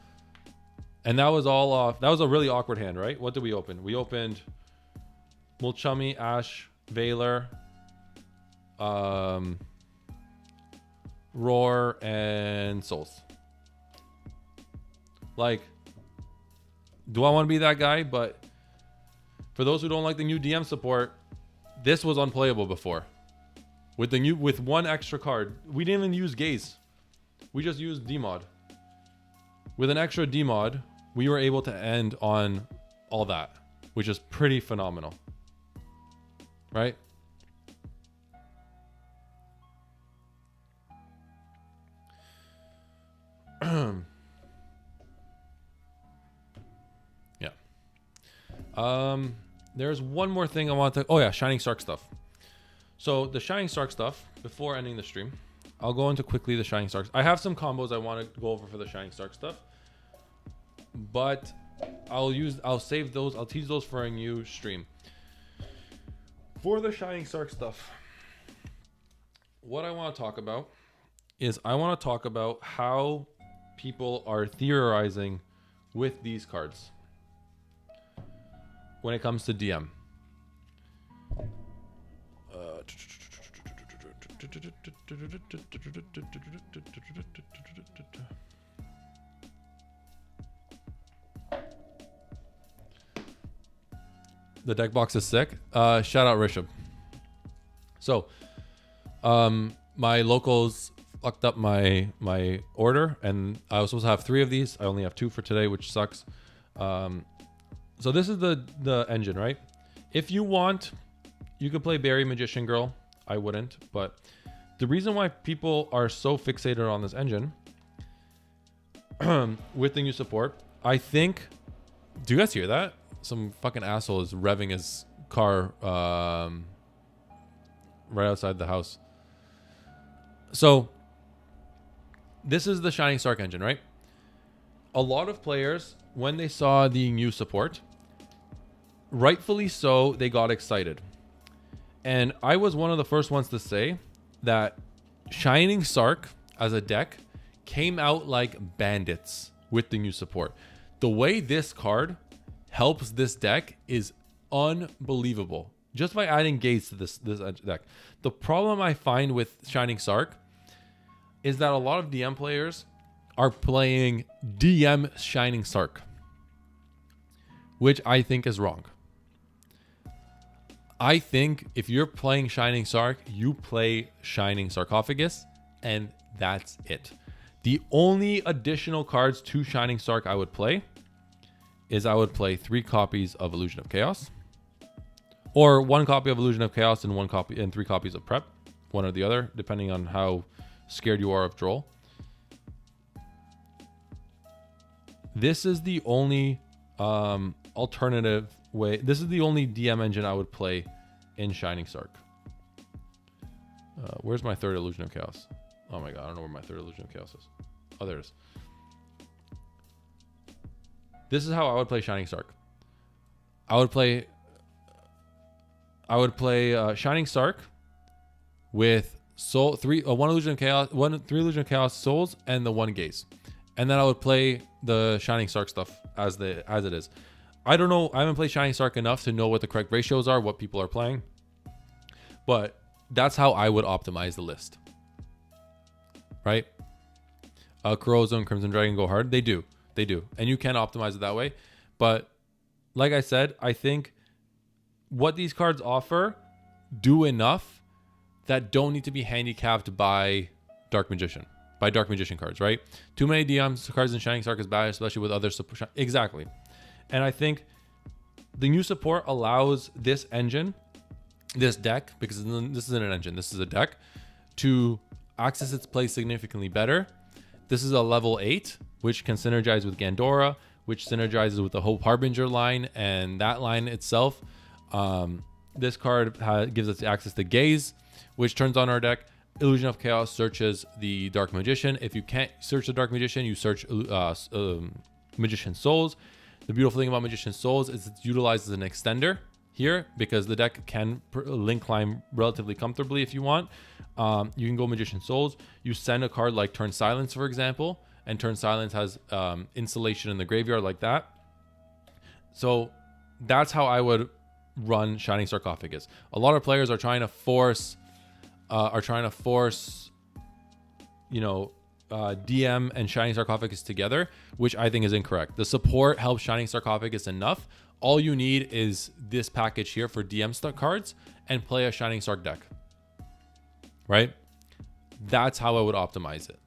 And that was all off. That was a really awkward hand, right? What did we open? We opened Mulchummy, Ash, Veiler, Roar, and Souls. Like, do I want to be that guy? But for those who don't like the new DM support, this was unplayable before. With one extra card, we didn't even use Gaze. we just used DMod. With an extra DMod, we were able to end on all that, which is pretty phenomenal, right? Yeah. There's one more thing I want to... Oh yeah, Shining Sark stuff. So the Shining Sark stuff, before ending the stream, I'll go into quickly the Shining Sarks. I have some combos I want to go over for the Shining Sark stuff, but I'll save those. I'll tease those for a new stream. For the Shining Sark stuff, what I want to talk about is I want to talk about how people are theorizing with these cards when it comes to DM. The deck box is sick. Shout out Rishabh. So, my locals fucked up my order, and I was supposed to have 3 of these. I only have 2 for today, which sucks. So this is the engine, right? If you want, you could play Berry Magician Girl. I wouldn't, but the reason why people are so fixated on this engine with the new support, I think... Do you guys hear that? Some fucking asshole is revving his car right outside the house. So this is the Shining Sark engine, right? A lot of players, when they saw the new support, rightfully so, they got excited. And I was one of the first ones to say that Shining Sark as a deck came out like bandits with the new support. The way this card helps this deck is unbelievable. Just by adding gates to this deck. The problem I find with Shining Sark is that a lot of DM players are playing DM Shining Sark, which I think is wrong. I think if you're playing Shining Sark, you play Shining Sarcophagus, and that's it. The only additional cards to Shining Sark I would play is I would play 3 copies of Illusion of Chaos, or 1 copy of Illusion of Chaos and 1 copy and 3 copies of Prep, one or the other, depending on how scared you are of Droll. This is the only alternative way. This is the only DM engine I would play in Shining Sark. Where's my 3rd Illusion of Chaos? Oh my god, I don't know where my 3rd Illusion of Chaos is. Oh, there it is. This is how I would play Shining Sark. I would play Shining Sark with soul 1 Illusion of Chaos, 3 Illusion of Chaos souls, and the 1 gaze. And then I would play the Shining Sark stuff as it is. I don't know. I haven't played Shining Sark enough to know what the correct ratios are, what people are playing. But that's how I would optimize the list. Right? Kurozo and Crimson Dragon go hard. They do. And you can optimize it that way. But like I said, I think what these cards offer do enough that don't need to be handicapped by Dark Magician. By Dark Magician cards, right? Too many DM cards in Shining Sark is bad, especially with other support. Exactly. And I think the new support allows this engine, this deck, because this isn't an engine, this is a deck, to access its play significantly better. This is a level 8, which can synergize with Gandora, which synergizes with the Hope Harbinger line, and that line itself. This card gives us access to Gaze, which turns on our deck. Illusion of Chaos searches the Dark Magician. If you can't search the Dark Magician, you search Magician Souls. The beautiful thing about Magician Souls is it's utilized as an extender here because the deck can link climb relatively comfortably if you want. You can go Magician Souls. You send a card like Turn Silence, for example, and Turn Silence has installation in the graveyard like that. So that's how I would run Shining Sarcophagus. A lot of players are trying to force DM and Shining Sarcophagus together, which I think is incorrect. The support helps Shining Sarcophagus enough. All you need is this package here for DM stuck cards and play a Shining Sark deck. Right? That's how I would optimize it.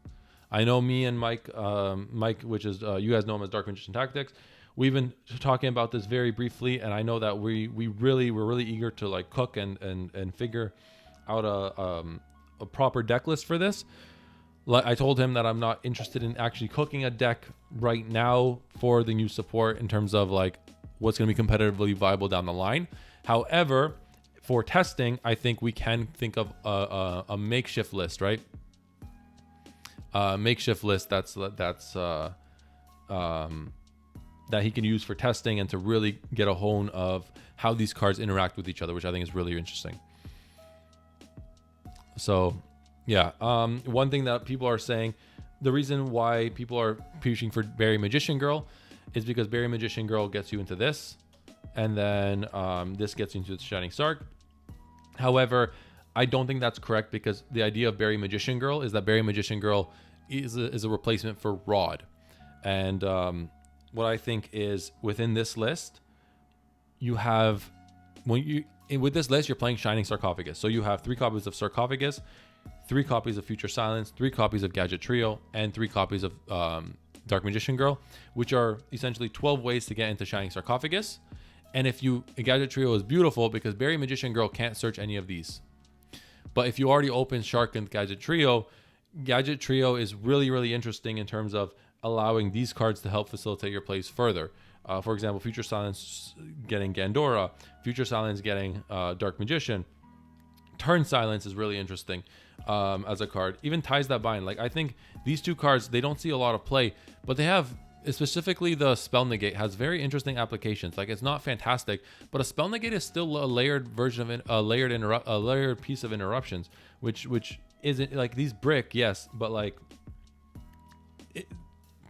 I know me and Mike, which is you guys know him as Dark Magician Tactics. We've been talking about this very briefly, and I know that we're really eager to like cook and figure out a proper deck list for this. I told him that I'm not interested in actually cooking a deck right now for the new support in terms of like what's going to be competitively viable down the line. However, for testing, I think we can think of a makeshift list, right? Makeshift list that he can use for testing and to really get a hold of how these cards interact with each other, which I think is really interesting. So yeah, one thing that people are saying, the reason why people are pushing for Berry Magician Girl is because Berry Magician Girl gets you into this, and then this gets you into the Shining Sark. However, I don't think that's correct, because the idea of Berry Magician Girl is that Berry Magician Girl is a replacement for Rod. And what I think is within this list, you have, with this list, you're playing Shining Sarcophagus. So you have 3 copies of Sarcophagus, 3 copies of Future Silence, 3 copies of Gadget Trio, and 3 copies of Dark Magician Girl, which are essentially 12 ways to get into Shining Sarcophagus. And Gadget Trio is beautiful because Berry Magician Girl can't search any of these. But if you already open Shark and Gadget Trio is really interesting in terms of allowing these cards to help facilitate your plays further. For example, Future Silence getting Gandora, Future Silence getting Dark Magician. Turn Silence is really interesting as a card. Even Ties That Bind. Like, I think these 2 cards, they don't see a lot of play, but they have, specifically the Spell Negate has very interesting applications. Like, it's not fantastic, but a Spell Negate is still a layered version of a layered piece of interruptions, which isn't like these brick, yes, but like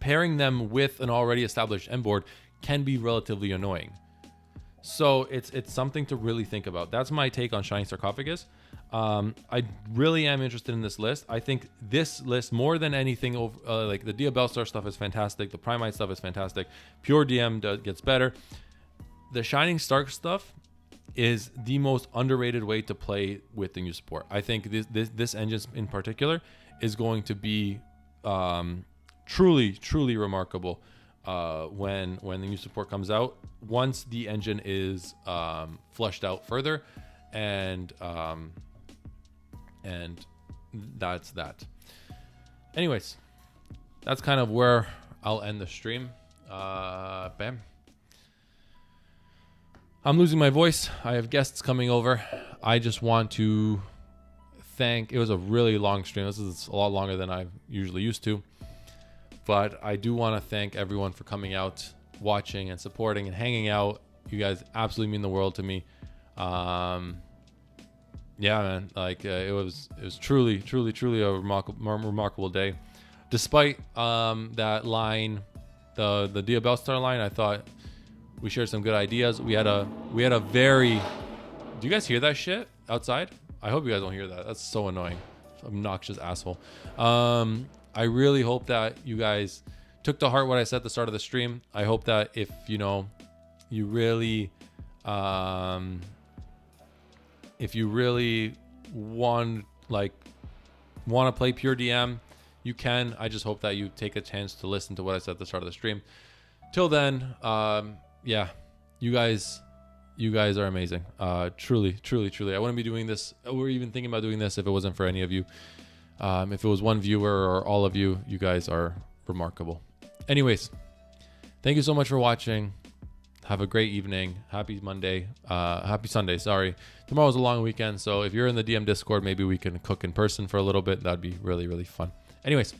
pairing them with an already established end board can be relatively annoying. So it's something to really think about. That's my take on Shining Sarcophagus. I really am interested in this list. I think this list, more than anything, like the Diabellstar stuff is fantastic. The Primite stuff is fantastic. Pure DM gets better. The Shining Stark stuff is the most underrated way to play with the new support. I think this engine in particular is going to be truly remarkable when the new support comes out, once the engine is flushed out further, and that's that. Anyways, that's kind of where I'll end the stream. Bam. I'm losing my voice. I have guests coming over. I just want to thank, it was a really long stream. This is a lot longer than I'm usually used to. But I do want to thank everyone for coming out, watching and supporting and hanging out. You guys absolutely mean the world to me. Yeah, man, like it was truly a remarkable day. Despite that line, the Diabellstar line, I thought we shared some good ideas. We had a very, do you guys hear that shit outside? I hope you guys don't hear that. That's so annoying. Obnoxious asshole. I really hope that you guys took to heart what I said at the start of the stream. I hope that if you really want to play pure DM, you can. I just hope that you take a chance to listen to what I said at the start of the stream. Till then, yeah, you guys are amazing. Truly. I wouldn't be doing this or even thinking about doing this if it wasn't for any of you. If it was one viewer or all of you, you guys are remarkable. Anyways, thank you so much for watching. Have a great evening. Happy Sunday. Sorry. Tomorrow's a long weekend, so if you're in the DM Discord, maybe we can cook in person for a little bit. That'd be really fun. Anyways,